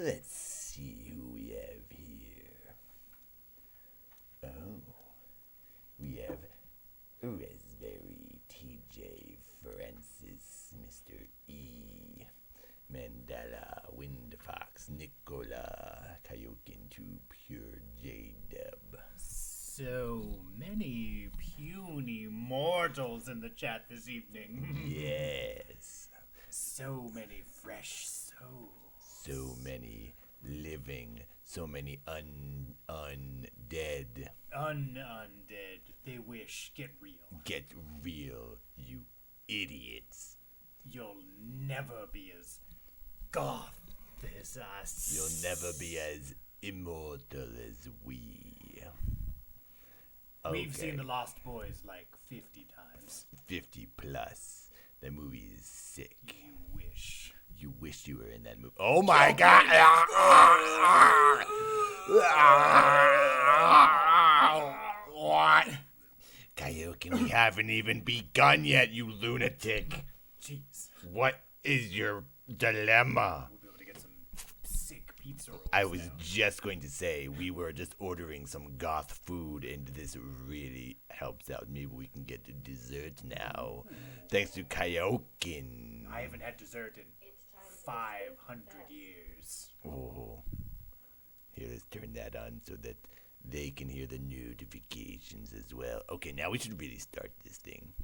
Let's see who we have here. Oh, we have Raspberry, TJ, Francis, Mr. E, Mandela, Windfox, Nicola, Kaioken 2, Pure J-Dub. So many puny mortals in the chat this evening. Yes. So many fresh souls. So many living, so many undead. Undead. They wish. Get real. Get real, you idiots. You'll never be as goth as us. You'll never be as immortal as we. We've seen The Lost Boys like 50 times. 50 plus. The movie is sick. You wish. You wish you were in that movie. Oh my god! What? Kaioken, we haven't even begun yet, you lunatic. Jeez. What is your dilemma? We'll be able to get some sick pizza rolls. I was now. just going to say, we were just ordering some goth food, and this really helps out. Maybe we can get the dessert now. Thanks to Kaioken. I haven't had dessert in 500 years. Oh. Here, let's turn that on so that they can hear the notifications as well. Okay, now we should really start this thing.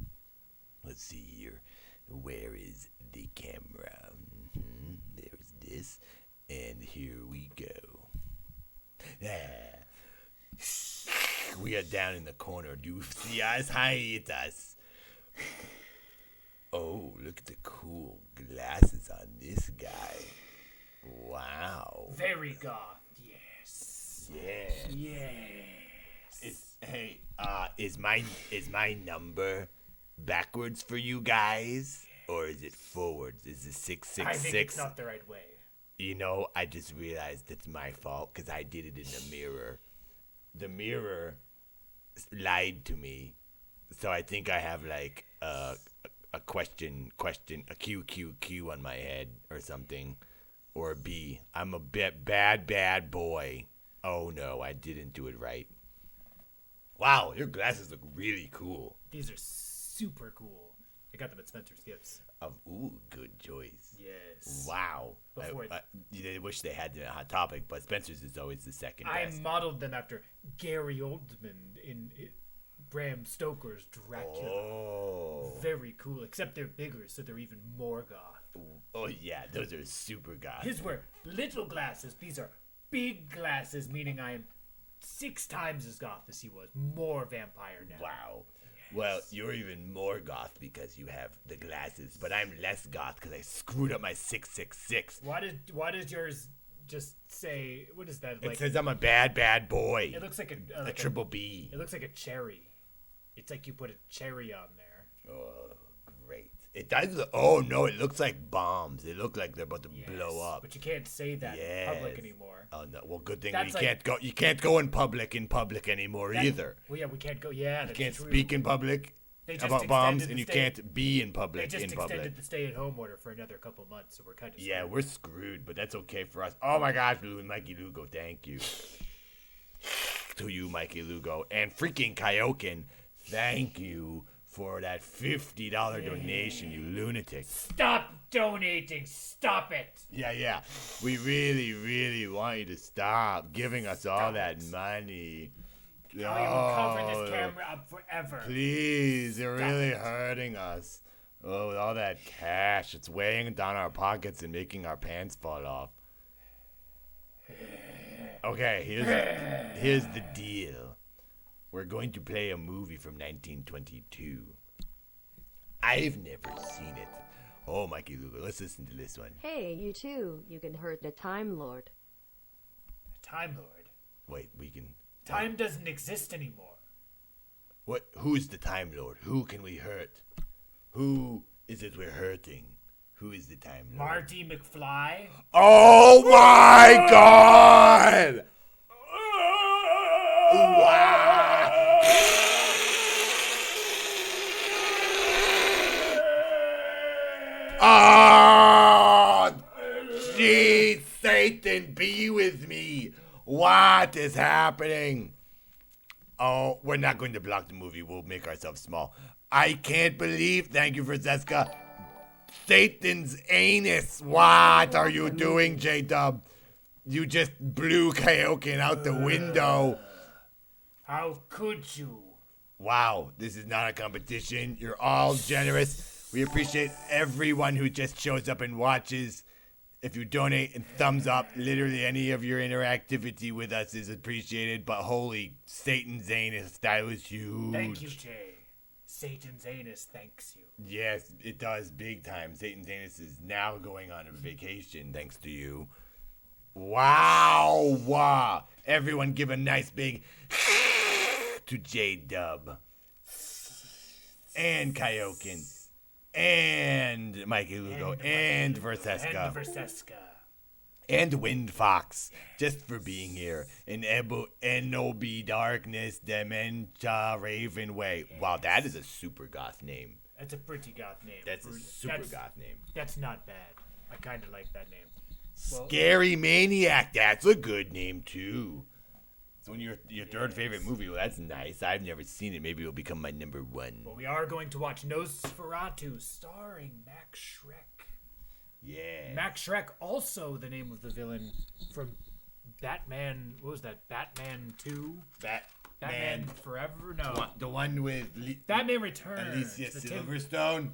Let's see here. Where is the camera? There's this. And here we go. We are down in the corner. Do you see us? Hi, it's us. Oh, look at the cool glasses on this guy. Wow. Very goth. Yes. Yeah. Yes. Is my number backwards for you guys? Or is it forwards? Is it 666? I think it's not the right way. You know, I just realized it's my fault because I did it in the mirror. The mirror lied to me. So I think I have like a question, a Q on my head or something. Or a B. I'm a bad boy. Oh no, I didn't do it right. Wow, your glasses look really cool. These are super cool. I got them at Spencer's Gifts. Ooh, good choice. Yes. Wow. I wish they had them at Hot Topic, but Spencer's is always the second best. I modeled them after Gary Oldman in Bram Stoker's Dracula. Oh. Very cool, except they're bigger, so they're even more goth. Oh, yeah, those are super goth. His were little glasses. These are big glasses, meaning I am 6 times as goth as he was. More vampire now. Wow. Well, you're even more goth because you have the glasses, but I'm less goth because I screwed up my 666. Why does yours just say, what is that? It says I'm a bad boy. It looks like a triple B. It looks like a cherry. It's like you put a cherry on there. Oh, great. It does. Oh no, it looks like bombs. They look like they're about to blow up. But you can't say that in public anymore. Oh no. Well, good thing That's you can't go in public anymore either. Well, yeah, we can't go. Yeah, you can't speak in public about bombs, and you can't be in public They just in public. extended the stay-at-home order for another couple months, so we're kind of screwed. Yeah, we're screwed, but that's okay for us. Oh my gosh, Lou and Mikey Lugo, thank you. To you, Mikey Lugo, and freaking Kaioken, thank you for that $50 donation, you lunatic. Stop donating! Stop it! Yeah. We really want you to stop giving us all that money. I will cover this camera up forever. Please, you're really hurting us. Oh, with all that cash, it's weighing down our pockets and making our pants fall off. Okay, here's the deal. We're going to play a movie from 1922. I've never seen it. Oh, Mikey Lugo, let's listen to this one. Hey, you too. You can hurt the Time Lord. The Time Lord? Wait, we can... Time doesn't exist anymore. What? Who's the Time Lord? Who can we hurt? Who is it we're hurting? Who is the Time Lord? Marty McFly? Oh my God! Wow! Oh, jeez, Satan be with me. What is happening? Oh, we're not going to block the movie. We'll make ourselves small. I can't believe, thank you, Francesca, Satan's anus. What are you doing, J-Dub? You just blew Kaioken out the window. How could you? Wow, this is not a competition. You're all generous. We appreciate everyone who just shows up and watches. If you donate and thumbs up, literally any of your interactivity with us is appreciated. But holy Satan's anus, that was huge. Thank you, Jay. Satan's anus thanks you. Yes, it does big time. Satan's anus is now going on a vacation thanks to you. Wow. Wow. Everyone give a nice big to J-Dub. And Kaioken. And Mikey Lugo. And Verseska. And Verseska. And Wind Fox. Just for being here. And Enobi Darkness Dementia Raven Way. Wow, that is a super goth name. That's a pretty goth name. That's a super goth name. That's not bad. I kind of like that name. Well, Scary Maniac. That's a good name, too. So when your third favorite movie, well, that's nice. I've never seen it. Maybe it'll become my number one. Well, we are going to watch Nosferatu, starring Max Schreck. Yeah. Max Schreck, also the name of the villain from Batman. What was that? Batman 2? Batman Forever? No. The one with Batman Returns. Alicia Silverstone.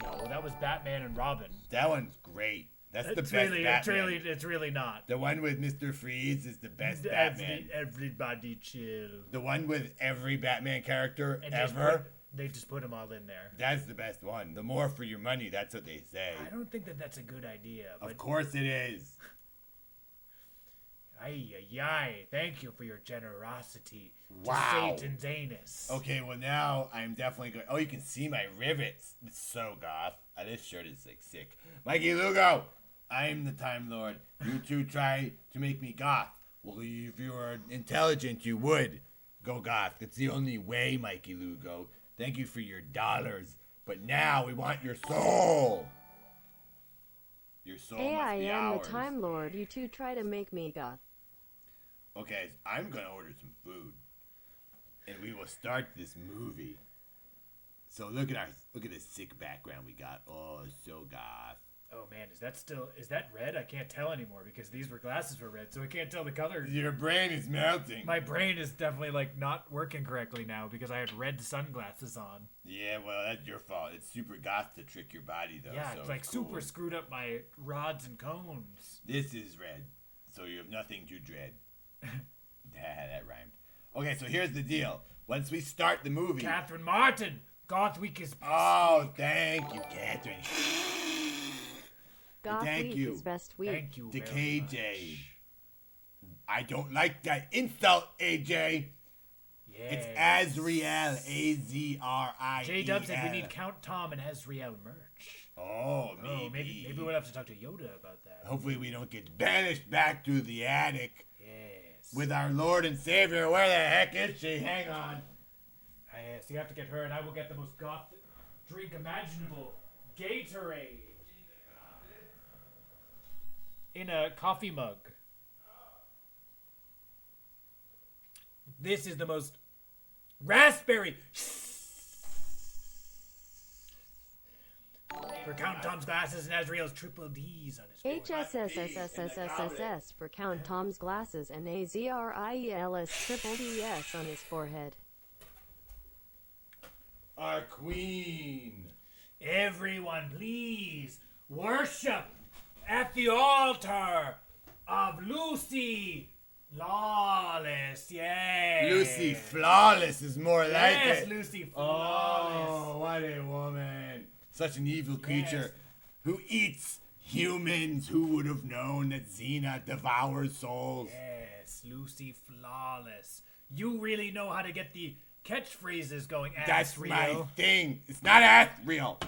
No, that was Batman and Robin. That one's great. That's the best Batman. Batman. It's really not. The one with Mr. Freeze is the best Batman. Everybody chill. The one with every Batman character And ever. They just put them all in there. That's the best one. The more for your money, that's what they say. I don't think that's a good idea. But Of course it is. Ay, ay, ay. Thank you for your generosity Wow. to Satan's anus. Okay, well now I'm definitely going. Oh, you can see my rivets. It's so goth. This shirt is like sick. Mikey Lugo, I'm the Time Lord. You two try to make me goth. Well, if you were intelligent, you would go goth. It's the only way, Mikey Lugo. Thank you for your dollars, but now we want your soul. Your soul Hey, must I be am ours. the Time Lord. You two try to make me goth. Okay, I'm gonna order some food, and we will start this movie. So look at this sick background we got. Oh, so goth. Oh man, is that red? I can't tell anymore because these glasses were red, so I can't tell the color. Your brain is melting. My brain is definitely like not working correctly now because I had red sunglasses on. Yeah, well, that's your fault. It's super goth to trick your body, though. Yeah, so it's like cool. super screwed up my rods and cones. This is red, so you have nothing to dread. That rhymed. Okay, so here's the deal. Once we start the movie... Catherine Martin! Goth Week is... Oh, thank you, Catherine. Goth Thank week you. is best week. Thank you To very KJ. much. I don't like that insult, AJ. Yes. It's Azriel, A-Z-R-I-E-L. J-Dub said we need Count Tom and Azriel merch. Oh, maybe. Oh, maybe we'll have to talk to Yoda about that. Hopefully we don't get banished back to the attic Yes. with our Lord and Savior. Where the heck is she? Hang on. Yes, you have to get her, and I will get the most goth drink imaginable. Gatorade. In a coffee mug. This is the most raspberry. For Count Tom's glasses and Azrael's triple D's on his forehead. HSSSSSSSS for Count Tom's glasses and AZRIELS triple DS on his forehead. Our queen. Everyone, please worship at the altar of Lucy Lawless. Yes. Lucy Flawless is more like Yes, it. Lucy Flawless. Oh, what a woman. Such an evil creature who eats humans. Who would have known that Xena devours souls? Yes, Lucy Flawless. You really know how to get the catchphrases going, That's Azriel. my thing. It's not Azriel.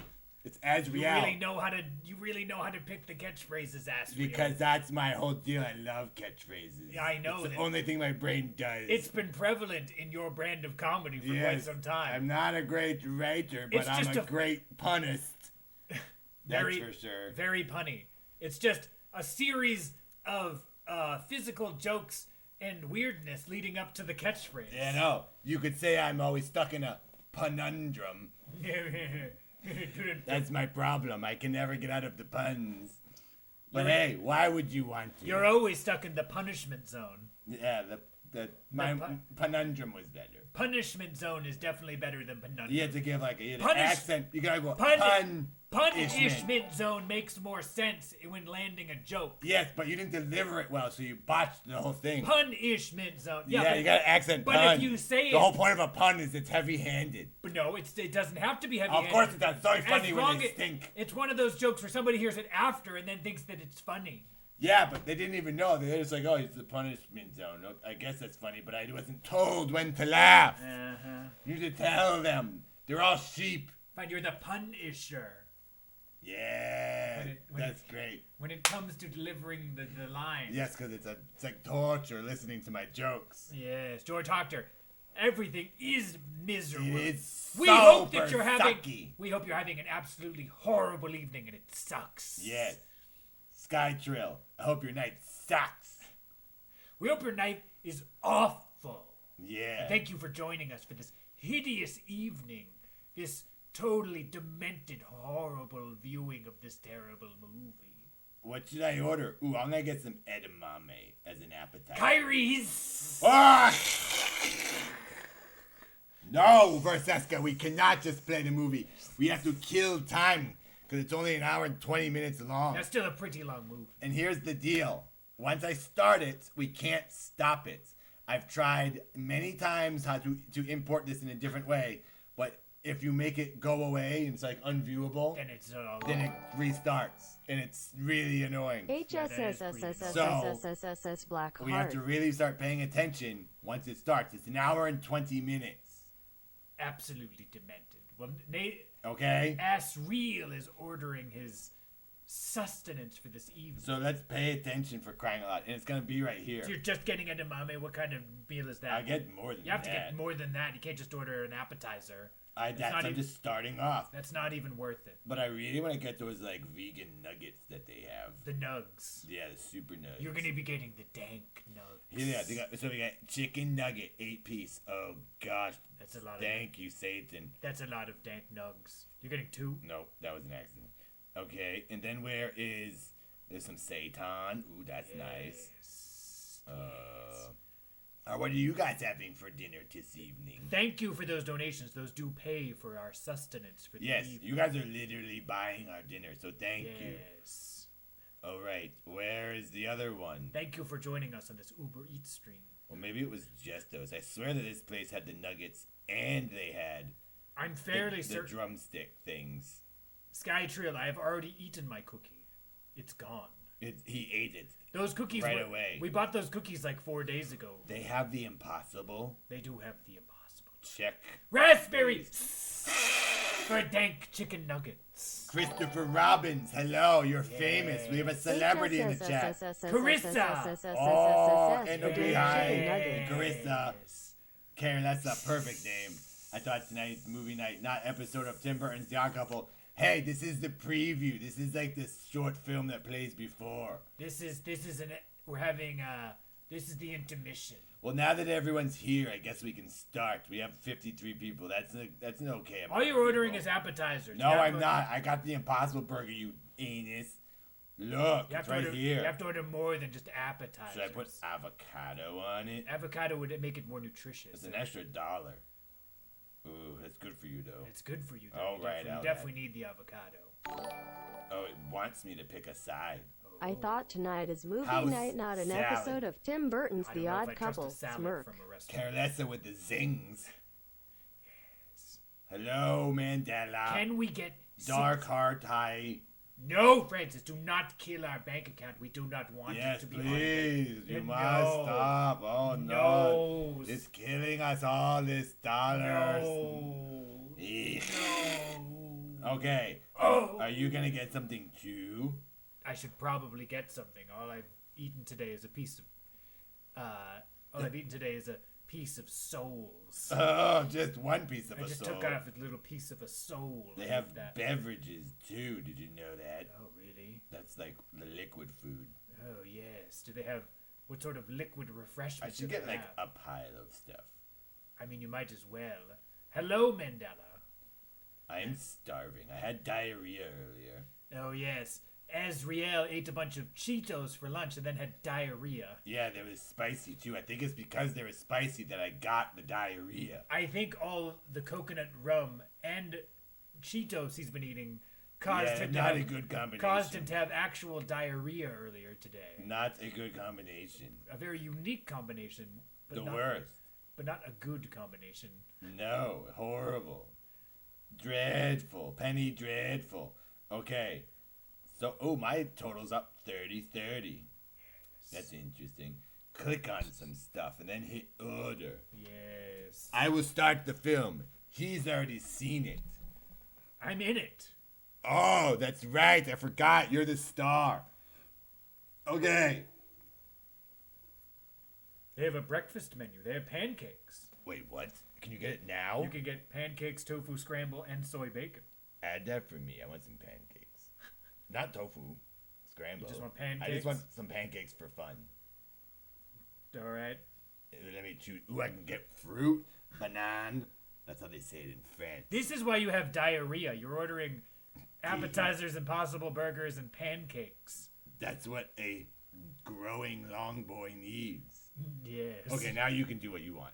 It's Azriel. You really know how to pick the catchphrases, Azriel. Because that's my whole deal. I love catchphrases. Yeah, I know It's the that. only thing my brain does. It's been prevalent in your brand of comedy for quite Yes, some time. I'm not a great writer, but It's I'm just a a- great punist. That's Very- for sure. Very punny. It's just a series of physical jokes and weirdness leading up to the catchphrase. Yeah, no. You could say I'm always stuck in a conundrum. That's my problem. I can never get out of the puns. But hey, why would you want to? You're always stuck in the punishment zone. Yeah, my conundrum was better. Punishment zone is definitely better than conundrum. You have to give like an accent. You gotta go Punishment zone makes more sense when landing a joke. Yes, but you didn't deliver it well, so you botched the whole thing. Punishment zone. Yeah, you got an accent but pun. But if you say the whole point of a pun is it's heavy-handed. But no, it doesn't have to be heavy-handed. Of course it does. It's always funny when they stink. It's one of those jokes where somebody hears it after and then thinks that it's funny. Yeah, but they didn't even know. They're just like, oh, it's the punishment zone. I guess that's funny, but I wasn't told when to laugh. Uh-huh. You need to tell them. They're all sheep. But you're the punisher. Yeah, that's great. When it comes to delivering the lines. Yes, because it's like torture listening to my jokes. Yes, George Hoctor. Everything is miserable. It is we hope you're having an absolutely horrible evening and it sucks. Yes. Sky Trill, I hope your night sucks. We hope your night is awful. Yeah. And thank you for joining us for this hideous evening. This totally demented, horrible viewing of this terrible movie. What should I order? Ooh, I'm gonna get some edamame as an appetizer. Kyrie's! Ah! No, Verseska, we cannot just play the movie. We have to kill time, because it's only an hour and 20 minutes long. That's still a pretty long movie. And here's the deal. Once I start it, we can't stop it. I've tried many times how to import this in a different way, but if you make it go away and it's like unviewable, then it restarts, and it's really annoying. HSSSSSSSSS Black Heart. We have to really start paying attention once it starts. It's an hour and 20 minutes. Absolutely demented. Well, Nate. Okay. Ass Real is ordering his sustenance for this evening. So let's pay attention, for crying out loud, and it's gonna be right here. So you're just getting edamame. What kind of meal is that? I get more than that. You have to get more than that. You can't just order an appetizer. I'm just starting off. That's not even worth it. But I really want to get those like vegan nuggets that they have. The nugs. Yeah, the super nugs. You're gonna be getting the dank nugs. Yeah, we got chicken nugget, 8-piece. Oh gosh, that's a lot. Thank you, Satan. That's a lot of dank nugs. You're getting 2? No, that was an accident. Okay, and then there's some seitan. Ooh, that's nice. What are you guys having for dinner this evening? Thank you for those donations. Those do pay for our sustenance for the evening. Yes, you guys are literally buying our dinner, so thank you. Yes. All right, where is the other one? Thank you for joining us on this Uber Eats stream. Well, maybe it was just those. I swear that this place had the nuggets and they had I'm fairly the certain. drumstick things. Sky Trill, I have already eaten my cookie. It's gone. He ate it. Those cookies right away. We bought those cookies like 4 days ago. They have the impossible. They do have the impossible. Check. Raspberries for dank chicken nuggets. Christopher Robbins, hello, you're famous. We have a celebrity in the chat. Carissa. Oh, and behind Carissa. Karen, that's a perfect name. I thought tonight's movie night, not episode of Tim Burton's The Odd Couple. Hey, this is the preview. This is like this short film that plays before. This is the intermission. Well, now that everyone's here, I guess we can start. We have 53 people. That's an okay amount. All you're ordering is appetizers. No, I'm not. I got the Impossible Burger, you anus. Look, it's right here. You have to order more than just appetizers. Should I put avocado on it? Avocado would make it more nutritious. It's an extra $1. Ooh, that's good for you, though. It's good for you, though. All right, you definitely need the avocado. Oh, it wants me to pick a side. I thought tonight is movie night, not an salad. Episode of Tim Burton's The Odd Couple. Smirk. Carolessa with the zings. Yes. Hello, Mandela. Can we get Dark Heart High? No, Francis, do not kill our bank account. We do not want it to be on. Yes, please. You must stop. Oh, no. It's killing us all, this dollars. No. Okay. Oh. Are you going to get something too? I should probably get something. All I've eaten today is a piece of souls. Oh, just one piece of a soul. I just took off a little piece of a soul. They have beverages too. Did you know that? Oh, really? That's like the liquid food. Oh, yes. Do they have... What sort of liquid I refreshment should do they get, like, have? a pile of stuff. I mean, you might as well. Hello, Mandela. I'm starving. I had diarrhea earlier. Oh, yes. Azriel ate a bunch of Cheetos for lunch and then had diarrhea. Yeah, they were spicy, too. I think it's because they were spicy that I got the diarrhea. I think all the coconut rum and Cheetos he's been eating caused him to have actual diarrhea earlier today. Not a good combination. A very unique combination. But The worst. But not a good combination. No, horrible. Dreadful. Penny dreadful. Okay. So, my total's up 30-30. That's interesting. Click on some stuff and then hit order. Yes. I will start the film. He's already seen it. I'm in it. Oh, that's right. I forgot. You're the star. Okay. They have a breakfast menu. They have pancakes. Wait, what? Can you get it now? You can get pancakes, tofu scramble, and soy bacon. Add that for me. I want some pancakes. Not tofu. Scramble. You just want pancakes? I just want some pancakes for fun. All right. Let me choose. Ooh, I can get fruit, banana. That's how they say it in France. This is why you have diarrhea. You're ordering appetizers, Impossible Burgers, and pancakes. That's what a growing long boy needs. Yes. Okay, now you can do what you want.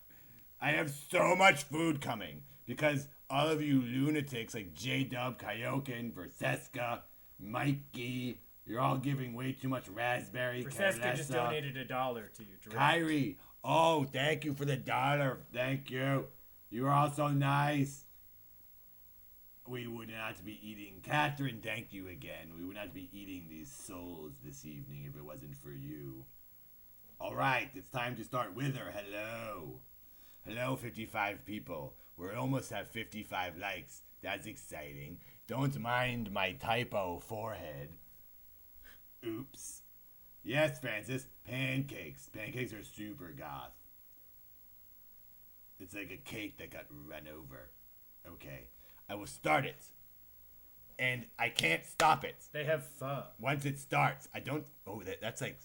I have so much food coming because all of you lunatics like J-Dub, Kaioken, Verseska, Mikey, you're all giving way too much raspberry. Verseska just donated $1 to you. Direct. Kyrie, oh, thank you for the $1. Thank you. You are all so nice. We would not be eating. Catherine, thank you again. We would not be eating these souls this evening if it wasn't for you. All right, it's time to start Wither. Hello. Hello, 55 people. We're almost at 55 likes. That's exciting. Don't mind my typo forehead. Oops. Yes, Francis, pancakes. Pancakes are super goth. It's like a cake that got run over. Okay, I will start it. And I can't stop it. They have pho. Once it starts, I don't... Oh, that's like...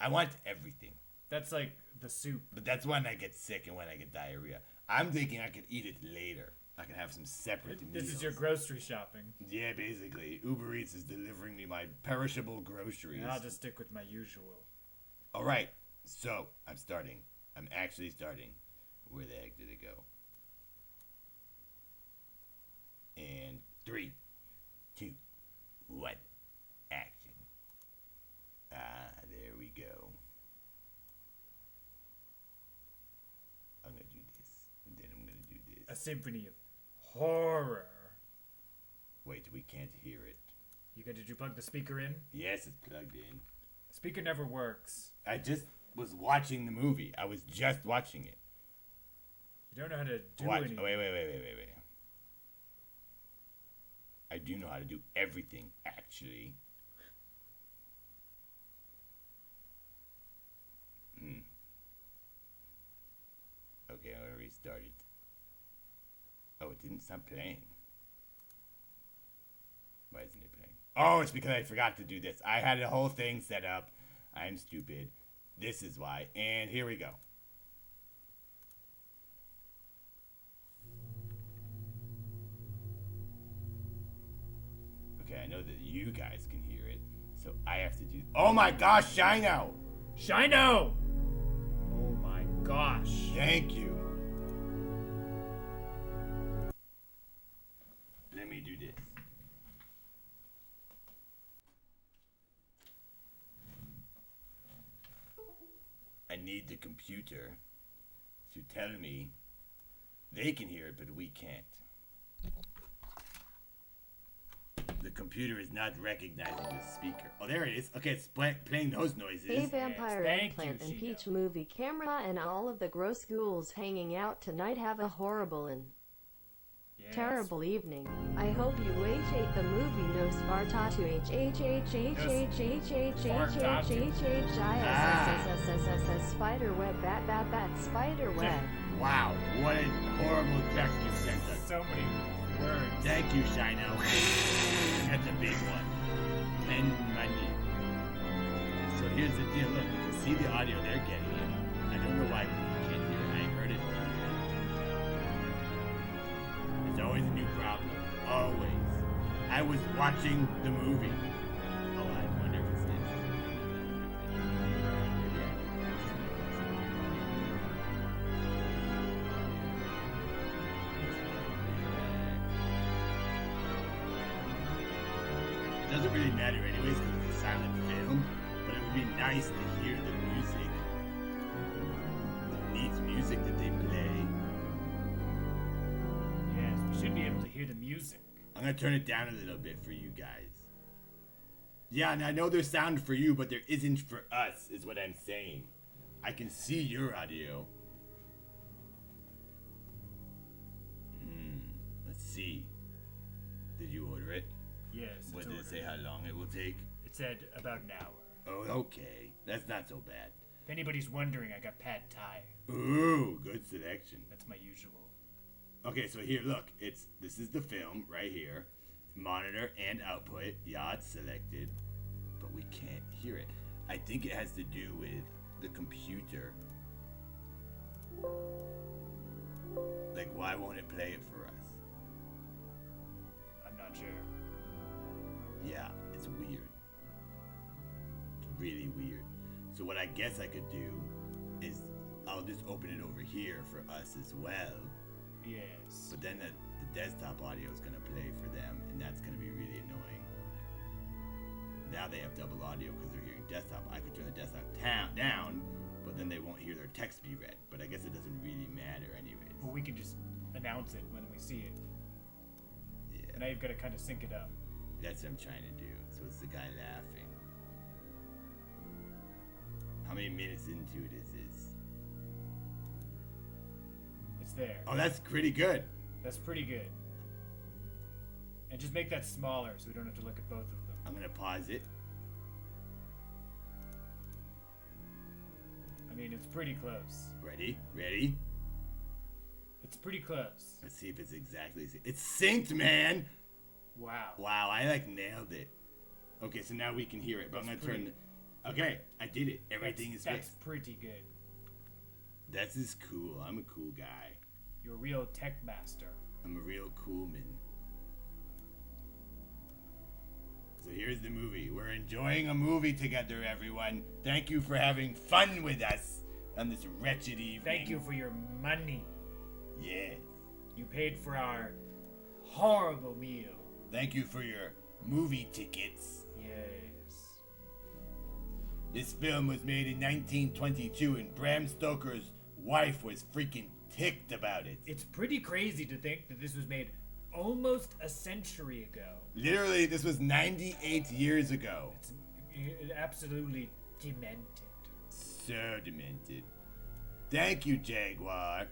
I want everything. That's like the soup. But that's when I get sick and when I get diarrhea. I'm thinking I could eat it later. I can have some separate meals. This is your grocery shopping. Yeah, basically. Uber Eats is delivering me my perishable groceries. And I'll just stick with my usual. All right. So, I'm starting. I'm actually starting. Where the heck did it go? And 3, 2, 1. Action. There we go. I'm going to do this. And then I'm going to do this. A symphony of horror. Wait, we can't hear it. Did you plug the speaker in? Yes, it's plugged in. Speaker never works. I just was watching the movie. I was just watching it. You don't know how to do Watch. anything. Wait. I do know how to do everything, actually. Okay, I'm gonna restart it. Oh, it didn't stop playing. Why isn't it playing? Oh, it's because I forgot to do this. I had the whole thing set up. I'm stupid. This is why. And here we go. Okay, I know that you guys can hear it. So I have to do... Oh my gosh, Shino! Shino! Oh my gosh. Thank you. Let me do this. I need the computer to tell me they can hear it, but we can't. The computer is not recognizing the speaker. Oh, there it is. Okay, it's playing those noises. A vampire Thank eggplant you, and Sheena. peach movie camera and all of the gross ghouls hanging out tonight have a horrible and Yes. terrible evening. I hope you ate the movie Nosferatu spiderweb bat spiderweb. Wow, what a horrible text you sent us. So many words. Thank you, Shino. That's a big one. And money. here's the deal. Look, you can see the audio. They're getting it. I don't know why we can't hear it. I ain't heard it. There's always a new problem. Always. I was watching the movie. Oh, I wonder if it's this. It doesn't really matter anyways because it's a silent film, but it would be nice to hear the music. The neat music that they play. Yes, we should be able to hear the music. I'm gonna turn it down a little bit for you guys. Yeah, and I know there's sound for you, but there isn't for us, is what I'm saying. I can see your audio. Let's see. Did you order it? Yes. What did it say how long it will take? It said about an hour. Oh, okay. That's not so bad. If anybody's wondering, I got pad thai. Ooh, good selection. That's my usual. Okay, so here, look. This is the film right here. Monitor and output. Yeah, it's selected. But we can't hear it. I think it has to do with the computer. Like, why won't it play it for us? I'm not sure. Yeah, it's weird. It's really weird. So what I guess I could do is I'll just open it over here for us as well. Yes. But then the desktop audio is going to play for them, and that's going to be really annoying. Now they have double audio because they're hearing desktop. I could turn the desktop down, but then they won't hear their text be read. But I guess it doesn't really matter anyways. Well, we can just announce it when we see it. Yeah. And now you've got to kind of sync it up. That's what I'm trying to do. So it's the guy laughing. How many minutes into it is this? It's there. Oh, that's pretty good. That's pretty good. And just make that smaller so we don't have to look at both of them. I'm going to pause it. I mean, it's pretty close. Ready? Ready? It's pretty close. Let's see if it's exactly the same. It's synced, man! Wow. Wow, I nailed it. Okay, so now we can hear it, but That's I'm going to turn the... Okay, I did it. Everything is That's fixed. pretty good. That's just cool. I'm a cool guy. You're a real tech master. I'm a real cool man. So here's the movie. We're enjoying a movie together, everyone. Thank you for having fun with us on this wretched evening. Thank you for your money. Yes. You paid for our horrible meal. Thank you for your movie tickets. Yes. This film was made in 1922 and Bram Stoker's wife was freaking ticked about it. It's pretty crazy to think that this was made almost a century ago. Literally, this was 98 years ago. It's absolutely demented. So demented. Thank you, Jaguar.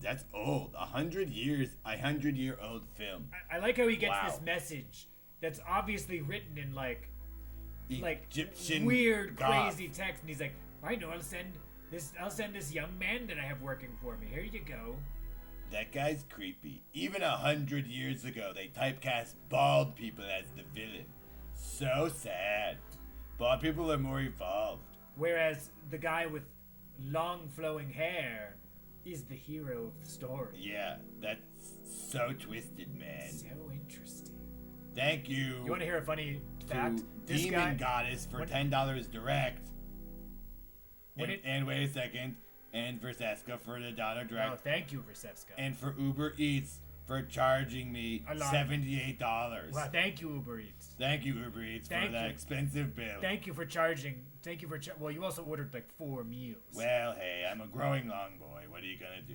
That's old. 100-year-old film. I like how he gets Wow. this message that's obviously written in like Egyptian weird, Goth. crazy text, and he's like, I know, I'll send this young man that I have working for me. Here you go. That guy's creepy. Even 100 years ago, they typecast bald people as the villain. So sad. Bald people are more evolved. Whereas the guy with long flowing hair is the hero of the story. Yeah, that's so twisted, man. So interesting. Thank you. You want to hear a funny fact? To This Demon guy, Goddess for $10 direct. When And wait a second. And for Seska for the $1 direct. oh, thank you, Verseska. And for Uber Eats for charging me A lot. $78. Wow, thank you, Uber Eats. Thank you, Uber Eats, Thank for that you. expensive bill. Thank you for charging. Thank you for well, you also ordered like 4 meals. Well, hey, I'm a growing long boy. What are you gonna do?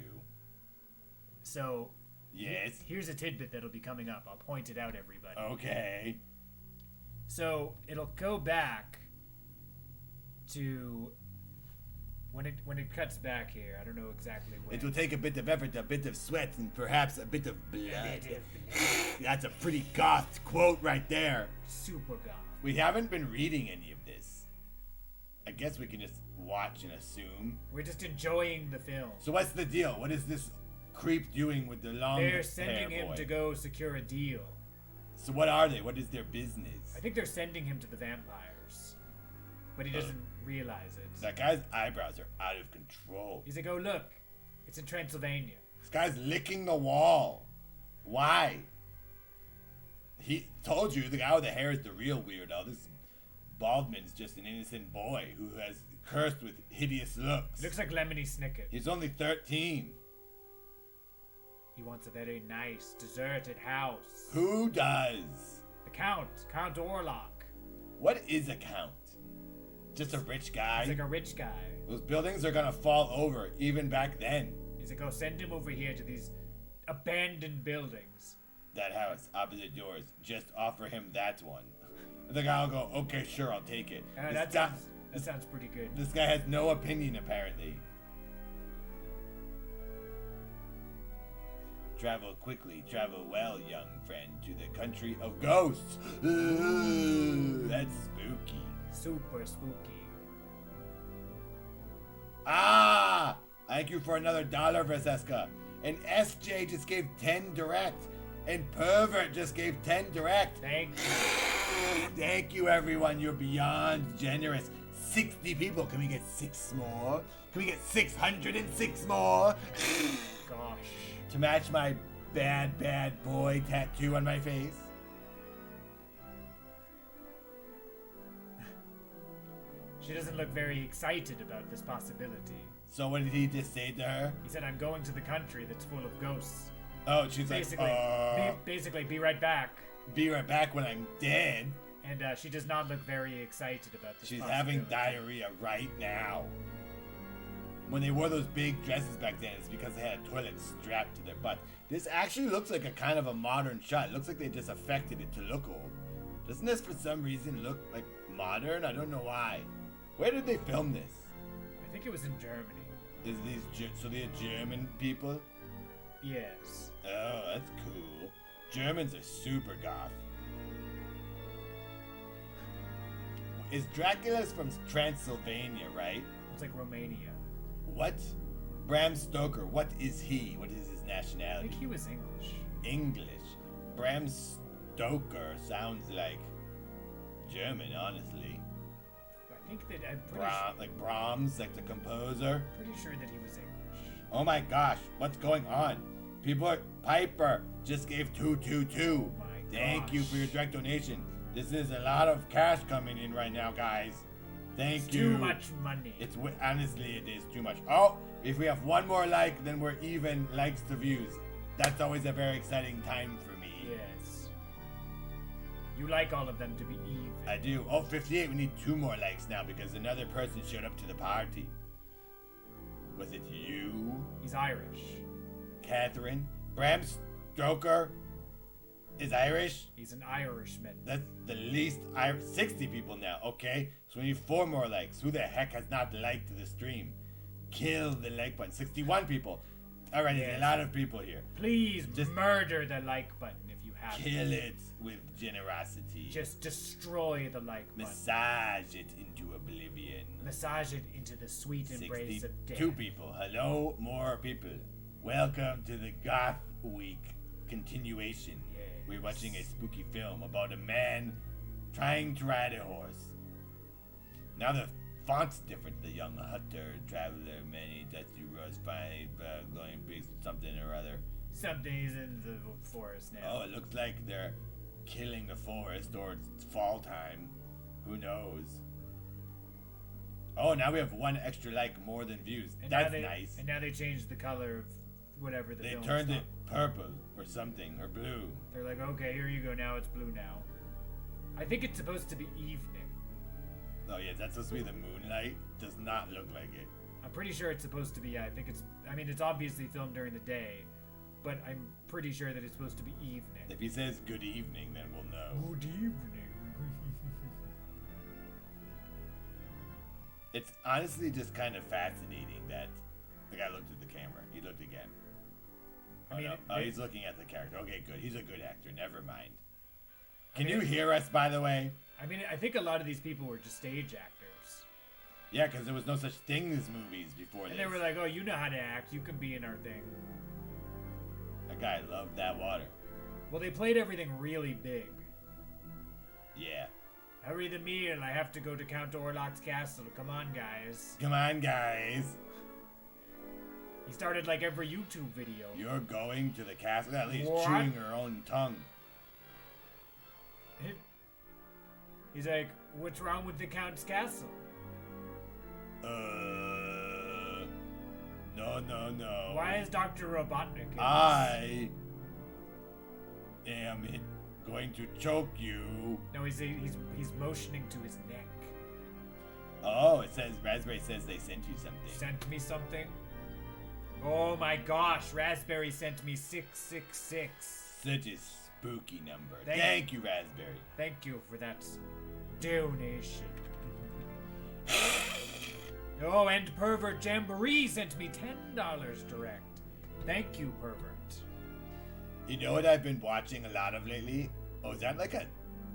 So Yes. here's a tidbit that'll be coming up. I'll point it out, everybody. Okay. So it'll go back to when it cuts back here. I don't know exactly when. It will take a bit of effort, a bit of sweat, and perhaps a bit of blood. That's a pretty goth quote right there. Super goth. We haven't been reading any of this. I guess we can just watch and assume. We're just enjoying the film. So what's the deal? What is this creep doing with the long They're sending hair him boy? to go secure a deal. So what are they? What is their business? I think they're sending him to the vampires, but he doesn't realize it. That guy's eyebrows are out of control. He's like, oh look, it's in Transylvania. This guy's licking the wall. Why? He told you the guy with the hair is the real weirdo. This Baldwin's just an innocent boy who has cursed with hideous looks. Looks like Lemony Snicket. He's only 13. He wants a very nice, deserted house. Who does? The Count Orlok. What is a count? Just a rich guy? He's like a rich guy. Those buildings are gonna fall over, even back then. He's like, oh, send him over here to these abandoned buildings. That house, opposite yours. Just offer him that one. The guy will go, okay, sure, I'll take it. That sounds pretty good. This guy has no opinion, apparently. Travel quickly, travel well, young friend, to the country of ghosts. Ooh, that's spooky. Super spooky. Ah! Thank you for another $1, Francesca. And SJ just gave 10 direct. And Pervert just gave 10 direct. Thank you. Thank you, everyone. You're beyond generous. 60 people. Can we get 6 more? Can we get 606 more? Gosh. To match my bad, bad boy tattoo on my face? She doesn't look very excited about this possibility. So what did he just say to her? He said, I'm going to the country that's full of ghosts. Oh, she's basically, basically, be right back. Be right back when I'm dead. And she does not look very excited about this. She's having diarrhea right now. When they wore those big dresses back then, it's because they had a toilet strapped to their butt. This actually looks like a kind of a modern shot. It looks like they just affected it to look old. Doesn't this for some reason look like modern? I don't know why. Where did they film this? I think it was in Germany. Is so they're German people? Yes. Oh, that's cool. Germans are super goth. Is Dracula's from Transylvania, right? It's like Romania. What? Bram Stoker, what is he? What is his nationality? I think he was English. English. Bram Stoker sounds like German, honestly. I think that I'm pretty sure. Like Brahms, like the composer. Pretty sure that he was English. Oh my gosh, what's going on? People are... Piper just gave 222. Oh my Thank you for your direct donation. This is a lot of cash coming in right now, guys. Thank you. Too much money. It's honestly, it is too much. Oh, if we have one more like, then we're even likes to views. That's always a very exciting time for me. Yes. You like all of them to be even. I do. Oh, 58. We need 2 more likes now because another person showed up to the party. Was it you? He's Irish. Catherine? Bram Stoker is Irish? He's an Irishman. That's the least 60 people now, okay? So we need 4 more likes. Who the heck has not liked the stream? Kill the like button. 61 people. Alright, there's a lot of people here. Please just murder the like button if you have Kill it with generosity. Just destroy the like button. Massage it into oblivion. Massage it into the sweet embrace of death. 2 people. Hello, more people. Welcome to the Goth Week continuation. Yes. We're watching a spooky film about a man trying to ride a horse. Now the font's different. The young hunter, traveler, many dusty roads, finally going big something or other. Something's in the forest now. Oh, it looks like they're killing the forest or it's fall time. Who knows? Oh, now we have 1 extra like more than views. And That's nice. And now they changed the color of whatever the They film turned is it purple or something, or blue. They're like, okay, here you go, now it's blue now. I think it's supposed to be evening. Oh yeah, that's supposed to be the moonlight. Does not look like it. I'm pretty sure it's supposed to be, I think it's, I mean, it's obviously filmed during the day, but I'm pretty sure that it's supposed to be evening. If he says good evening, then we'll know. Good evening. It's honestly just kind of fascinating that the guy looked at the camera. He looked again. Oh, no. He's looking at the character. Okay, good. He's a good actor. Never mind. Can you hear us, by the way? I mean, I think a lot of these people were just stage actors. Yeah, because there was no such thing as movies before this. And they were like, oh, you know how to act. You can be in our thing. That guy loved that water. Well, they played everything really big. Yeah. Hurry the meal. I have to go to Count Orlok's castle. Come on, guys. Come on, guys. He started like every YouTube video. You're going to the castle? That lady's What? chewing her own tongue. He's like, what's wrong with the Count's castle? No. Why is Dr. Robotnik in I am going to choke you. No, he's motioning to his neck. Oh, it says, Raspberry says they sent you something. Sent me something? Oh my gosh, Raspberry sent me 666. Such a spooky number. Thank Thank you, Raspberry. Thank you for that donation. Oh, and Pervert Jamboree sent me $10 direct. Thank you, Pervert. You know what I've been watching a lot of lately? Oh, is that like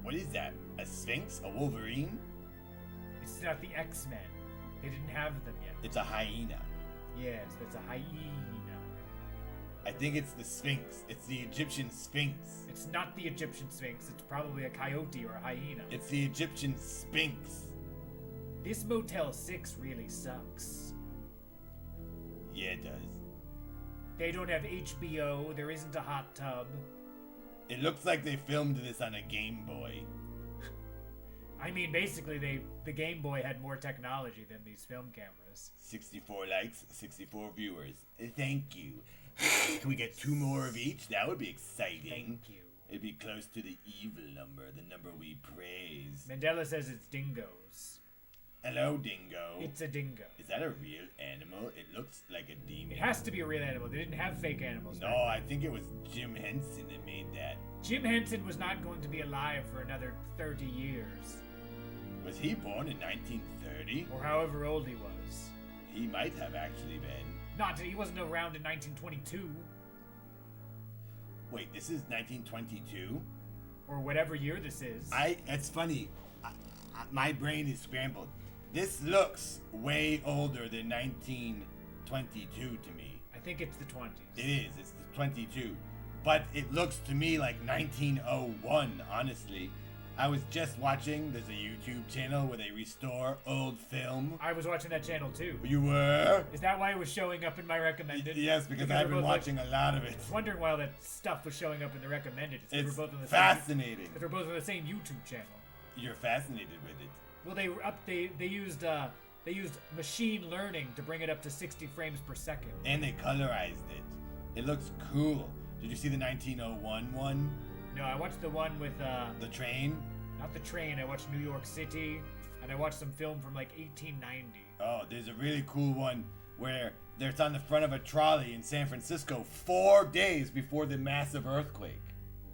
what is that? A Sphinx? A Wolverine? It's not the X-Men. They didn't have them yet. It's a hyena. Yes, that's a hyena. I think it's the Sphinx. It's the Egyptian Sphinx. It's not the Egyptian Sphinx. It's probably a coyote or a hyena. It's the Egyptian Sphinx. This Motel 6 really sucks. Yeah, it does. They don't have HBO. There isn't a hot tub. It looks like they filmed this on a Game Boy. I mean, basically, the Game Boy had more technology than these film cameras. 64 likes, 64 viewers. Thank you. Can we get 2 more of each? That would be exciting. Thank you. It'd be close to the evil number, the number we praise. Mandela says it's dingoes. Hello, dingo. It's a dingo. Is that a real animal? It looks like a demon. It has to be a real animal. They didn't have fake animals. No, I think it was Jim Henson that made that. Jim Henson was not going to be alive for another 30 years. Was he born in 1930? Or however old he was. He might have actually been. He wasn't around in 1922. Wait, this is 1922? Or whatever year this is. It's funny. My brain is scrambled. This looks way older than 1922 to me. I think it's the 20s. It is. It's the 22. But it looks to me like 1901, honestly. I was just watching, there's a YouTube channel where they restore old film. I was watching that channel too. You were? Is that why it was showing up in my recommended? Yes, because I've been watching a lot of it. I was wondering why that stuff was showing up in the recommended. It's we're both on the fascinating. Because we're both on the same YouTube channel. You're fascinated with it. Well, they used machine learning to bring it up to 60 frames per second. And they colorized it. It looks cool. Did you see the 1901 one? No, I watched the one with the train? Not the train. I watched New York City, and I watched some film from like 1890. Oh, there's a really cool one where it's on the front of a trolley in San Francisco 4 days before the massive earthquake.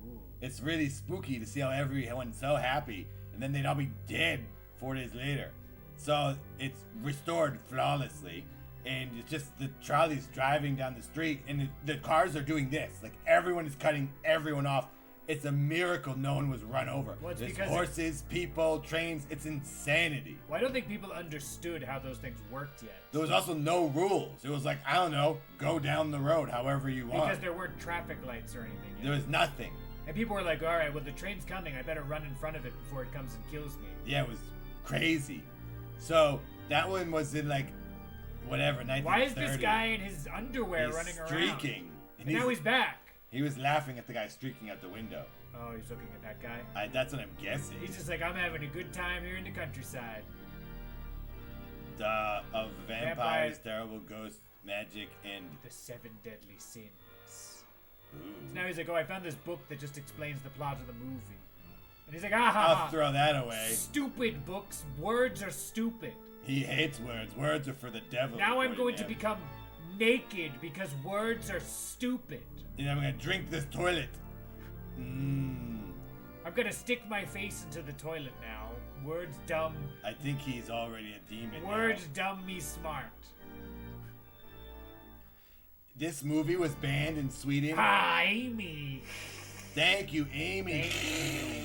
Ooh. It's really spooky to see how everyone's so happy, and then they'd all be dead 4 days later. So it's restored flawlessly, and it's just the trolley's driving down the street, and the cars are doing this. Like, everyone is cutting everyone off. It's a miracle no one was run over. Well, there's horses, people, trains. It's insanity. Well, I don't think people understood how those things worked yet. There was also no rules. It was like, I don't know, go down the road however you want. Because there weren't traffic lights or anything yet. There was nothing. And people were like, all right, well, the train's coming. I better run in front of it before it comes and kills me. Yeah, it was crazy. So that one was in like, whatever, 1930. Why is this guy in his underwear running around? Streaking. And now he's back. He was laughing at the guy streaking out the window. Oh, he's looking at that guy? That's what I'm guessing. He's just like, I'm having a good time here in the countryside. Of vampires, terrible ghosts, magic, and... The 7 deadly sins. Ooh. So now he's like, oh, I found this book that just explains the plot of the movie. And he's like, ah, I'll throw that away. Stupid books. Words are stupid. He hates words. Words are for the devil. Now I'm going to become naked because words are stupid. And I'm going to drink this toilet. I'm going to stick my face into the toilet now. Words dumb. I think he's already a demon. Words dumb me smart. This movie was banned in Sweden. Ah, Amy. Thank you, Amy. Thank you.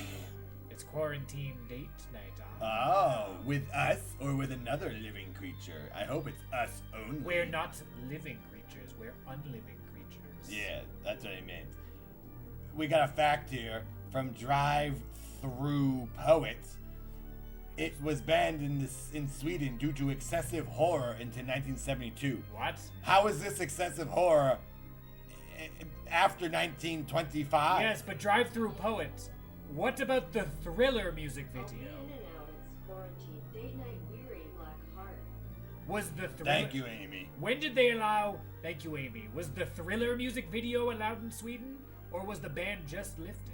It's quarantine date night. Oh, with us or with another living creature? I hope it's us only. We're not living creatures. We're unliving creatures. Yeah, that's what I meant. we got a fact here from Drive Through Poets. It was banned in Sweden due to excessive horror until 1972. What? How is this excessive horror after 1925? Yes, but Drive Through Poets. What about the Thriller music video? Was the Thriller... Thank you, Amy. When did they allow... Thank you, Amy. Was the Thriller music video allowed in Sweden? Or was the ban just lifted?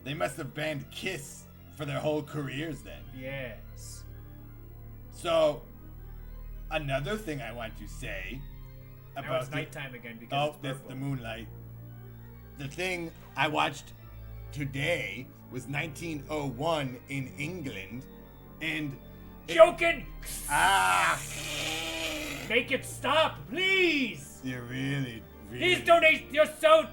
They must have banned Kiss for their whole careers then. Yes. So, another thing I want to say about... Now it's nighttime again because it's that's purple. the moonlight. The thing I watched today was 1901 in England, and... Joking! Make it stop, please! You're really... These donations, you're so...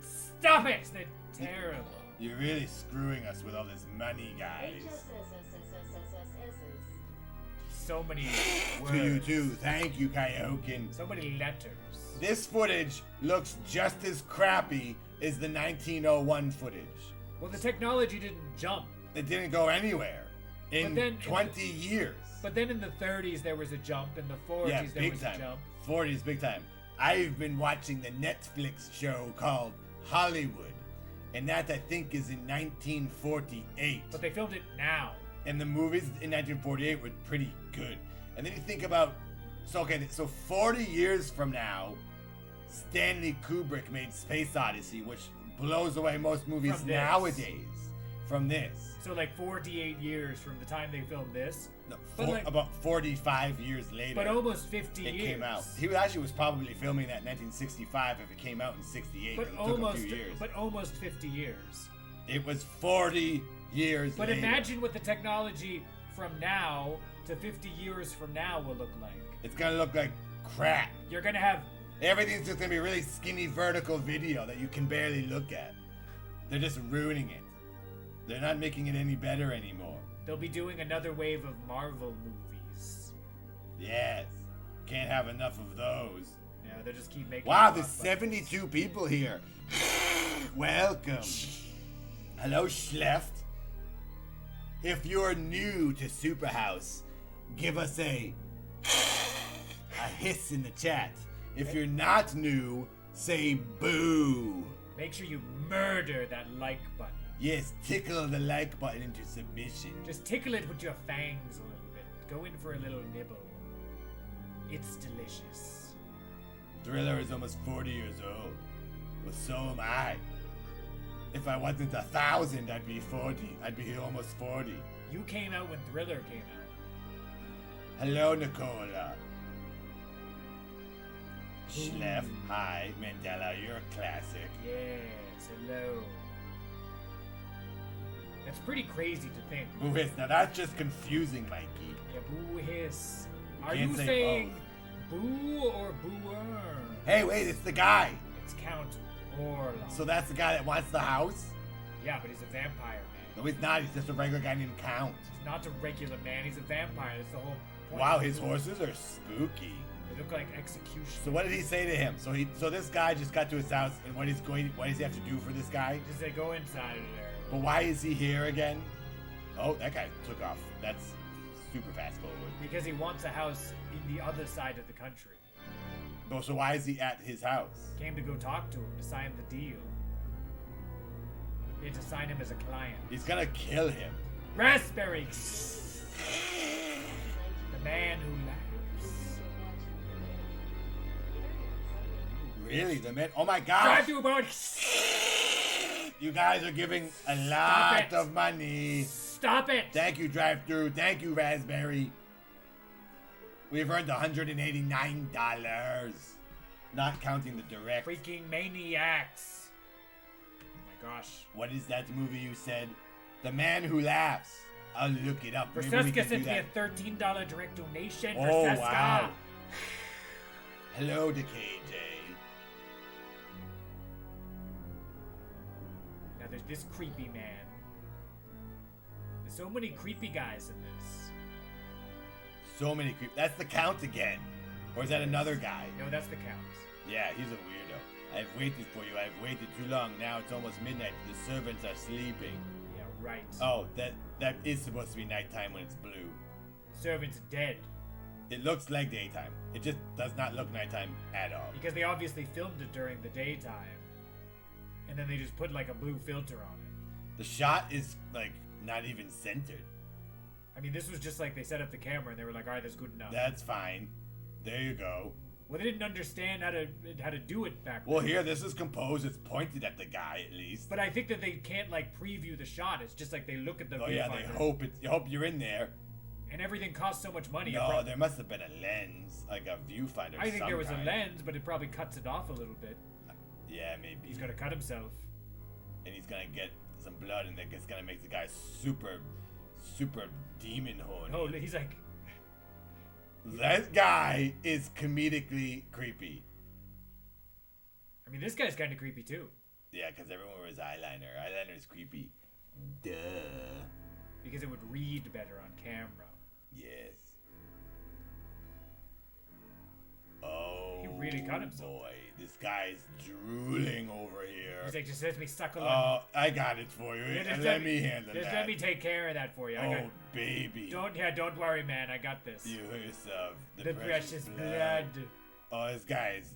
Stop it! They're terrible. You're really screwing us with all this money, guys. So many words. To you too. Thank you, Kaioken. So many letters. This footage looks just as crappy as the 1901 footage. Well, the technology didn't jump. It didn't go anywhere in 20 years. But then in the 30s there was a jump, in the 40s there was a jump. 40s, big time. I've been watching the Netflix show called Hollywood, and that I think is in 1948. But they filmed it now. And the movies in 1948 were pretty good. And then you think about, so 40 years from now, Stanley Kubrick made Space Odyssey, which blows away most movies nowadays from this. So like 48 years from the time they filmed this. No, about 45 years later. But almost 50 years. It came out. He actually was probably filming that in 1965 if it came out in 68. But it took a few years. But almost 50 years. It was 40 years later. But imagine what the technology from now to 50 years from now will look like. It's gonna look like crap. You're gonna have... Everything's just gonna be really skinny vertical video that you can barely look at. They're just ruining it. They're not making it any better anymore. They'll be doing another wave of Marvel movies. Yes. Can't have enough of those. Yeah, they'll just keep making... Wow, there's 72 people here. Welcome. Hello, Schleft. If you're new to Superhouse, give us a hiss in the chat. If you're not new, say boo. Make sure you murder that like button. Yes, tickle the like button into submission. Just tickle it with your fangs a little bit. Go in for a little nibble. It's delicious. Thriller is almost 40 years old. Well, so am I. If I wasn't 1,000, I'd be 40. I'd be almost 40. You came out when Thriller came out. Hello, Nicola. Schleff, hi. Mandela, you're a classic. Yes, hello. That's pretty crazy to think. Boo hiss. Now that's just confusing, Mikey. Yeah, boo hiss. Are you saying boo or booer? Hey, wait, it's the guy. It's Count Orlok. So that's the guy that wants the house? Yeah, but he's a vampire, man. No, he's not. He's just a regular guy named Count. He's not a regular man. He's a vampire. That's the whole point. Wow, his horses are spooky. They look like execution. So what did he say to him? So this guy just got to his house, and what does he have to do for this guy? Just say go inside of there. But why is he here again? Oh, that guy took off. That's super fast forward. Because he wants a house in the other side of the country. Oh, so why is he at his house? Came to go talk to him to sign the deal. He had to sign him as a client. He's gonna kill him. Raspberry! The man who laughs. Really? The man? Oh my God! Drive through about. You guys are giving a lot of money. Stop it! Thank you, Drive Through. Thank you, Raspberry. We've earned $189. Not counting the direct. Freaking maniacs. Oh my gosh. What is that movie you said? The Man Who Laughs. I'll look it up. Francesca sent me a $13 direct donation. Oh, Francesca. wow. Hello to KJ. Now there's this creepy man. There's so many creepy guys in this. So many creep. That's the Count again. Or is that another guy? No, that's the Count. Yeah, he's a weirdo. I've waited for you. I've waited too long. Now it's almost midnight. The servants are sleeping. Yeah, right. Oh, that is supposed to be nighttime when it's blue. Servant's dead. It looks like daytime. It just does not look nighttime at all. Because they obviously filmed it during the daytime. And then they just put like a blue filter on it. The shot is like not even centered. I mean, this was just like they set up the camera and they were like, alright, that's good enough. That's fine. There you go. Well, they didn't understand how to do it back then. Well, here, this is composed. It's pointed at the guy, at least. But I think that they can't, like, preview the shot. It's just like they look at the viewfinder. Yeah, they hope you're in there. And everything costs so much money. No, there must have been a lens, like a viewfinder. I think there was a lens, but it probably cuts it off a little bit. Yeah, maybe. He's gonna cut himself. And he's gonna get some blood, and that's gonna make the guy super, super demon horny. Oh, he's like... That guy is comedically creepy. I mean, this guy's kind of creepy, too. Yeah, because everyone wears eyeliner. Eyeliner is creepy. Duh. Because it would read better on camera. Yes. Oh, he really cut himself. Boy, this guy's drooling over here. He's like, just let me suckle on. Oh, I got it for you. Yeah, let me handle that. Just let me take care of that for you. Baby. Don't worry, man. I got this. You yourself. The precious blood. Oh, this guy's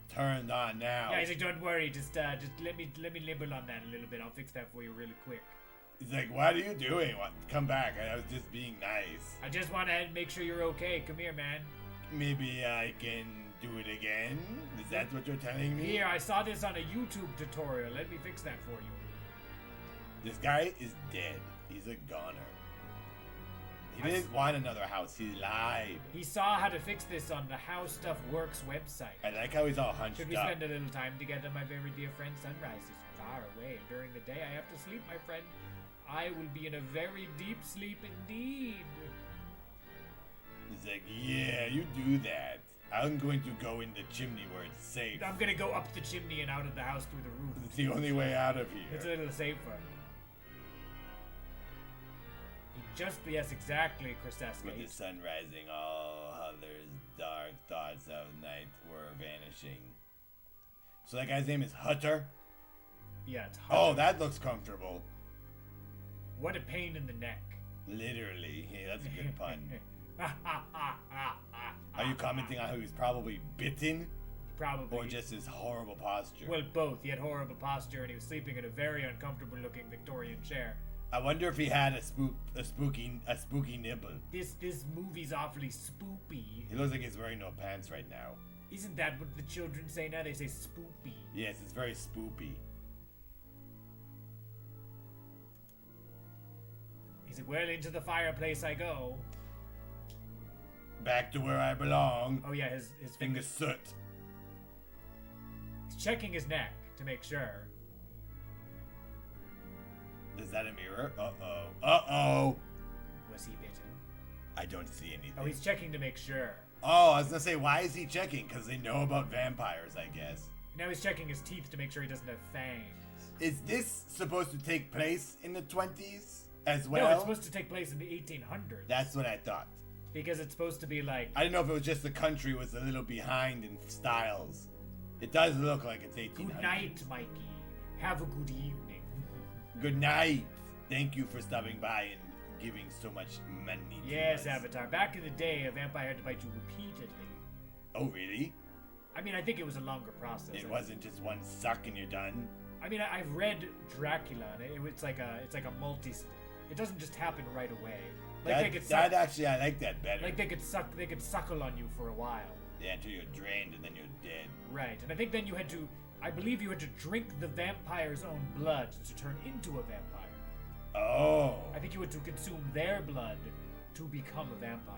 turned on now. Yeah, he's like, don't worry. Just let me nibble on that a little bit. I'll fix that for you really quick. He's like, what are you doing? Come back. I was just being nice. I just want to make sure you're okay. Come here, man. Maybe I can do it again? Is that what you're telling me? Here, I saw this on a YouTube tutorial. Let me fix that for you. This guy is dead. He's a goner. He didn't want another house. He lied. He saw how to fix this on the How Stuff Works website. I like how he's all hunched up. Should we spend a little time together, my very dear friend? Sunrise is far away, and during the day I have to sleep, my friend. I will be in a very deep sleep indeed. He's like, yeah, you do that. I'm going to go in the chimney where it's safe. I'm going to go up the chimney and out of the house through the roof. It's the only way out of here. It's a little safer. Yes, exactly, Christeska. With the sun rising, all others' dark thoughts of night were vanishing. So that guy's name is Hutter? Yeah, it's Hutter. Oh, that looks comfortable. What a pain in the neck. Literally. Yeah, that's a good pun. Are you commenting on how he was probably bitten? Probably. Or just his horrible posture? Well, both. He had horrible posture and he was sleeping in a very uncomfortable looking Victorian chair. I wonder if he had a spooky nibble. This movie's awfully spoopy. He looks like he's wearing no pants right now. Isn't that what the children say now? They say spoopy. Yes, it's very spoopy. He's like, well, into the fireplace I go. Back to where I belong. Oh yeah, his in the soot. He's checking his neck to make sure. Is that a mirror? Uh-oh. Uh-oh. Was he bitten? I don't see anything. Oh, he's checking to make sure. Oh, I was gonna say, why is he checking? Because they know about vampires, I guess. Now he's checking his teeth to make sure he doesn't have fangs. Is this supposed to take place in the 20s as well? No, it's supposed to take place in the 1800s. That's what I thought. Because it's supposed to be like... I didn't know if it was just the country was a little behind in styles. It does look like it's 1800s. Good night, Mikey. Have a good evening. Good night. Thank you for stopping by and giving so much money to Yes, us. Avatar. Back in the day, a vampire had to bite you repeatedly. Oh, really? I mean, I think it was a longer process. It wasn't just one suck and you're done? I mean, I've read Dracula, and it's like a multi... It doesn't just happen right away. Like actually, I like that better. Like they could suckle on you for a while. Yeah, until you're drained and then you're dead. Right, and I think then you had to... I believe you had to drink the vampire's own blood to turn into a vampire. Oh. I think you had to consume their blood to become a vampire.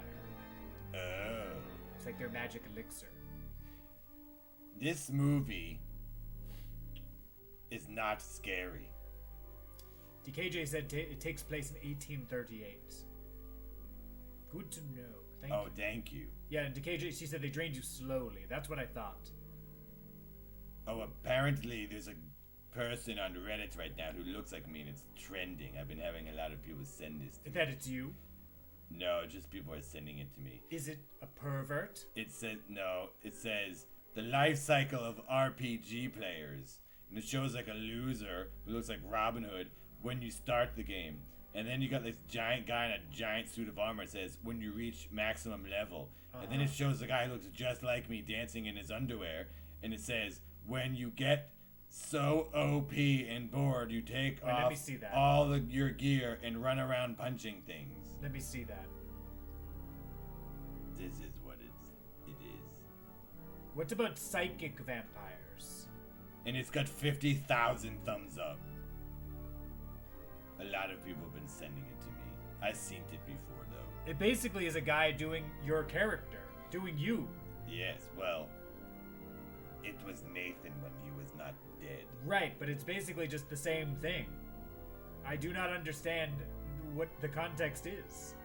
Oh. It's like their magic elixir. This movie is not scary. DKJ said it takes place in 1838. Good to know. Thank you. Thank you. Yeah, and DKJ, she said they drained you slowly. That's what I thought. Oh, apparently there's a person on Reddit right now who looks like me and it's trending. I've been having a lot of people send this to me. That it's you? No, just people are sending it to me. Is it a pervert? It says, no, it says, the life cycle of RPG players. And it shows like a loser who looks like Robin Hood when you start the game. And then you got this giant guy in a giant suit of armor that says when you reach maximum level. And then it shows the guy who looks just like me dancing in his underwear. And it says when you get so OP and bored, you take off all your gear and run around punching things. Let me see that. This is what it is. What about psychic vampires? And it's got 50,000 thumbs up. A lot of people have been sending it to me. I've seen it before, though. It basically is a guy doing your character. Doing you. Yes, well, it was Nathan when he was not dead. Right, but it's basically just the same thing. I do not understand what the context is.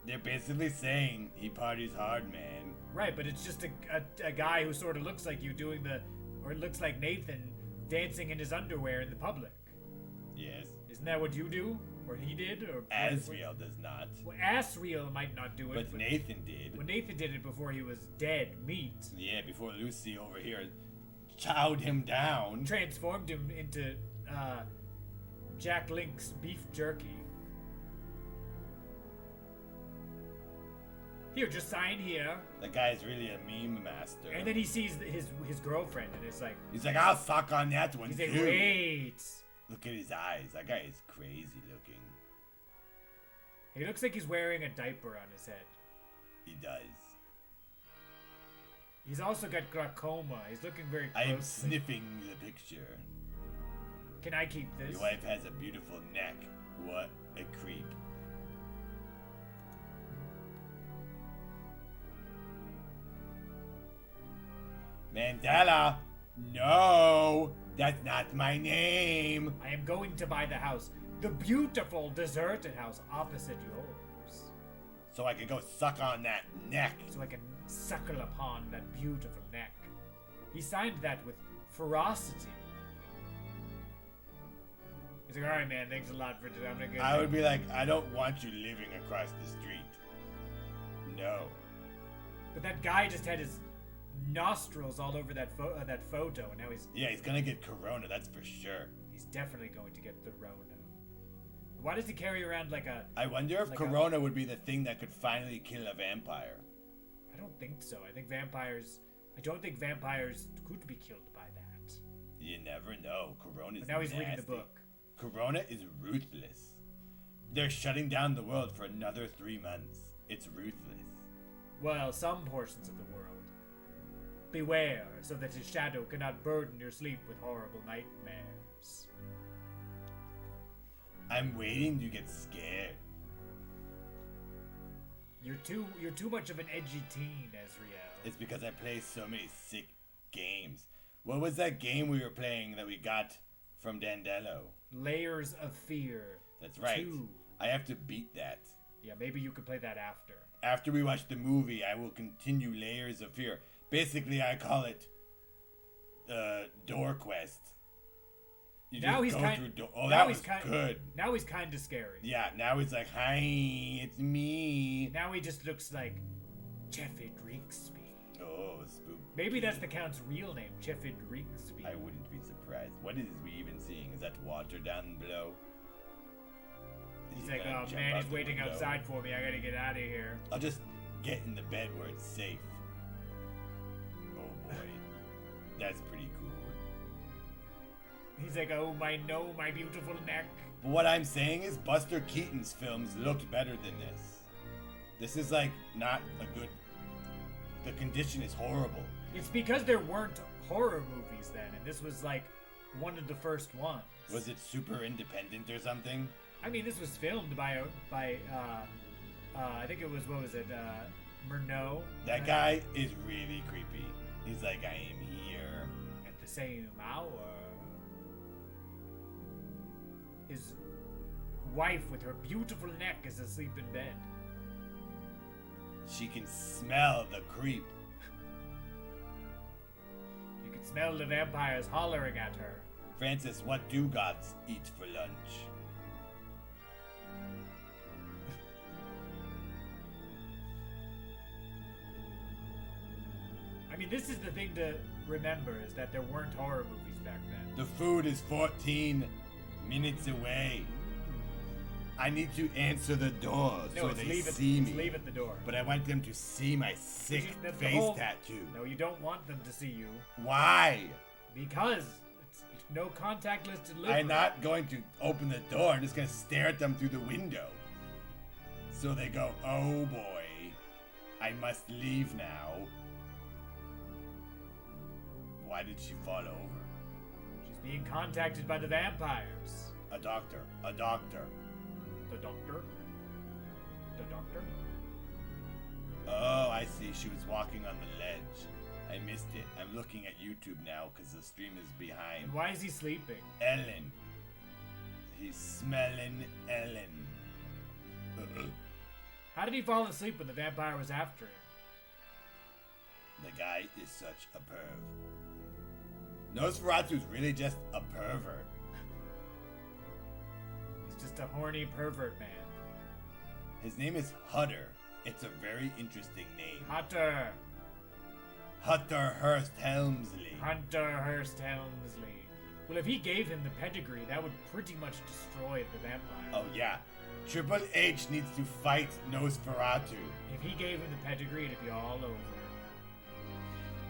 They're basically saying he parties hard, man. Right, but it's just a guy who sort of looks like you doing or it looks like Nathan dancing in his underwear in the public. Yes. Isn't that what you do? Or he did? Or Asriel does not. Well, Asriel might not do it. But Nathan did. Well, Nathan did it before he was dead meat. Yeah, before Lucy over here chowed him down. Transformed him into Jack Link's beef jerky. Here, just sign here. The guy's really a meme master. And then he sees his girlfriend, and it's like... He's like, I'll suck on that one, he's too. He's like, wait. Look at his eyes. That guy is crazy looking. He looks like he's wearing a diaper on his head. He does. He's also got glaucoma. He's looking very close. I am sniffing the picture. Can I keep this? Your wife has a beautiful neck. What a creep. Mandela! No! That's not my name! I am going to buy the house. The beautiful deserted house opposite yours. So I can go suck on that neck. So I can suckle upon that beautiful neck. He signed that with ferocity. He's like, alright man, thanks a lot for today. I'm gonna go. I would be like, I don't want you living across the street. No. But that guy just had his nostrils all over that photo, and now he's gonna get corona, that's for sure. He's definitely going to get the rona. Why does he carry around like a... I wonder if corona would be the thing that could finally kill a vampire. I don't think so. I don't think vampires could be killed by that. You never know. Corona's But now he's nasty. reading the book. Corona is ruthless. They're shutting down the world for another 3 months. It's ruthless. Well, some portions of the world. Beware, so that his shadow cannot burden your sleep with horrible nightmares. I'm waiting to get scared. You're too much of an edgy teen, Ezreal. It's because I play so many sick games. What was that game we were playing that we got from Dandello? Layers of Fear. That's right. 2. I have to beat that. Yeah, maybe you could play that after. After we watch the movie, I will continue Layers of Fear. Basically, I call it Door Quest. You now he's kind. Oh, that was good. Now he's kind of scary. Yeah, now he's like, "Hi, it's me." Now he just looks like Cheffid Rigsby. Oh, spooky. Maybe that's the Count's real name, Cheffid Rigsby. I wouldn't be surprised. What is we even seeing? Is that water down below? He's like, oh man, he's waiting outside for me. I gotta get out of here. I'll just get in the bed where it's safe. Oh boy, that's pretty cool. He's like, oh my beautiful neck. But what I'm saying is Buster Keaton's films looked better than this. This is like not a good... The condition is horrible. It's because there weren't horror movies then, and this was like one of the first ones. Was it super independent or something? I mean, this was filmed by I think it was, what was it, Murnau? That guy is really creepy. He's like, I am here. At the same hour. His wife with her beautiful neck is asleep in bed. She can smell the creep. You can smell the vampires hollering at her. Francis, what do gods eat for lunch? I mean, this is the thing to remember, is that there weren't horror movies back then. The food is 14 minutes away. I need to answer the door so they see me. Leave at the door. But I want them to see my sick face tattoo. No, you don't want them to see you. Why? Because it's no contactless delivery. I'm not going to open the door. I'm just going to stare at them through the window. So they go, oh boy, I must leave now. Why did she fall over? She's being contacted by the vampires. A doctor. A doctor. The doctor? The doctor? Oh, I see. She was walking on the ledge. I missed it. I'm looking at YouTube now because the stream is behind. And why is he sleeping? Ellen. He's smelling Ellen. How did he fall asleep when the vampire was after him? The guy is such a perv. Nosferatu's really just a pervert. He's just a horny pervert man. His name is Hutter. It's a very interesting name. Hutter. Hutter Hurst Helmsley. Hunter Hurst Helmsley. Well, if he gave him the pedigree, that would pretty much destroy the vampire. Oh, yeah. Triple H needs to fight Nosferatu. If he gave him the pedigree, it'd be all over.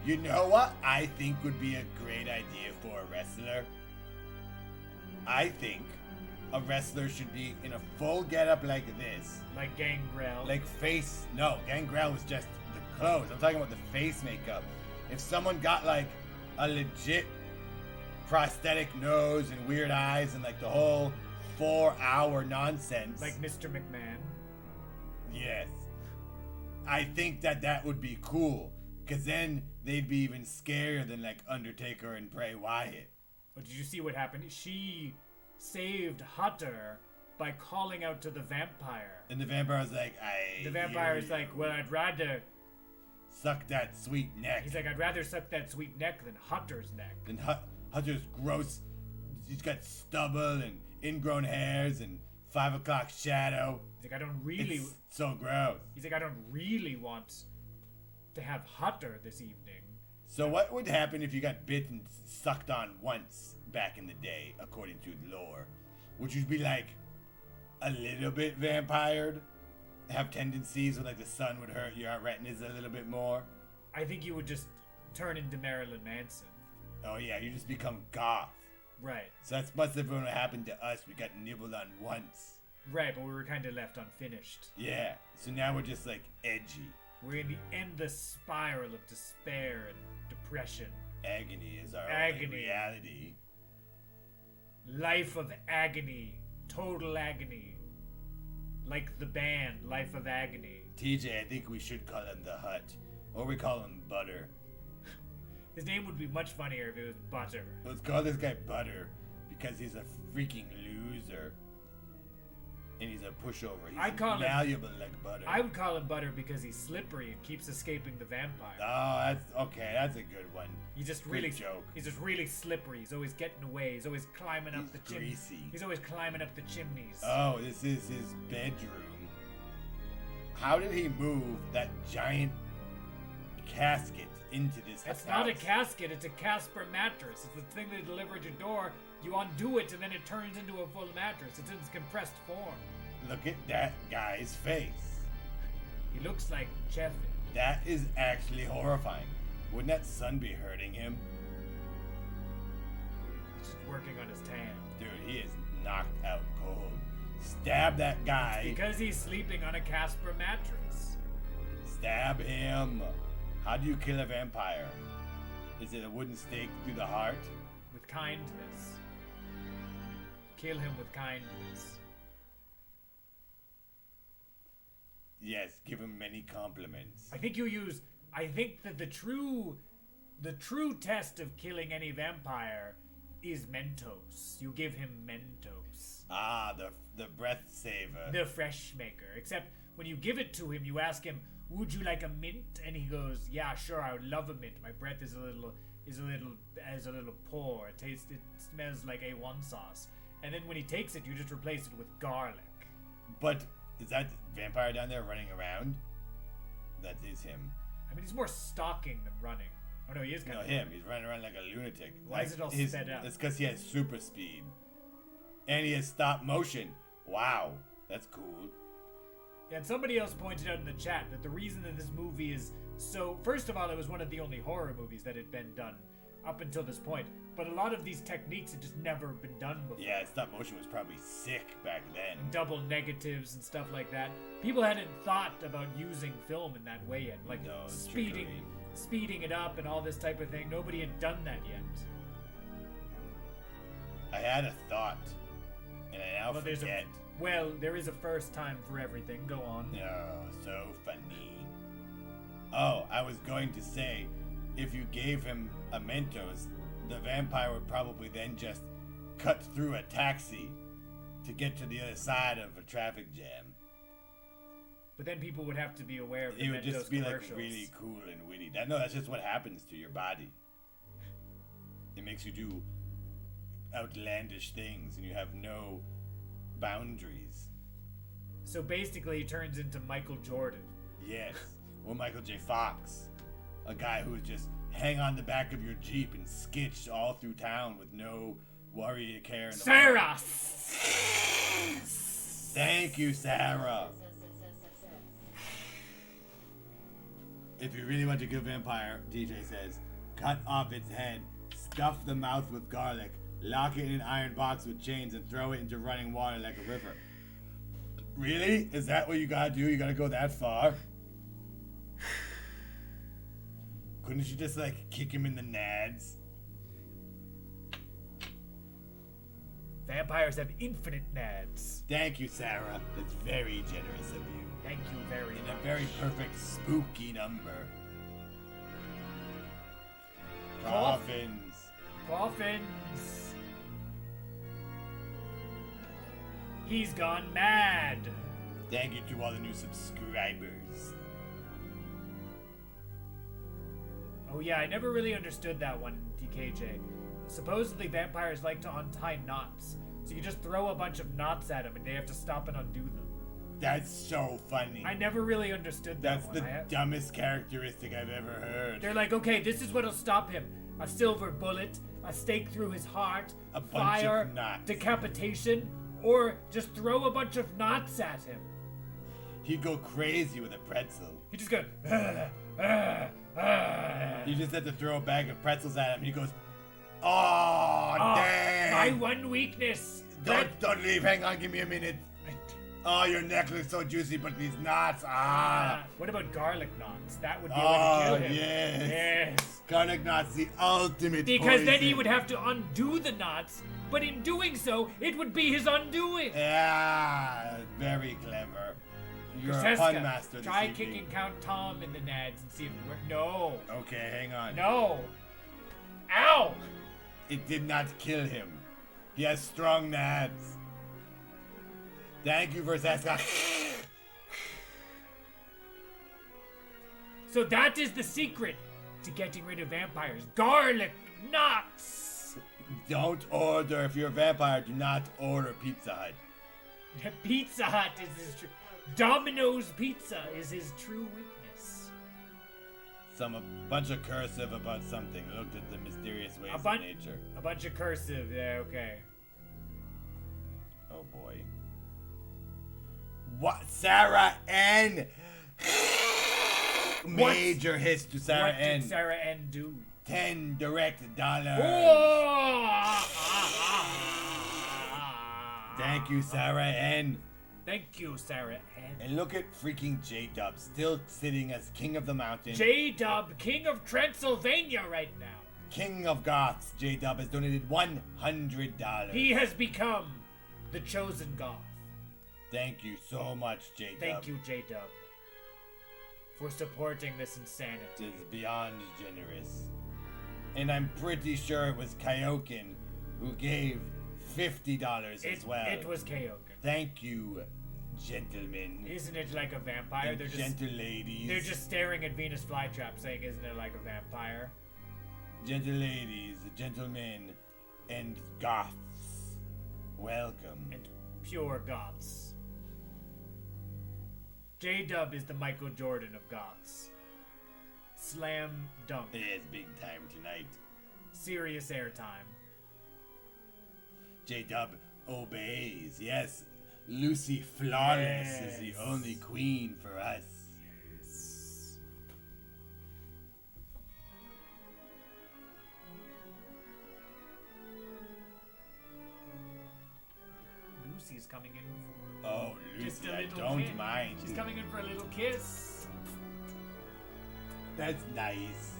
You know what I think would be a great idea for a wrestler? I think a wrestler should be in a full getup like this. Like Gangrel. No, Gangrel was just the clothes. I'm talking about the face makeup. If someone got like a legit prosthetic nose and weird eyes and like the whole 4-hour nonsense. Like Mr. McMahon. Yes. I think that would be cool. Because then they'd be even scarier than like Undertaker and Bray Wyatt. But did you see what happened? She saved Hutter by calling out to the vampire. And the vampire was like, The vampire's like, well, I'd rather suck that sweet neck. He's like, I'd rather suck that sweet neck than Hutter's neck. And Hutter's gross. He's got stubble and ingrown hairs and 5 o'clock shadow. He's like, I don't really. It's so gross. He's like, I don't really want to have Hutter this evening. So what would happen if you got bit and sucked on once back in the day, according to lore? Would you be like a little bit vampired? Have tendencies where like the sun would hurt your retinas a little bit more? I think you would just turn into Marilyn Manson. Oh yeah, you just become goth. Right. So that's must have been what happened to us. We got nibbled on once. Right, but we were kind of left unfinished. Yeah, so now we're just like edgy. We're in the endless spiral of despair and depression. Agony is our agony. only reality. Life of agony. Total agony. Like the band, Life of Agony. TJ, I think we should call him the Hut. Or we call him Butter. His name would be much funnier if it was Butter. Let's call this guy Butter because he's a freaking loser. And he's a pushover. He's malleable like butter. I would call him Butter because he's slippery and keeps escaping the vampire. Oh, that's okay. That's a good one. He's just good really joke. He's just really slippery. He's always getting away. He's always climbing up the chimneys. He's always climbing up the chimneys. Oh, this is his bedroom. How did he move that giant casket into this house? It's not a casket. It's a Casper mattress. It's the thing they deliver at your door. You undo it and then it turns into a full mattress. It's in its compressed form. Look at that guy's face. He looks like Chevy. That is actually horrifying. Wouldn't that sun be hurting him? He's just working on his tan. Dude, he is knocked out cold. Stab that guy. It's because he's sleeping on a Casper mattress. Stab him. How do you kill a vampire? Is it a wooden stake through the heart? With kindness. Kill him with kindness. Yes, give him many compliments. I think that the true test of killing any vampire is Mentos. You give him Mentos. Ah, the breath saver. The fresh maker. Except when you give it to him, you ask him, "Would you like a mint?" And he goes, "Yeah, sure, I would love a mint. My breath is a little poor. It smells like A1 sauce." And then when he takes it, you just replace it with garlic. But is that vampire down there running around? That is him. I mean, he's more stalking than running. Oh no, he is kind No, of him. He's running around like a lunatic. Why is it all sped up? It's because he has super speed. And he has stop motion. Wow. That's cool. And somebody else pointed out in the chat that the reason that this movie is so... First of all, it was one of the only horror movies that had been done up until this point. But a lot of these techniques had just never been done before. Yeah, stop motion was probably sick back then. And double negatives and stuff like that. People hadn't thought about using film in that way yet. Like speeding it up and all this type of thing. Nobody had done that yet. I had a thought. And I now forget. Well, there is a first time for everything. Go on. Oh, so funny. Oh, I was going to say, if you gave him a Mentos, the vampire would probably then just cut through a taxi to get to the other side of a traffic jam. But then people would have to be aware of the It would Mentos just be like commercials. really cool and witty. That's just what happens to your body. It makes you do outlandish things and you have no boundaries. So basically he turns into Michael Jordan. Yes. Or Michael J. Fox. A guy who would just hang on the back of your Jeep and skitch all through town with no worry or care. Sarah! Thank you, Sarah. If you really want a good vampire, DJ says, cut off its head, stuff the mouth with garlic, lock it in an iron box with chains, and throw it into running water like a river. Really? Is that what you gotta do? You gotta go that far? Couldn't you just, kick him in the nads? Vampires have infinite nads. Thank you, Sarah. That's very generous of you. Thank you very much. And a very perfect spooky number. Coffins. Coffins. He's gone mad. Thank you to all the new subscribers. Oh yeah, I never really understood that one, TKJ. Supposedly vampires like to untie knots. So you just throw a bunch of knots at them and they have to stop and undo them. That's so funny. I never really understood that one. That's the dumbest characteristic I've ever heard. They're like, okay, this is what'll stop him. A silver bullet, a stake through his heart, a bunch fire, of knots, decapitation, or just throw a bunch of knots at him. He'd go crazy with a pretzel. He'd just go, You just have to throw a bag of pretzels at him and he goes, oh, damn. My one weakness. Don't leave. Hang on, give me a minute. Oh, your neck looks so juicy, but these knots, What about garlic knots? That would be a way to kill him. Yes. Garlic knots, the ultimate Because poison. then he would have to undo the knots, but in doing so, it would be his undoing. Yeah, very clever. You're a pun master this try evening. kicking Count Tom in the nads and see if it works. No. Okay, hang on. No. Ow! It did not kill him. He has strong nads. Thank you for that. So that is the secret to getting rid of vampires. Garlic knots! Don't order. If you're a vampire, do not order Pizza Hut. Pizza Hut is his true... Domino's Pizza is his true weakness. A bunch of cursive about something. Looked at the mysterious ways of nature. A bunch of cursive. Yeah, okay. Oh boy. What? Sarah N. Major hits to Sarah N. What did Sarah N do? $10 direct dollars. Thank you, Sarah N. Thank you, Sarah N. And look at freaking J-Dub still sitting as king of the mountain. J-Dub, king of Transylvania right now. King of Goths, J-Dub has donated $100. He has become the chosen Goth. Thank you so much, J-Dub. Thank you, J-Dub, for supporting this insanity. It's beyond generous. And I'm pretty sure it was Kaioken who gave $50 as well. It was Kaioken. Thank you, gentlemen. Isn't it like a vampire? And gentle ladies. They're just staring at Venus Flytrap saying, isn't it like a vampire? Gentle ladies, gentlemen, and goths. Welcome. And pure goths. J-Dub is the Michael Jordan of goths. slam dunk. It is big time tonight. Serious airtime. J-Dub obeys. Yes, Lucy Flawless is the only queen for us. Lucy's coming in for Lucy, a I little don't hit. mind. She's coming in for a little kiss. That's nice.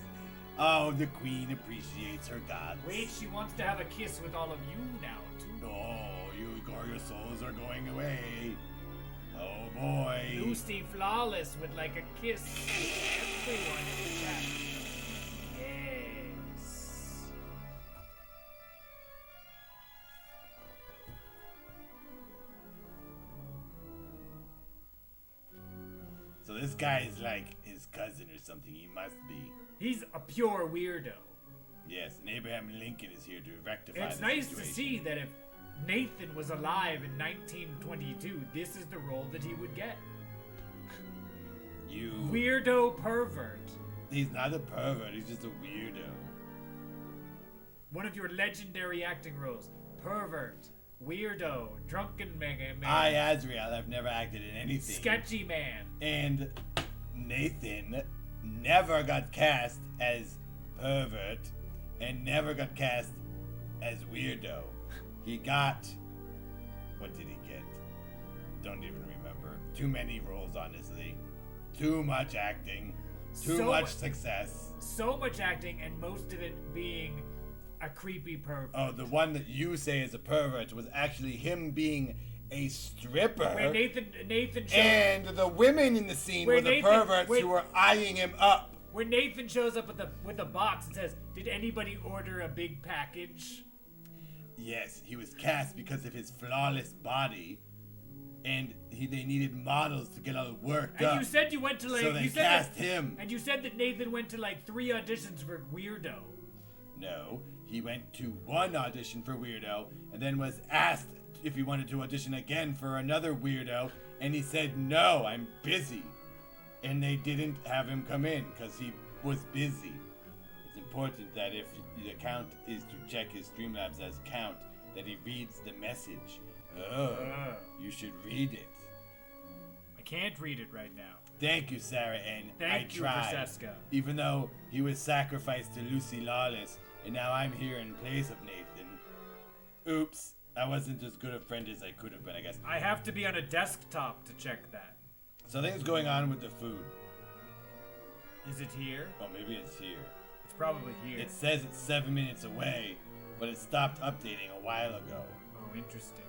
Oh, the queen appreciates her gods. Wait, she wants to have a kiss with all of you now, too. Oh, your souls are going away. Oh boy. Lucy Flawless would like a kiss with everyone in the chat. Yes. So this guy is like his cousin or something. He must be. He's a pure weirdo. Yes, and Abraham Lincoln is here to rectify It's the nice situation. to see that if Nathan was alive in 1922, this is the role that he would get. You. Weirdo pervert. He's not a pervert. He's just a weirdo. One of your legendary acting roles. Pervert. Weirdo. Drunken man. I, Azrael, have never acted in anything. Sketchy man. And Nathan never got cast as pervert and never got cast as weirdo. He got... What did he get? Don't even remember. Too many roles, honestly. Too much acting. Too much success. So much acting, and most of it being a creepy pervert. Oh, the one that you say is a pervert was actually him being a stripper. Where Nathan shows, and the women in the scene Where were the Nathan- perverts wait. who were eyeing him up. when Nathan shows up with a box and says, "Did anybody order a big package?" Yes, he was cast because of his flawless body, and they needed models to get all worked up. And you said you went to like so they you said cast that, him. And you said that Nathan went to like 3 auditions for Weirdo. No, he went to one audition for Weirdo, and then was asked if he wanted to audition again for another Weirdo, and he said, "No, I'm busy." And they didn't have him come in because he was busy. It's important that if the account is to check his Streamlabs as count, that he reads the message. Oh, you should read it. I can't read it right now. Thank you, Sarah, and Thank I you, tried. Francesca. Even though he was sacrificed to Lucy Lawless, and now I'm here in place of Nathan. Oops, I wasn't as good a friend as I could have been, I guess. I have to be on a desktop to check that. Something's going on with the food. Is it here? Oh, maybe it's here. It's probably here. It says it's 7 minutes away, but it stopped updating a while ago. Oh, interesting.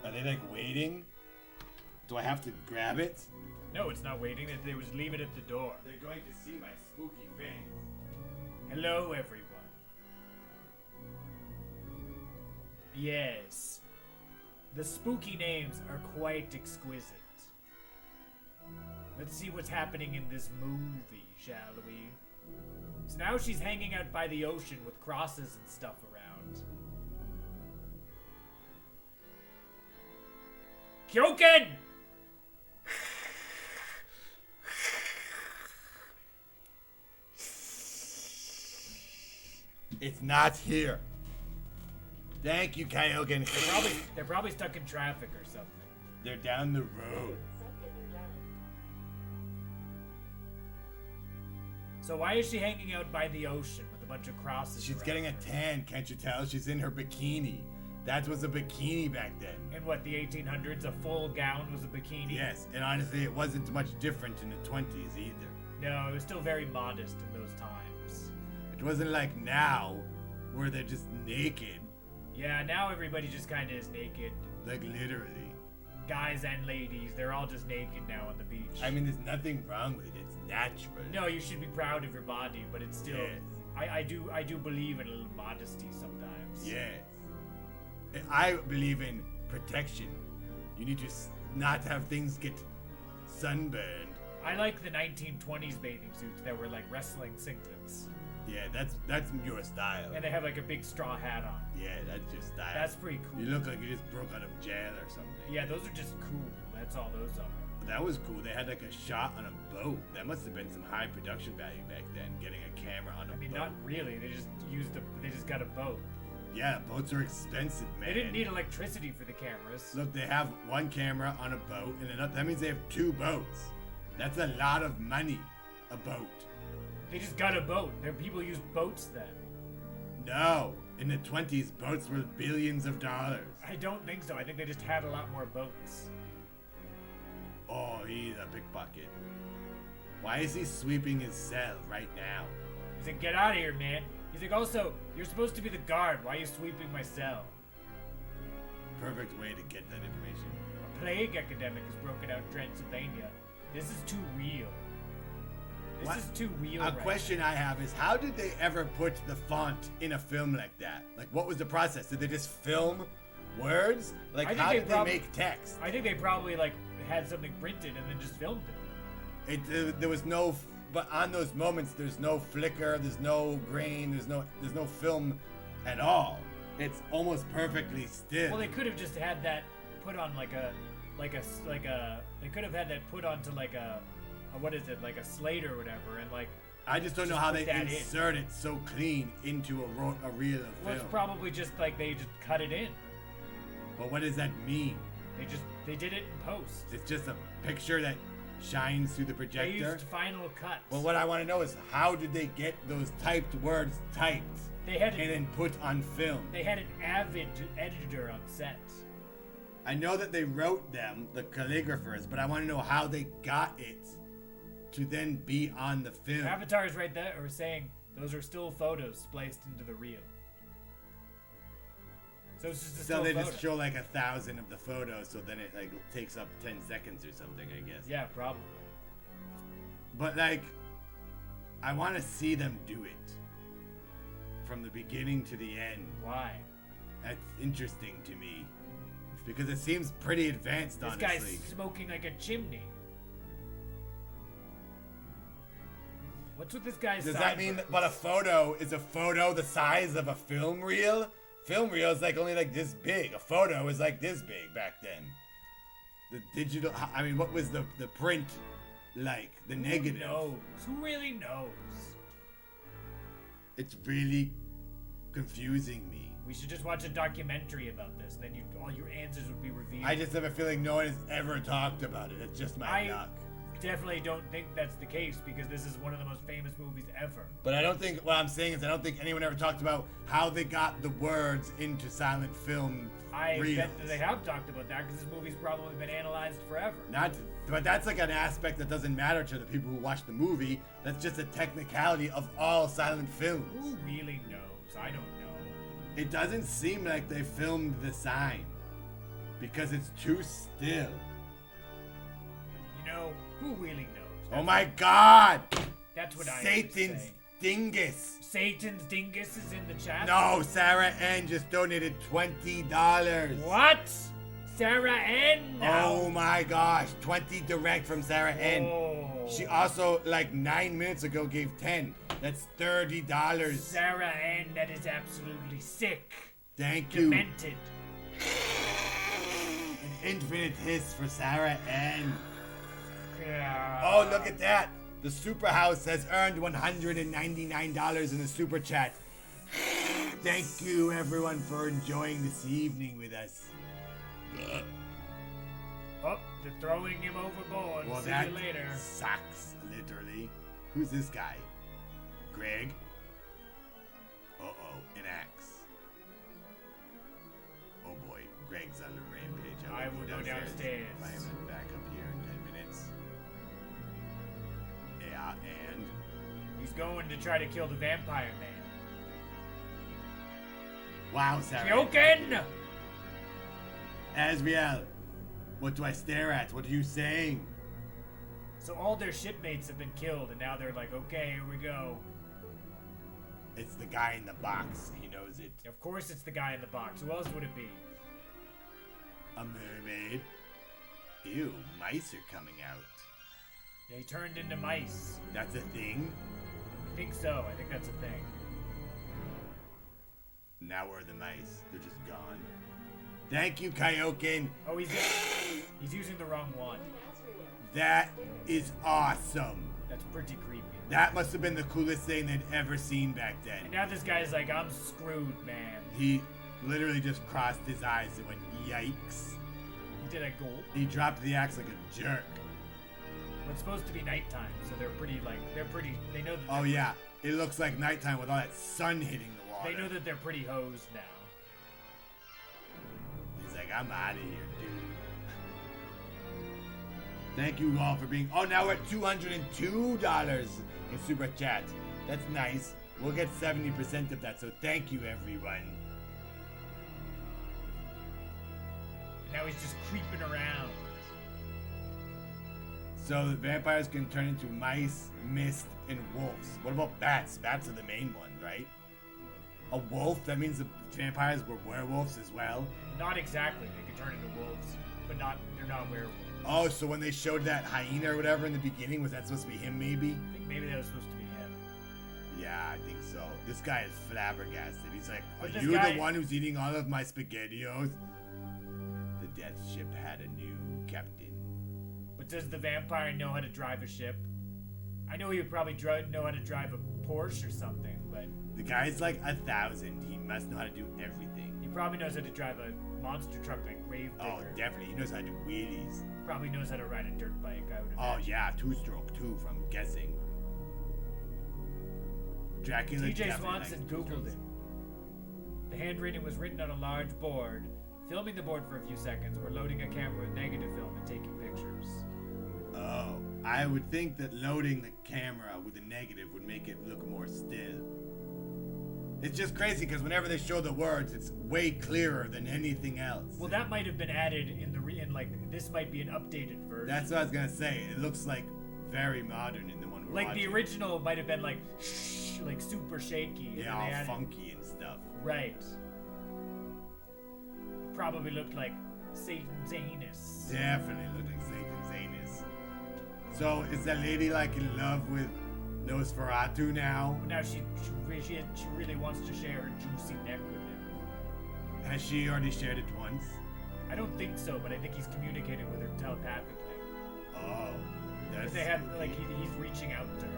Are they like waiting? Do I have to grab it? No, it's not waiting. They was leave it at the door. They're going to see my spooky face. Hello, everyone. Yes. The spooky names are quite exquisite. Let's see what's happening in this movie, shall we? So now she's hanging out by the ocean with crosses and stuff around. Kyoken! It's not here. Thank you, Kyogen. They're probably stuck in traffic or something. They're down the road. So why is she hanging out by the ocean with a bunch of crosses? She's around getting a her? tan, can't you tell? She's in her bikini. That was a bikini back then. In what, the 1800s, a full gown was a bikini? Yes, and honestly, it wasn't much different in the 20s either. No, it was still very modest in those times. It wasn't like now, where they're just naked. Yeah, now everybody just kind of is naked. Like literally. Guys and ladies, they're all just naked now on the beach. I mean, there's nothing wrong with it. It's natural. No, you should be proud of your body, but it's still... Yes. I do believe in a little modesty sometimes. Yes. I believe in protection. You need to not have things get sunburned. I like the 1920s bathing suits that were like wrestling singlets. Yeah, that's your style. And they have like a big straw hat on. Yeah, that's your style. That's pretty cool. You look like you just broke out of jail or something. Yeah, those are just cool. That's all those are. That was cool. They had like a shot on a boat. That must have been some high production value back then, getting a camera on a boat. I mean, not really. They just got a boat. Yeah, boats are expensive, man. They didn't need electricity for the cameras. Look, they have one camera on a boat, and then that means they have 2 boats. That's a lot of money, a boat. They just got a boat. People used boats then. No, in the 20s, boats were billions of dollars. I don't think so. I think they just had a lot more boats. Oh, he's a pickpocket. Why is he sweeping his cell right now? He's like, get out of here, man. He's like, also, you're supposed to be the guard. Why are you sweeping my cell? Perfect way to get that information. A plague epidemic has broken out in Transylvania. This is too real. This is too real. A question I have is, how did they ever put the font in a film like that? Like, what was the process? Did they just film words? Like, how did they make text? I think they probably, like, had something printed and then just filmed it. There was no... But on those moments, there's no flicker, there's no grain, there's no film at all. It's almost perfectly still. Well, they could have just had that put on they could have had that put onto like a what is it, like a slate or whatever, and like. I just don't know how they insert it so clean into a reel of film. Well, it's probably just like they just cut it in. But what does that mean? They did it in post. It's just a picture that shines through the projector. They used Final Cut. Well, what I want to know is, how did they get those typed words typed and then put on film? They had an avid editor on set. I know that they wrote them, the calligraphers, but I want to know how they got it to then be on the film. Avatar is right there, or saying those are still photos spliced into the reel. So it's just a still they photo. Just show like 1,000 of the photos, so then it like takes up 10 seconds or something, I guess. Yeah, probably. But like, I want to see them do it from the beginning to the end. Why? That's interesting to me because it seems pretty advanced. This honestly, guy's smoking like a chimney. What's with this guy's? Does that mean that, but a photo is a photo the size of a film reel? Film reel is like only like this big. A photo is like this big back then. The digital, I mean, what was the print like? The negative. Who knows? Who really knows? It's really confusing me. We should just watch a documentary about this. Then all your answers would be revealed. I just have a feeling no one has ever talked about it. It's just my luck. Definitely don't think that's the case because this is one of the most famous movies ever. But I don't think, what I'm saying is I don't think anyone ever talked about how they got the words into silent film reels. Bet that they have talked about that because this movie's probably been analyzed forever. But that's like an aspect that doesn't matter to the people who watch the movie. That's just a technicality of all silent films. Who really knows? I don't know. It doesn't seem like they filmed the sign because it's too still. You know, who really knows? Oh my God! That's what Satan's dingus. Satan's dingus is in the chat? No, Sarah Ann just donated $20. What? Sarah Ann? Oh my gosh, 20 direct from Sarah Ann. Oh. She also, like 9 minutes ago, gave 10. That's $30. Sarah Ann, that is absolutely sick. Thank you. Demented. An infinite hiss for Sarah Ann. Yeah. Oh, look at that. The Super House has earned $199 in the Super Chat. Thank you, everyone, for enjoying this evening with us. Oh, they're throwing him overboard. Well, See that you later. sucks, literally. Who's this guy? Greg? Uh-oh, an axe. Oh boy, Greg's on the rampage. I will go downstairs. I am back up here in 10 minutes. Yeah, and? He's going to try to kill the vampire man. Wow, Sarah. Joking! Azriel, what do I stare at? What are you saying? So all their shipmates have been killed, and now they're like, okay, here we go. It's the guy in the box. He knows it. Of course it's the guy in the box. Who else would it be? A mermaid. Ew, mice are coming out. Yeah, he turned into mice. That's a thing? I think so. I think that's a thing. Now where are the mice? They're just gone. Thank you, Kaioken. Oh, he's using the wrong one. That is awesome. That's pretty creepy. That must have been the coolest thing they'd ever seen back then. And now this guy's like, I'm screwed, man. He literally just crossed his eyes and went, yikes. He did a goal. He dropped the axe like a jerk. Well, it's supposed to be nighttime, so they know that. Oh yeah, it looks like nighttime with all that sun hitting the water. They know that they're pretty hosed now. He's like, I'm out of here, dude. Thank you all for being. Oh, now we're at $202 in super chat. That's nice. We'll get 70% of that, so thank you, everyone. And now he's just creeping around. So the vampires can turn into mice, mist, and wolves. What about bats? Bats are the main one, right? A wolf? That means the vampires were werewolves as well? Not exactly. They can turn into wolves, but they're not werewolves. Oh, so when they showed that hyena or whatever in the beginning, was that supposed to be him maybe? I think maybe that was supposed to be him. Yeah, I think so. This guy is flabbergasted. He's like, But are this you guy- the one who's eating all of my SpaghettiOs? The death ship had a new captain. But does the vampire know how to drive a ship? I know he would probably know how to drive a Porsche or something, but The guy's like 1,000. He must know how to do everything. he probably knows how to drive a monster truck like Gravedigger. Oh, definitely. He knows how to do wheelies. Probably knows how to ride a dirt bike, I would Oh, imagine. yeah, two-stroke, too, from guessing. Dracula TJ definitely Swanson likes Googled two-strokes. it. The handwriting was written on a large board. Filming the board for a few seconds, or loading a camera with negative film and taking pictures. Oh, I would think that loading the camera with a negative would make it look more still. It's just crazy because whenever they show the words, it's way clearer than anything else. Well, that might have been added in this might be an updated version. That's what I was gonna say. It looks like very modern in the one we're like watching. the original might have been like shh, like super shaky. and Yeah, then all they added- funky and stuff. Right. Probably looked like Satan's anus. Definitely look like Satan's anus. So is that lady like in love with Nosferatu now? Now she really wants to share her juicy neck with him. Has she already shared it once? I don't think so, but I think he's communicating with her telepathically. Oh, that's Because they have spooky. like he's reaching out to her.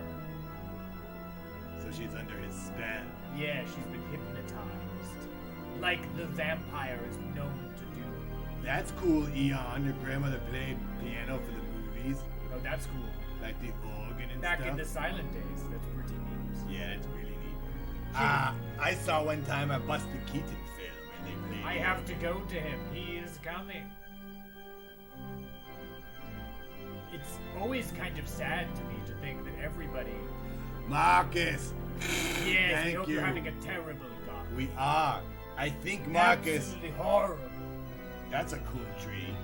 So she's under his spell. Yeah, she's been hypnotized, like the vampire is known to do. That's cool, Eon. Your grandmother played piano for the movies, Oh, that's cool. like the organ and Back stuff. in the silent days, that's pretty neat. Yeah, that's really neat. I saw one time a Buster Keaton film and they played. I have to go to him. He is coming. It's always kind of sad to me to think that everybody. Marcus. Yes, I Thank hope you. you're having a terrible God. We are. I think Marcus. Absolutely horrible. That's a cool tree.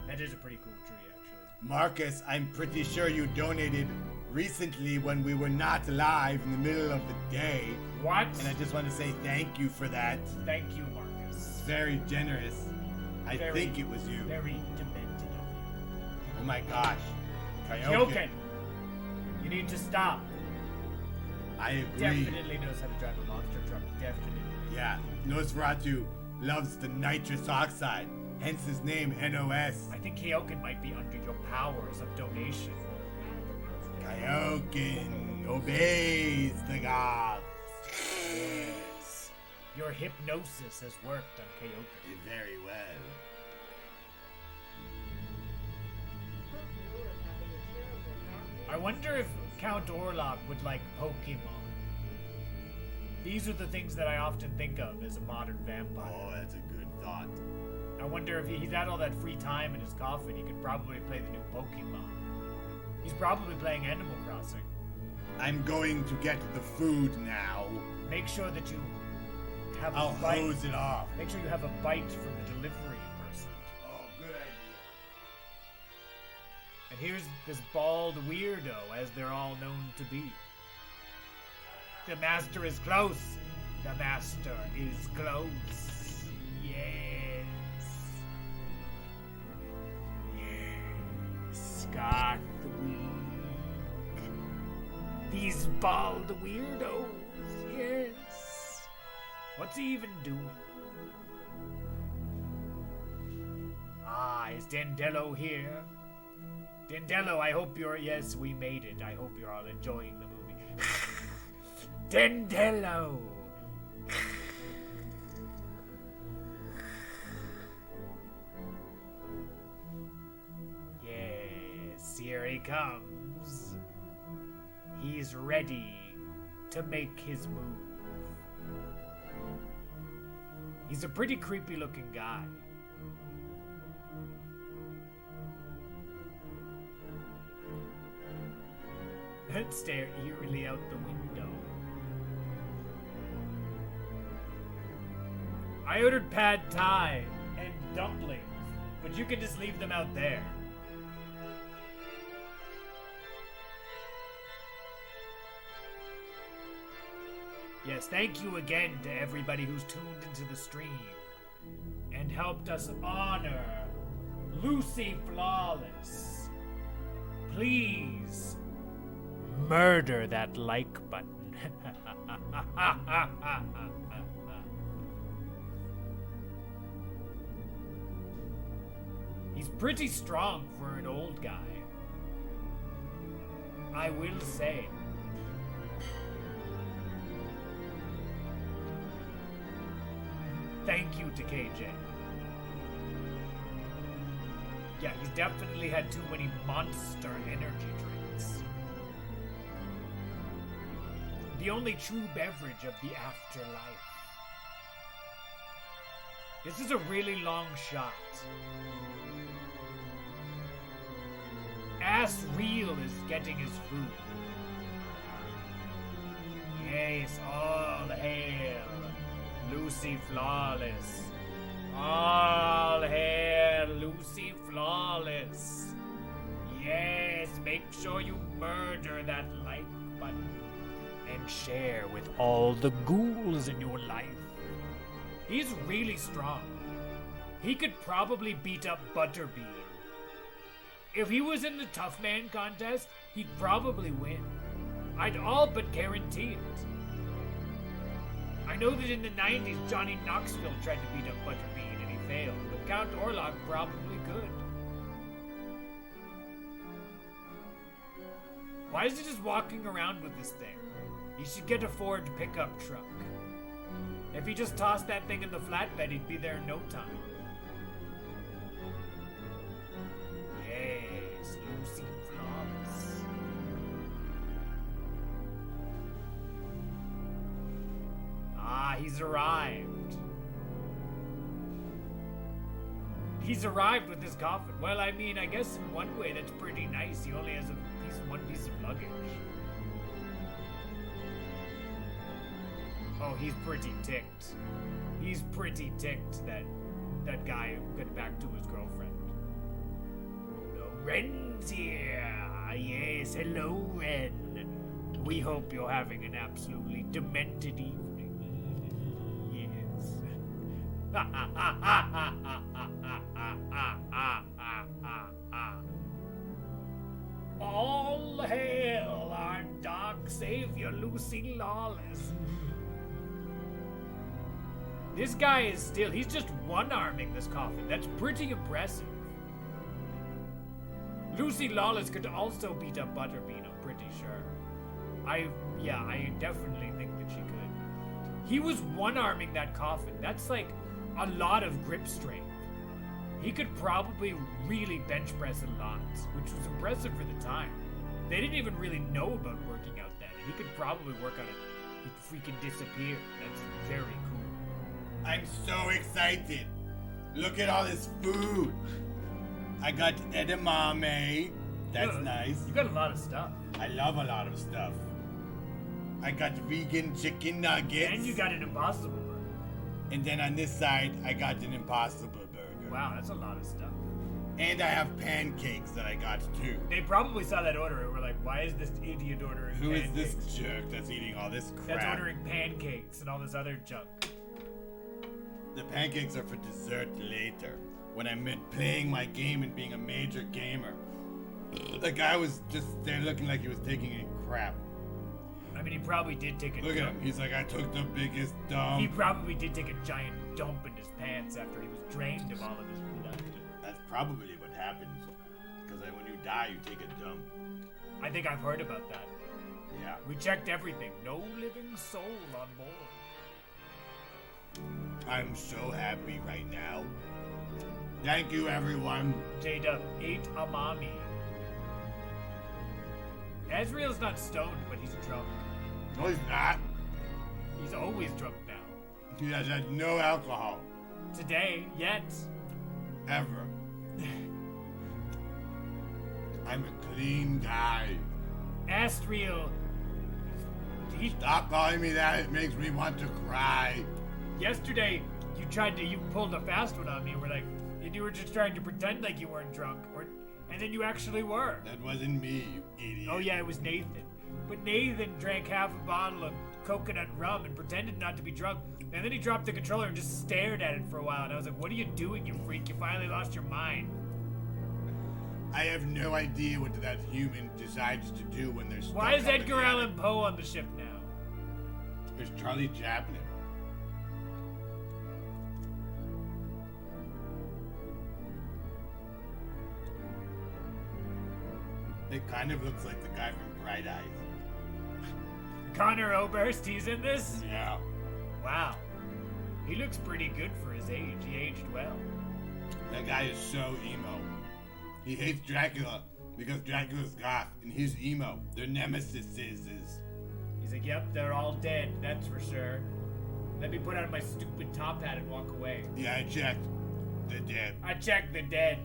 That is a pretty cool tree, actually. Marcus, I'm pretty sure you donated recently when we were not live in the middle of the day. What? And I just want to say thank you for that. Thank you, Marcus. Very generous. I Very- think it was you. Very demented of Oh my gosh. you. Kyoken. Kyoken, you need to stop. I agree. Definitely knows how to drive a monster truck. Definitely. Yeah, Nosferatu loves the nitrous oxide, hence his name NOS. I think Kyoken might be under your powers of donation. Kyoken obeys the gods. Yes. Your hypnosis has worked on Kyoken. Very well. I wonder if Count Orlok would like Pokemon. These are the things that I often think of as a modern vampire. Oh, that's a good thought. I wonder if he's had all that free time in his coffin, he could probably play the new Pokemon. He's probably playing Animal Crossing. I'm going to get the food now. Make sure that you have I'll a bite. hose it off. Make sure you have a bite from the delivery person. Oh, good idea. And here's this bald weirdo, as they're all known to be. The master is close. The master is close. Yes. Yes. Goth week. These bald weirdos. Yes. What's he even doing? Ah, is Dandello here? Dandello, I hope you're... Yes, we made it. I hope you're all enjoying the movie. Dandello! Yes, here he comes. He's ready to make his move. He's a pretty creepy looking guy. Let's stare eerily out the window. I ordered pad thai and dumplings, but you can just leave them out there. Yes, thank you again to everybody who's tuned into the stream and helped us honor Lucy Flawless. Please murder that like button. He's pretty strong for an old guy, I will say. Thank you to KJ. Yeah, he's definitely had too many monster energy drinks. The only true beverage of the afterlife. This is a really long shot. Ass Real is getting his food. Yes, all hail Lucy Flawless. All hail Lucy Flawless. Yes, make sure you murder that like button and share with all the ghouls in your life. He's really strong. He could probably beat up Butterbean. If he was in the Tough Man contest, he'd probably win. I'd all but guarantee it. I know that in the 90s, Johnny Knoxville tried to beat up Butterbean and he failed, but Count Orlok probably could. Why is he just walking around with this thing? He should get a Ford pickup truck. If he just tossed that thing in the flatbed, he'd be there in no time. Yes, Lucy Flawless. Ah, he's arrived. He's arrived with his coffin. Well, I mean, I guess in one way that's pretty nice. He only has one piece of luggage. Oh, he's pretty ticked. He's pretty ticked that guy got back to his girlfriend. Oh no, Ren's here. Yes, hello, Ren. We hope you're having an absolutely demented evening. Yes. All hail our dark savior, Lucy Lawless. This guy is he's just one-arming this coffin. That's pretty impressive. Lucy Lawless could also beat up Butterbean, I'm pretty sure. I definitely think that she could. He was one-arming that coffin. That's like a lot of grip strength. He could probably really bench press a lot, which was impressive for the time. They didn't even really know about working out then. He could probably work on it. He'd freaking disappear. That's very cool. I'm so excited. Look at all this food. I got edamame. That's nice. You got a lot of stuff. I love a lot of stuff. I got vegan chicken nuggets. And you got an Impossible Burger. And then on this side, I got an Impossible Burger. Wow, that's a lot of stuff. And I have pancakes that I got too. They probably saw that order and were like, why is this idiot ordering Who pancakes? is this jerk that's eating all this crap? That's ordering pancakes and all this other junk. The pancakes are for dessert later, when I'm playing my game and being a major gamer. The guy was just there looking like he was taking a crap. I mean, he probably did take a dump. Look at him. He's like, I took the biggest dump. He probably did take a giant dump in his pants after he was drained of all of his blood. That's probably what happens. Because when you die, you take a dump. I think I've heard about that. Yeah. We checked everything. No living soul on board. I'm so happy right now. Thank you, everyone. J-Dub ate a mommy. Ezreal's not stoned, but he's drunk. No, he's not. He's always drunk now. He has had no alcohol. Today, yet. Ever. I'm a clean guy. Astriel. Stop calling me that. It makes me want to cry. Yesterday, you pulled a fast one on me. And you were just trying to pretend like you weren't drunk, and then you actually were. That wasn't me, you idiot. Oh yeah, it was Nathan. But Nathan drank half a bottle of coconut rum and pretended not to be drunk. And then he dropped the controller and just stared at it for a while. And I was like, what are you doing, you freak? You finally lost your mind. I have no idea what that human decides to do when they're stuck. Why is up in Edgar the Allan attic. Poe on the ship now? There's Charlie Chaplin. It kind of looks like the guy from Bright Eyes. Connor Oberst, he's in this? Yeah. Wow. He looks pretty good for his age. He aged well. That guy is so emo. He hates Dracula because Dracula's goth and he's emo. Their nemesis is. He's like, yep, they're all dead, that's for sure. Let me put on my stupid top hat and walk away. Yeah, I checked. They're dead. I checked the dead.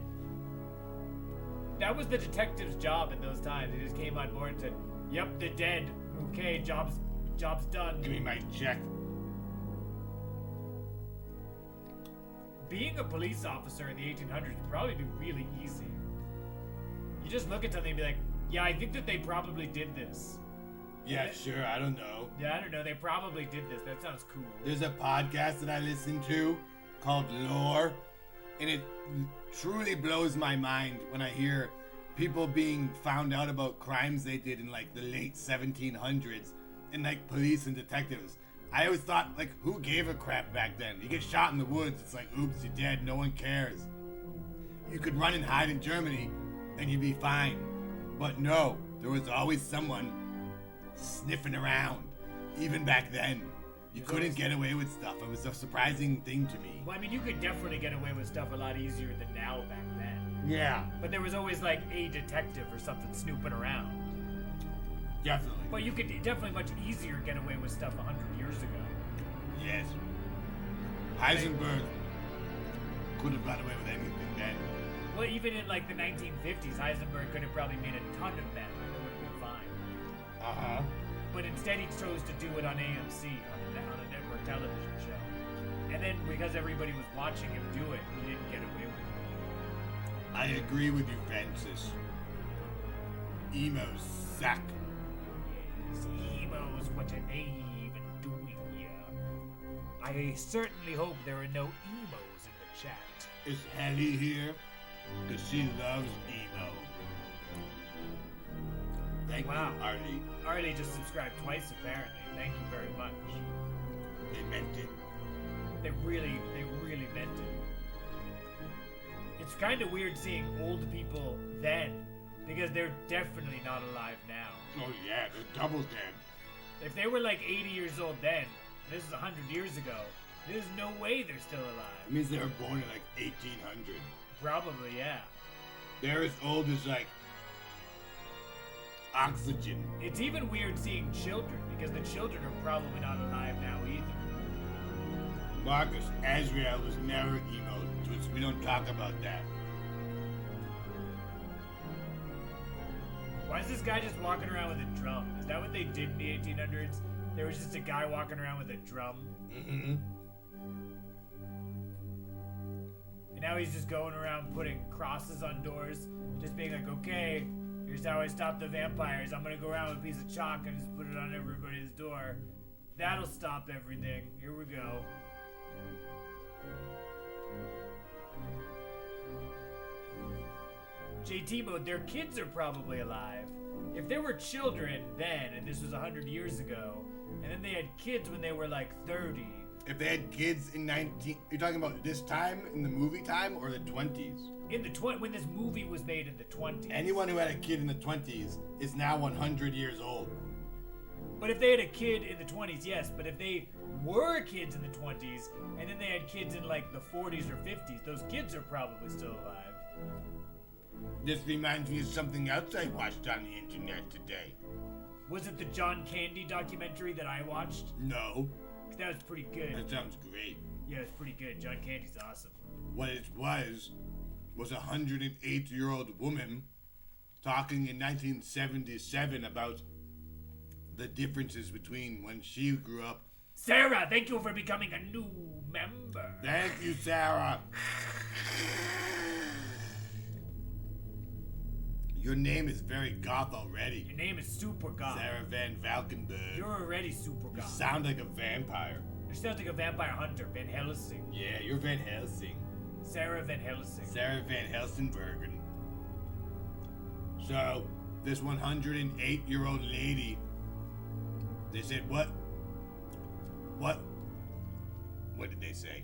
That was the detective's job in those times. He just came on board and said, yep, they're dead. Okay, job's done. Give me my check. Being a police officer in the 1800s would probably be really easy. You just look at something and be like, yeah, I think that they probably did this. Yeah, sure, I don't know. Yeah, I don't know. They probably did this. That sounds cool. There's a podcast that I listen to called Lore, and it truly blows my mind when I hear people being found out about crimes they did in like the late 1700s and like police and detectives. I always thought, like, who gave a crap back then? You get shot in the woods, it's like, oops, you're dead, no one cares. You could run and hide in Germany and you'd be fine. But no, there was always someone sniffing around. Even back then, you couldn't get away with stuff. It was a surprising thing to me. Well, I mean, you could definitely get away with stuff a lot easier than now back then. Yeah, But there was always like a detective or something snooping around. definitely. But you could definitely much easier get away with stuff 100 years ago. Yes. Heisenberg could have got away with anything then. Well, even in like the 1950s, Heisenberg could have probably made a ton of them. It would have been fine. Uh-huh. But instead, he chose to do it on AMC, on a network television show. And then, because everybody was watching him do it, he didn't get away with it. I agree with you, Francis. Emos suck. Yes, emos, what are they even doing here? I certainly hope there are no emos in the chat. Is Helly here? Because she loves emo. Thank Wow. you, Arlie. Arlie just subscribed twice, apparently. Thank you very much. They meant it. They really meant it. It's kind of weird seeing old people then, because they're definitely not alive now. Oh yeah, they're double dead. If they were like 80 years old then, this is 100 years ago, there's no way they're still alive. It means they were born in like 1800. Probably, yeah. They're as old as like oxygen. It's even weird seeing children, because the children are probably not alive now either. Marcus, Azrael was never emo. We don't talk about that. Why is this guy just walking around with a drum? Is that what they did in the 1800s? There was just a guy walking around with a drum? Mm-hmm. And now he's just going around putting crosses on doors, just being like, okay, here's how I stop the vampires. I'm gonna go around with a piece of chalk and just put it on everybody's door. That'll stop everything. Here we go. JT mode, their kids are probably alive. If there were children then, and this was 100 years ago, and then they had kids when they were like 30. If they had kids in you're talking about this time in the movie time or the 20s? in the when this movie was made in the 20s. Anyone who had a kid in the 20s is now 100 years old. But if they had a kid in the 20s, yes. But if they were kids in the 20s, and then they had kids in like the 40s or 50s, those kids are probably still alive. This reminds me of something else I watched on the internet today. Was it the John Candy documentary that I watched? No. 'Cause that was pretty good. That sounds great. Yeah, it's pretty good. John Candy's awesome. What it was a 108-year-old woman talking in 1977 about the differences between when she grew up. Sarah, thank you for becoming a new member. Thank you, Sarah. Your name is very goth already. Your name is super goth. Sarah Van Valkenburg. You're already super You goth. sound like a vampire. You sound like a vampire hunter, Van Helsing. Yeah, you're Van Helsing. Sarah Van Helsing. Sarah Van Helsingbergen. So, this 108-year-old lady, they said, what did they say?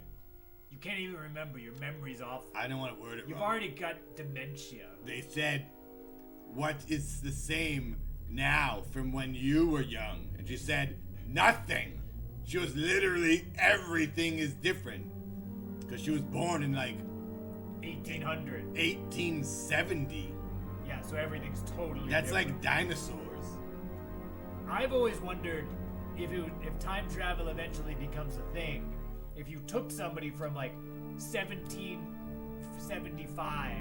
You can't even remember. Your memory's awful. I don't want to word it You've wrong. already got dementia. They said, what is the same now from when you were young? And she said, nothing. She was literally, everything is different. Because she was born in like 1800. 1870. Yeah, so everything's totally That's different. like dinosaurs. I've always wondered if time travel eventually becomes a thing, if you took somebody from like 1775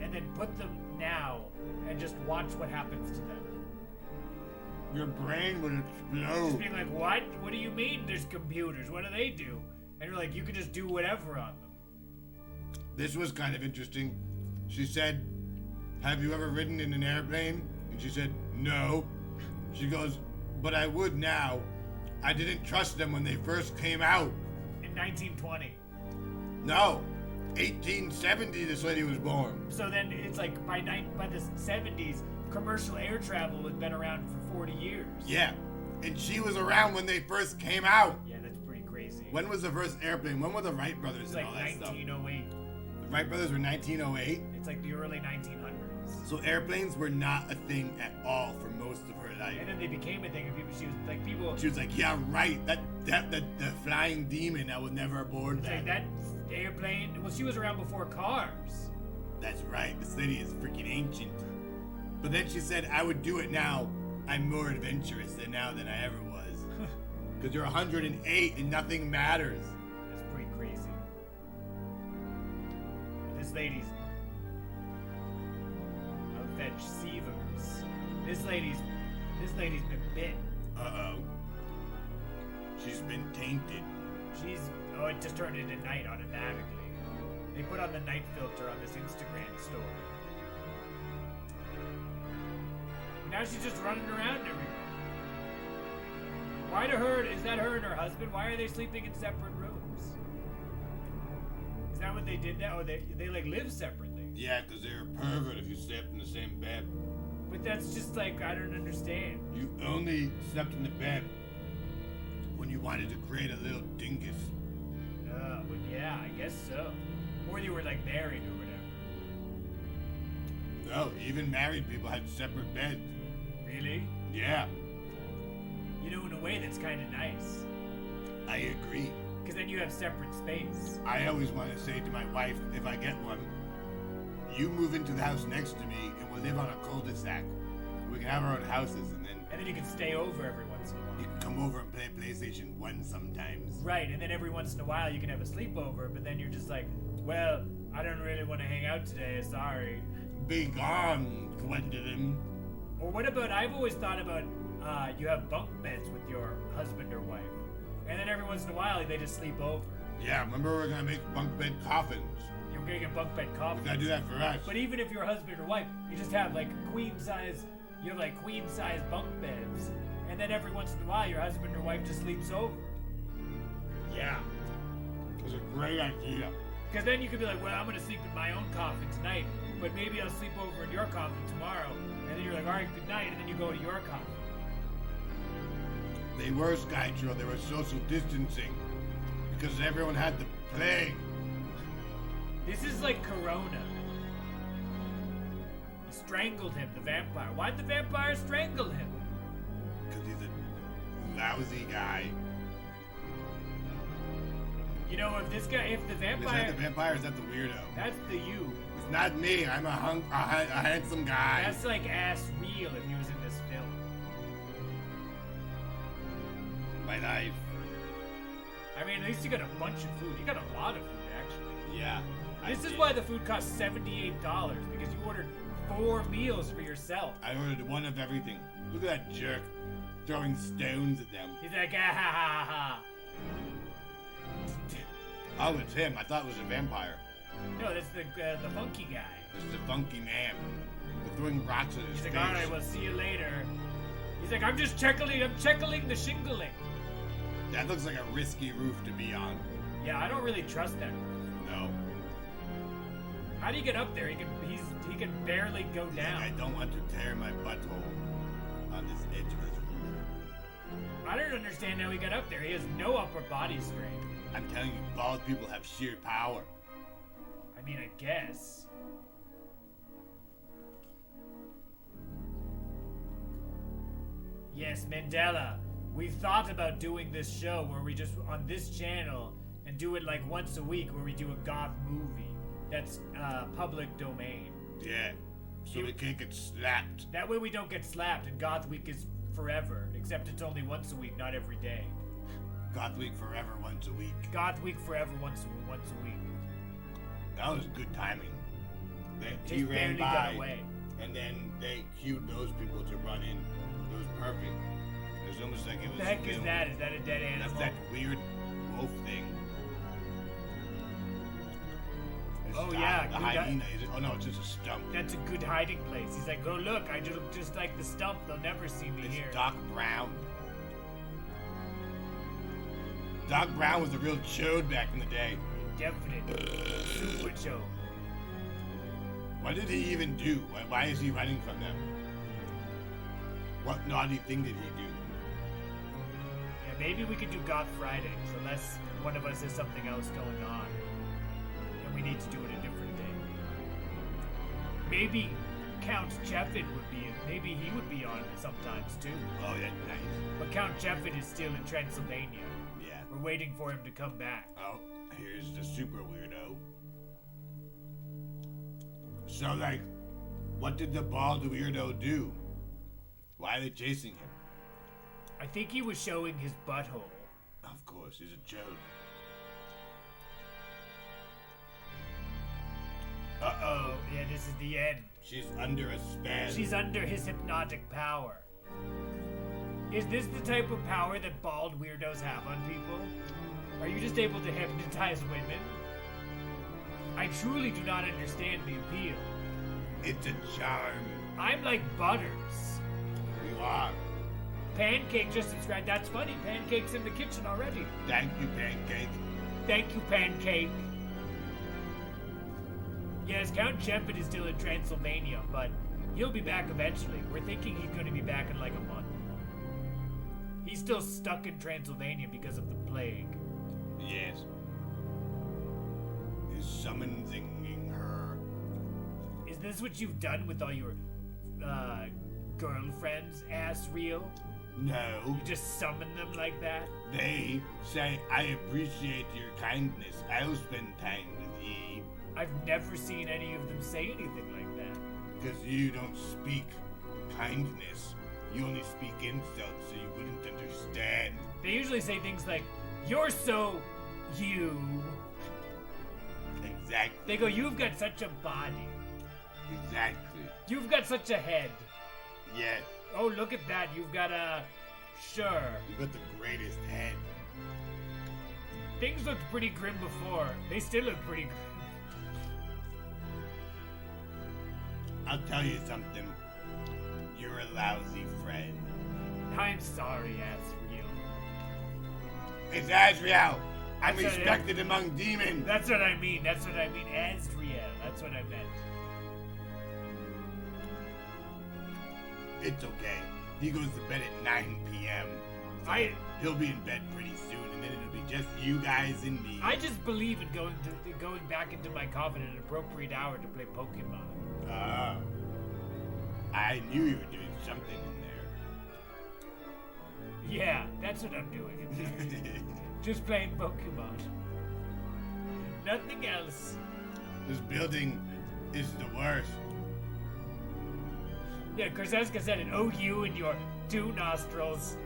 and then put them now and just watch what happens to them. Your brain would Just explode. being like, what? What do you mean there's computers? What do they do? And you're like, you can just do whatever on them. This was kind of interesting. She said, have you ever ridden in an airplane? And she said, no. She goes, but I would now. I didn't trust them when they first came out. In 1920. No. 1870 this lady was born. So then it's like by the 70s, commercial air travel has been around for 40 years. Yeah. And she was around when they first came out. Yeah, that's pretty crazy. When was the first airplane? When were the Wright brothers It's and like all that stuff? 1908. The Wright brothers were 1908. It's like the early 1900s. So airplanes were not a thing at all for most of her life. And then they became a thing, and people, people. She was like, yeah, right. That the flying demon. I would never aboard It's that. like that airplane. Well, she was around before cars. That's right. This lady is freaking ancient. But then she said, I would do it now. I'm more adventurous than now than I ever was. Because you're 108 and nothing matters. That's pretty crazy. And this lady's a veg Seavers. This lady's been bit. Uh-oh. She's been tainted. It just turned into night automatically. They put on the night filter on this Instagram story. Now she's just running around everywhere. Is that her and her husband? Why are they sleeping in separate rooms? Is that what they did now? Or they like live separately? Yeah, because they're a pervert if you slept in the same bed. But that's just like, I don't understand. You only slept in the bed when you wanted to create a little dingus. But yeah, I guess so. Or they were like married or whatever. No, even married people had separate beds. Really? Yeah, You know, in a way that's kind of nice. I agree. Because then you have separate space. I always want to say to my wife, if I get one, you move into the house next to me and we'll live on a cul-de-sac. We can have our own houses and then You can stay over every once in a you while. can come over and play PlayStation 1 sometimes. Right, and then every once in a while you can have a sleepover, but then you're just like, well, I don't really want to hang out today, sorry. Be gone, Gwendolyn. Or what about, I've always thought about, you have bunk beds with your husband or wife. And then every once in a while they just sleep over. Yeah, remember we're gonna make bunk bed coffins. You're gonna get bunk bed We coffee. gotta do that for us. But even if you're husband or wife, you just have like queen size bunk beds. And then every once in a while your husband or wife just sleeps over. Yeah. It's a great idea. Because then you could be like, well, I'm going to sleep in my own coffin tonight, but maybe I'll sleep over in your coffin tomorrow. And then you're like, all right, good night, and then you go to your coffin. They were Skytrail, they were social distancing. Because everyone had the plague. This is like Corona. Strangled him, the vampire. Why'd the vampire strangle him? Because he's a lousy guy. You know, if the Is that the vampire... vampire or is that the weirdo? That's the you. It's not me. I'm a handsome guy. That's like ass real if he was in this film. My life. I mean, at least you got a bunch of food. You got a lot of food, actually. Yeah. This is why the food costs $78, because you ordered 4 meals for yourself. I ordered one of everything. Look at that jerk throwing stones at them. He's like, ah ha ha ha. Oh, it's him. I thought it was a vampire. No, that's the funky guy. It's the funky man. They're throwing rocks at his He's face. like, alright, we'll see you later. He's like, I'm checking the shingling. That looks like a risky roof to be on. Yeah, I don't really trust that. No. How do you get up there? He can barely go down. I don't want to tear my butthole on this edge of this roof. I don't understand how he got up there. He has no upper body strength. I'm telling you, bald people have sheer power. I mean, I guess. Yes, Mandela. We thought about doing this show where we just, on this channel, and do it like once a week where we do a goth movie that's public domain. Yeah. So we can't get slapped. That way we don't get slapped, and Goth Week is forever, except it's only once a week, not every day. Goth Week forever once a week. Goth Week forever once a week. That was good timing. He Just ran barely got by, away. and then they cued those people to run in. It was perfect. It was almost like it was. What the heck is filmed. that? Is that a dead animal? That's that weird wolf thing. It's Oh, the yeah, the good hyena. Is it? Oh no, it's just a stump. That's a good hiding place. He's like, oh look, I just like the stump. They'll never see me It's here. Doc Brown. Doc Brown was a real chode back in the day. Definite super show. What did he even do? Why is he running from them? What naughty thing did he do? Yeah, maybe we could do Goth Fridays, unless one of us has something else going on, and we need to do it a different day. Maybe Count Jeffin would be. Maybe he would be on sometimes too. Oh, yeah, nice. But Count Jeffin is still in Transylvania. Yeah. We're waiting for him to come back. Oh, here's the super weirdo. So, like, what did the bald weirdo do? Why are they chasing him? I think he was showing his butthole. Of course, he's a chode. Uh-oh. Yeah, this is the end. She's under a spell. She's under his hypnotic power. Is this the type of power that bald weirdos have on people? Are you just able to hypnotize women? I truly do not understand the appeal. It's a charm. I'm like Butters. You are. Pancake just subscribed. That's funny. Pancake's in the kitchen already. Thank you, Pancake. Thank you, Pancake. Yes, Count Jeffin is still in Transylvania, but he'll be back eventually. We're thinking he's going to be back in like a month. He's still stuck in Transylvania because of the plague. Yes. Is summoning her. Is this what you've done with all your girlfriends, ass real? No. You just summon them like that? They say, I appreciate your kindness. I'll spend time with ye. I've never seen any of them say anything like that. Because you don't speak kindness. You only speak insults, so you wouldn't understand. They usually say things like, you're so you. Exactly. They go, you've got such a body. Exactly. You've got such a head. Yes. Oh, look at that. You've got a... Sure. You got the greatest head. Things looked pretty grim before. They still look pretty grim. I'll tell you something. You're a lousy friend. I'm sorry, Asriel. It's Azrael. I'm That's respected among demons. That's what I mean. That's what I mean. Asriel. That's what I meant. It's okay. He goes to bed at 9 p.m. So he'll be in bed pretty soon, and then it'll be just you guys and me. I just believe in going back into my coven at an appropriate hour to play Pokemon. I knew you were doing something in there. Yeah, that's what I'm doing in there. Just playing Pokemon. Nothing else. This building is the worst. Yeah, Korzeska said it. Oh, you and your 2 nostrils.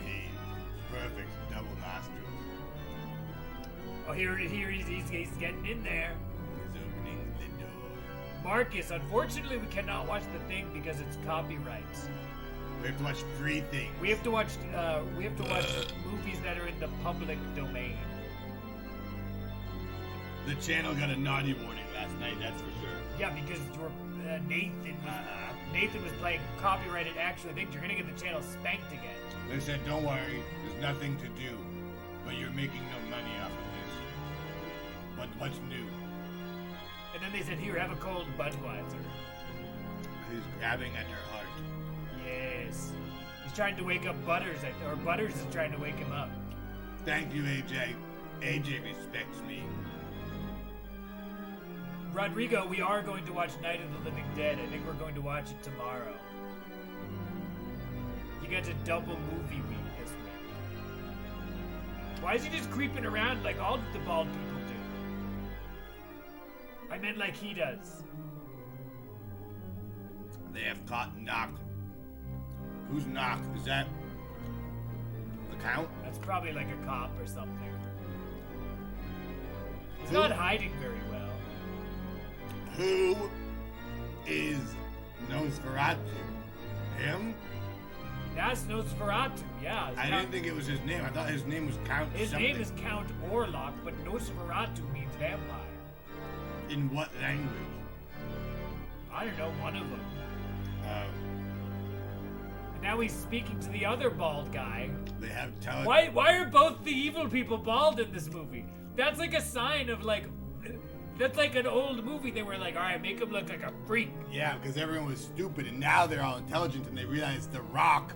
Hey, perfect double nostrils. Oh, here he's getting in there. He's opening the door. Marcus, unfortunately, we cannot watch the thing because it's copyrights. We have to watch 3 things. We have to watch movies that are in the public domain. The channel got a naughty warning last night, that's for sure. Yeah, because your Nathan was playing copyrighted actual things. You're gonna get the channel spanked again. They said, don't worry, there's nothing to do, but you're making no money off of this. What's new? And then they said, here, have a cold Budweiser. He's grabbing at her heart. Yes. He's trying to wake up Butters, or Butters is trying to wake him up. Thank you, AJ. AJ respects me. Rodrigo, we are going to watch Night of the Living Dead. I think we're going to watch it tomorrow. You got a double movie week this week. Why is he just creeping around like all the bald people do? I meant like he does. They have caught Knock. Who's Knock? Is that the Count? That's probably like a cop or something. He's Who? not hiding very well. Who is Nosferatu? Him? That's Nosferatu, yeah. I didn't think it was his name. I thought his name was Count His something. name is Count Orlok, but Nosferatu means vampire. In what language? I don't know, one of them. And now he's speaking to the other bald guy. They have Why are both the evil people bald in this movie? That's like a sign of like... That's like an old movie. They were like, all right, make him look like a freak. Yeah, because everyone was stupid, and now they're all intelligent, and they realize The Rock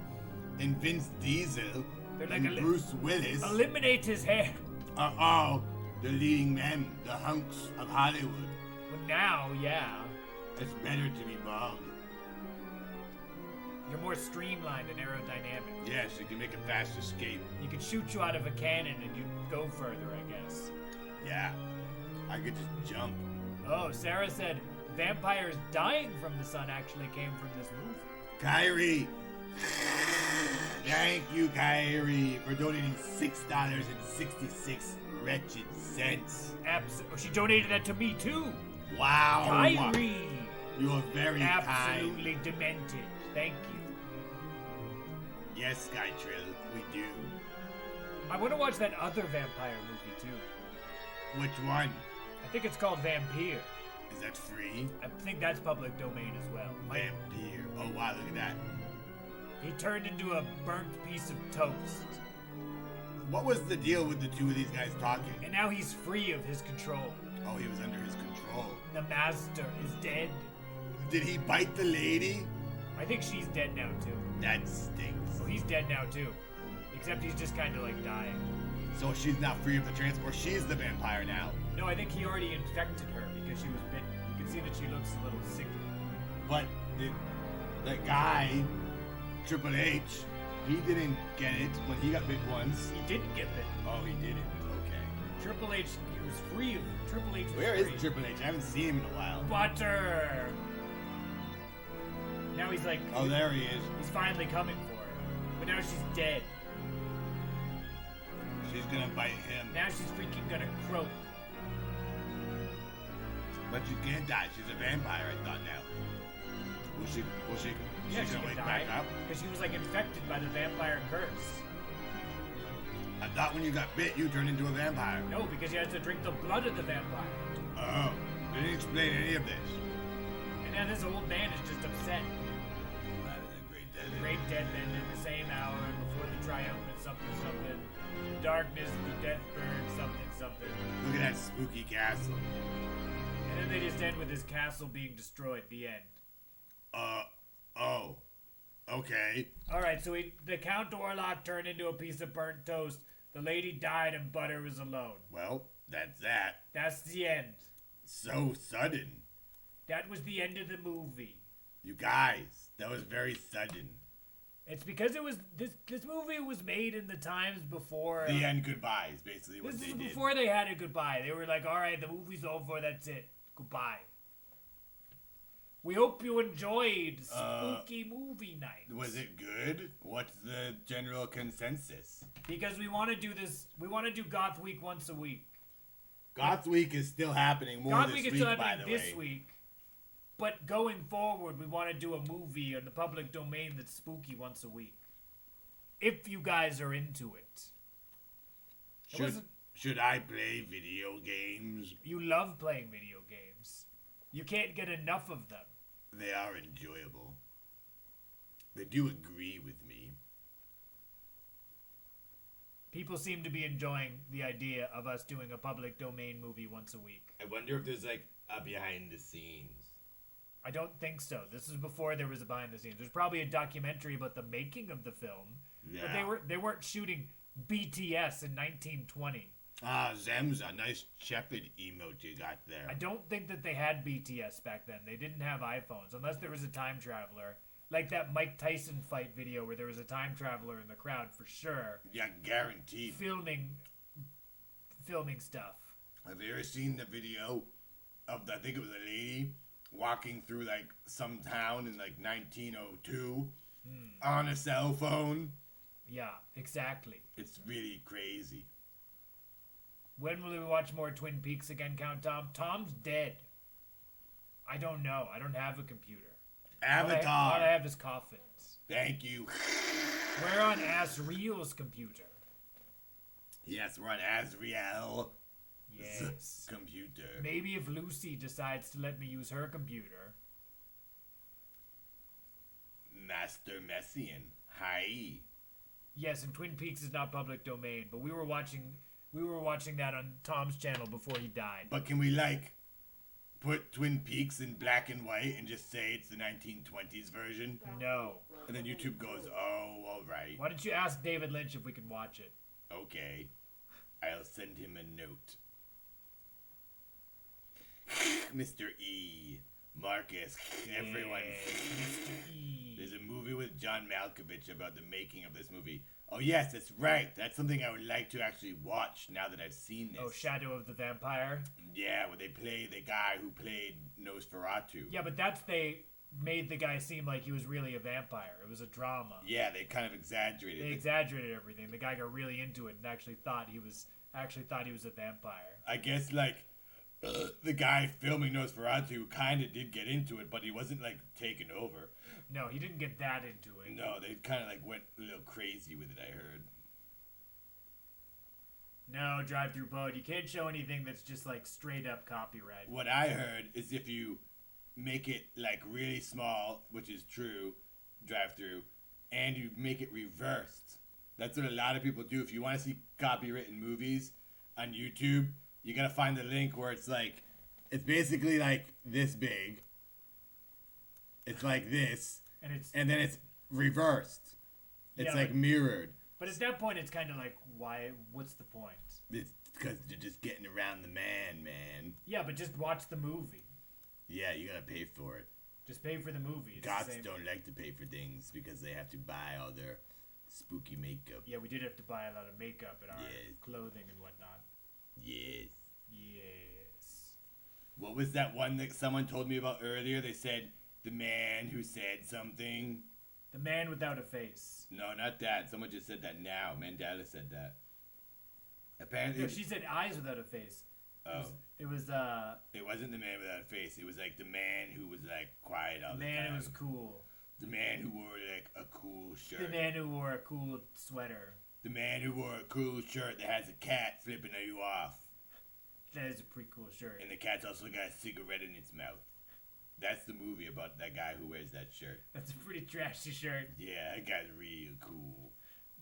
and Vince Diesel They're like and Bruce Willis eliminate his hair. are all the leading men, the hunks of Hollywood. But now, yeah, It's better to be bald. you're more streamlined and aerodynamic. Yes, you can make a fast escape. You could shoot you out of a cannon and you'd go further, I guess. Yeah, I could just jump. Oh, Sarah said vampires dying from the sun actually came from this movie. Kyrie! Thank you, Kyrie, for donating $6.66 wretched cents. She donated that to me too. Wow! Kyrie! You are very kind. Absolutely demented. Thank you. Yes, Skytrill, we do. I want to watch that other vampire movie too. Which one? I think it's called Vampire. Is that free? I think that's public domain as well. Vampire. Oh, wow, look at that. He turned into a burnt piece of toast. What was the deal with the two of these guys talking? And now he's free of his control. Oh, he was under his control. The master is dead. Did he bite the lady? I think she's dead now too. That stinks. So he's dead now too. Except he's just kind of like dying. So she's not free of the transport. She's the vampire now. No, I think he already infected her because she was bitten. You can see that she looks a little sickly. But that guy, Triple H, he didn't get it when he got bit once. He didn't get bitten. Oh, he didn't. Okay. Triple H, he was free of Triple H was Where is free. Triple H? I haven't seen him in a while. Butter! Now he's like... Oh, there he is. He's finally coming for her. But now she's dead. She's gonna bite him. Now she's freaking gonna croak. But she can't die. She's a vampire, I thought now. Will she Yeah, she's she gonna can wake die. back up? Because she was like infected by the vampire curse. I thought when you got bit, you turned into a vampire. No, because you had to drink the blood of the vampire. Oh, they didn't explain any of this. And now this old man is just upset. That is a great dead end. Great dead men in the same hour before the triumphant something something. Darkness, the death bird, something something. Look at that spooky castle. And then they just end with his castle being destroyed. The end. Oh. Okay. Alright, so the Count Orlok turned into a piece of burnt toast. The lady died and Butter was alone. Well, that's that. That's the end. So sudden. That was the end of the movie. You guys, that was very sudden. It's because it was this movie was made in the times before The end goodbye is basically what this they is did. before they had a goodbye. They were like, all right, the movie's over, that's it. Goodbye. We hope you enjoyed Spooky Movie Night. Was it good? What's the general consensus? Because we want to do this, we want to do Goth Week once a week. Goth Week is still happening more Goth this Week is week, still by happening the this way. week. But going forward, we want to do a movie in the public domain that's spooky once a week. If you guys are into it. Should I play video games? You love playing video games. You can't get enough of them. They are enjoyable. They do agree with me. People seem to be enjoying the idea of us doing a public domain movie once a week. I wonder if there's like a behind the scenes. I don't think so. This is before there was a behind the scenes. There's probably a documentary about the making of the film. Yeah. But they weren't shooting BTS in 1920. Ah, Zemza, nice shepherd emote you got there. I don't think that they had BTS back then. They didn't have iPhones, unless there was a time traveler. Like that Mike Tyson fight video where there was a time traveler in the crowd for sure. Yeah, guaranteed. Filming stuff. Have you ever seen the video of, I think it was a lady walking through like some town in like 1902 on a cell phone? Yeah, exactly. It's really crazy. When will we watch more Twin Peaks again, Count Tom? Tom's dead. I don't know. I don't have a computer. Avatar. All I have is coffins. Thank you. We're on Asriel's computer. Yes, we're on Asriel's Yes. computer. Maybe if Lucy decides to let me use her computer. Master Messian. Hi. Yes, and Twin Peaks is not public domain, but we were watching that on Tom's channel before he died. But can we like put Twin Peaks in black and white and just say it's the 1920s version? No. And then YouTube goes, oh, all right. Why don't you ask David Lynch if we can watch it? Okay. I'll send him a note. Mr. E. Marcus. Everyone. Mr. E. There's a movie with John Malkovich about the making of this movie. Oh, yes, that's right. That's something I would like to actually watch now that I've seen this. Oh, Shadow of the Vampire? Yeah, where they play the guy who played Nosferatu. Yeah, but they made the guy seem like he was really a vampire. It was a drama. Yeah, they kind of exaggerated They it. exaggerated everything. The guy got really into it and actually thought he was a vampire. I guess, like, the guy filming Nosferatu kind of did get into it, but he wasn't, like, taken over. No, he didn't get that into it. No, they kind of, like, went a little crazy with it, I heard. No, drive-through boat. You can't show anything that's just, like, straight-up copyright. What I heard is if you make it, like, really small, which is true, drive-through, and you make it reversed. That's what a lot of people do. If you want to see copywritten movies on YouTube, you gotta find the link where it's like, it's basically like this big. It's like this, and then it's reversed. It's Yeah, like but- mirrored. But at that point, it's kind of like, what's the point? It's because they're just getting around the man. Yeah, but just watch the movie. Yeah, you gotta pay for it. Just pay for the movie. It's the Goths same. don't like to pay for things because they have to buy all their spooky makeup. Yeah, we did have to buy a lot of makeup and our Yes. clothing and whatnot. Yes. Yes. What was that one that someone told me about earlier? They said the man who said something. The Man Without a Face. No, not that. Someone just said that now. Mandela said that. Apparently, No, she said Eyes Without a Face. oh, It was it wasn't the man without a face. It was like the man who was like quiet all the the man time. who was cool. The man who wore like a cool shirt. The man who wore a cool sweater. The man who wore a cool shirt that has a cat flipping you off. That is a pretty cool shirt. And the cat's also got a cigarette in its mouth. That's the movie about that guy who wears that shirt. That's a pretty trashy shirt. Yeah, that guy's real cool.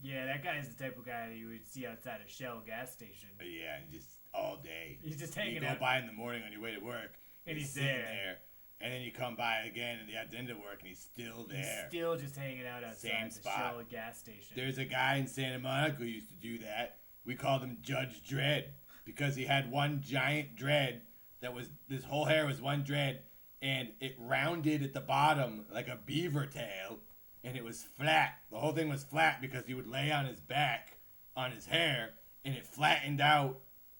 Yeah, that guy is the type of guy you would see outside a Shell gas station. Yeah, and just all day. He's just You hanging go out. by in the morning on your way to work, And he's sitting there. and then you come by again at the end of work, and he's still there. He's still just hanging out outside Same the spot. Shell gas station. There's a guy in Santa Monica who used to do that. We called him Judge Dredd because he had one giant dread that was, his whole hair was one dread, and it rounded at the bottom like a beaver tail, and it was flat. The whole thing was flat because he would lay on his back on his hair, and it flattened out,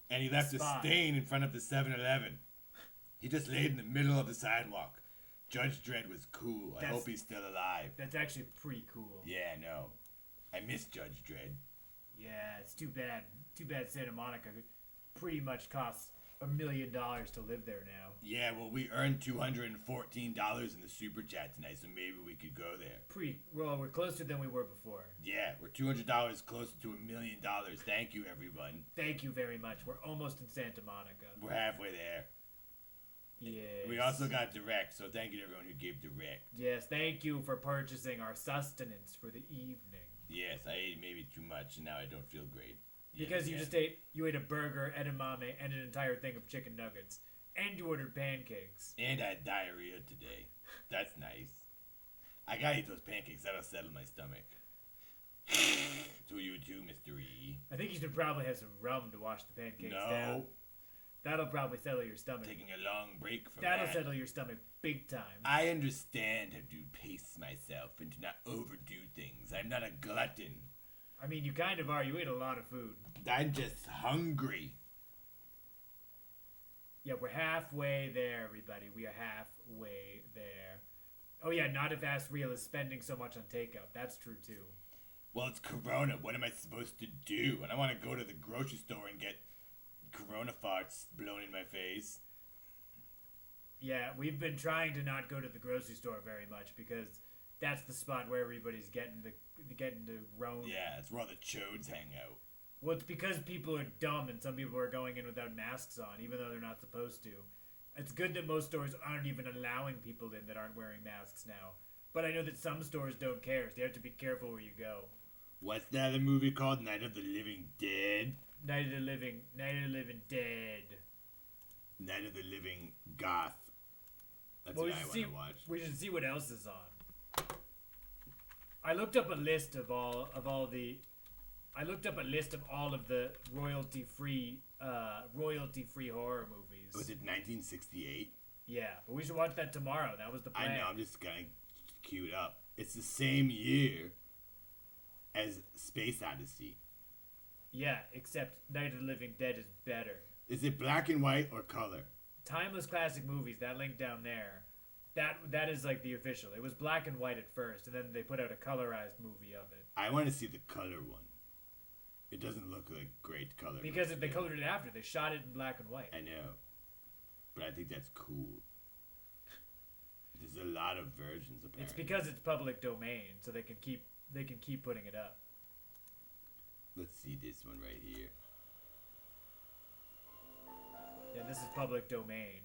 and he left a stain in front of the 7-Eleven. He just laid in the middle of the sidewalk. Judge Dredd was cool. I hope he's still alive. That's actually pretty cool. Yeah, no. I miss Judge Dredd. Yeah, it's too bad. Too bad Santa Monica pretty much costs $1 million to live there now. Yeah, well, we earned $214 in the super chat tonight, so maybe we could go there. Well, we're closer than we were before. Yeah, we're $200 closer to $1 million. Thank you, everyone. Thank you very much. We're almost in Santa Monica. We're halfway there. Yes. We also got direct, so thank you to everyone who gave direct. Yes, thank you for purchasing our sustenance for the evening. Yes, I ate maybe too much, and now I don't feel great. Because you ate a burger, edamame, and an entire thing of chicken nuggets. And you ordered pancakes. And I had diarrhea today. That's nice. I gotta eat those pancakes. That'll settle my stomach. To you too, Mr. E. I think you should probably have some rum to wash the pancakes down. No. That'll probably settle your stomach. Taking a long break from That'll that. settle your stomach big time. I understand how to pace myself and to not overdo things. I'm not a glutton. I mean, you kind of are. You ate a lot of food. I'm just hungry. Yeah, we're halfway there, everybody. We are halfway there. Oh, yeah, not if Ass Real is spending so much on takeout. That's true, too. Well, it's Corona. What am I supposed to do? And I want to go to the grocery store and get Corona farts blown in my face. Yeah, we've been trying to not go to the grocery store very much because that's the spot where everybody's getting the Rona. Yeah, it's where all the chodes hang out. Well, it's because people are dumb and some people are going in without masks on, even though they're not supposed to. It's good that most stores aren't even allowing people in that aren't wearing masks now. But I know that some stores don't care, so you have to be careful where you go. What's that other movie called? Night of the Living Dead? Night of the Living Dead. Night of the Living Goth. That's Well, what I want to watch. We should see what else is on. I looked up a list of all of the royalty-free horror movies. Was it 1968? Yeah, but we should watch that tomorrow. That was the plan. I know, I'm just gonna queue it up. It's the same year as Space Odyssey. Yeah, except Night of the Living Dead is better. Is it black and white or color? Timeless Classic Movies, that link down there, that is like the official. It was black and white at first, and then they put out a colorized movie of it. I want to see the color one. It doesn't look like great color. Because they colored it after. They shot it in black and white. I know. But I think that's cool. There's a lot of versions, apparently. It's because it's public domain, so they can keep putting it up. Let's see this one right here. Yeah, this is public domain.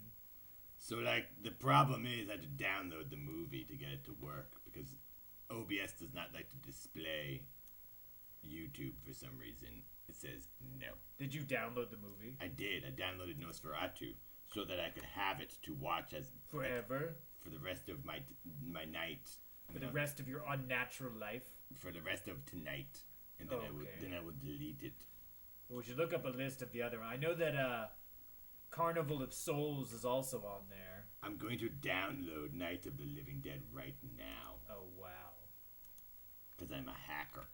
So, like, the problem is I had to download the movie to get it to work because OBS does not like to display YouTube for some reason. It says no. Did you download the movie? I did. I downloaded Nosferatu so that I could have it to watch as forever for the rest of my night. For the rest of your unnatural life. For the rest of tonight, and then I would delete it. Well, we should look up a list of the other. I know that Carnival of Souls is also on there. I'm going to download Night of the Living Dead right now. Oh wow! Because I'm a hacker.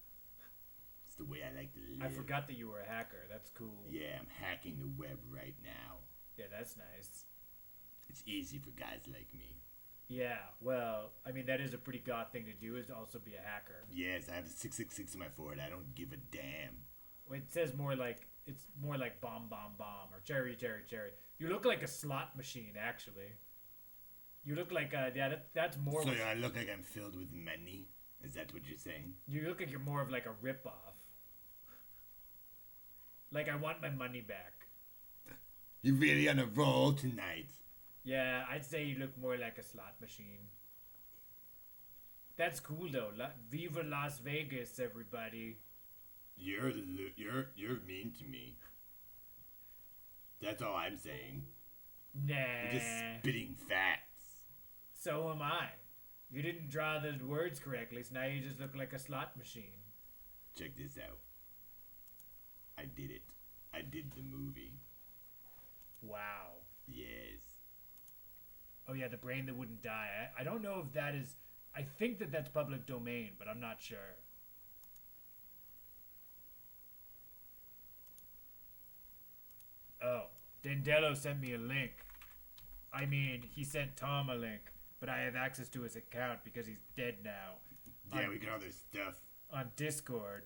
It's the way I like to live. I forgot that you were a hacker. That's cool. Yeah, I'm hacking the web right now. Yeah, that's nice. It's easy for guys like me. Yeah, well, I mean, that is a pretty goth thing to do, is to also be a hacker. Yes, I have 666 on my forehead. I don't give a damn. Well, it says it's more like bomb, bomb, bomb, or cherry, cherry, cherry. You look like a slot machine, actually. You look like, that's more... So I look like I'm filled with money? Is that what you're saying? You look like you're more of like a ripoff. Like, I want my money back. You're really on a roll tonight. Yeah, I'd say you look more like a slot machine. That's cool though. Viva Las Vegas, everybody. You're mean to me. That's all I'm saying. Nah. You're just spitting facts. So am I. You didn't draw the words correctly, so now you just look like a slot machine. Check this out. I did it. I did the movie. Wow. Yes. Oh yeah, the brain that wouldn't die. I don't know if that is. I think that that's public domain, but I'm not sure. Oh, Dandello sent me a link. I mean, he sent Tom a link, but I have access to his account because he's dead now. Yeah, we got all this stuff. On Discord.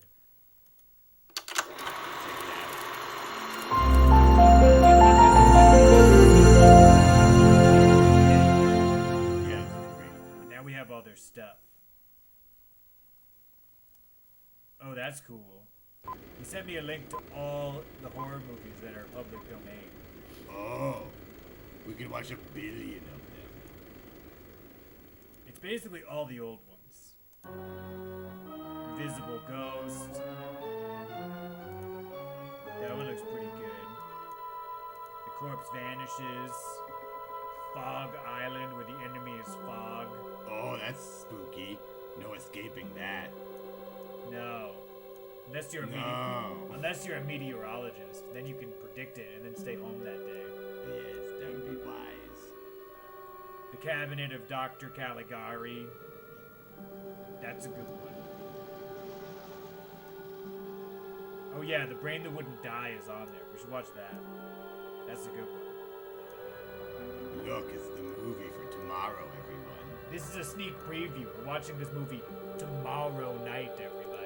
Yeah, it's great. And now we have all their stuff. Oh, that's cool. He sent me a link to all the horror movies that are public domain. Oh, we can watch 1 billion of them. It's basically all the old ones. Invisible Ghost. That one looks pretty good. The Corpse Vanishes. Fog Island, where the enemy is fog. Oh, that's spooky. No escaping that. No. Unless you're a unless you're a meteorologist, then you can predict it and then stay home that day. Yes, that would be wise. The Cabinet of Dr. Caligari. That's a good one. Oh yeah, The Brain That Wouldn't Die is on there. We should watch that. That's a good one. Look, it's the movie for tomorrow, everyone. This is a sneak preview. We're watching this movie tomorrow night, everybody.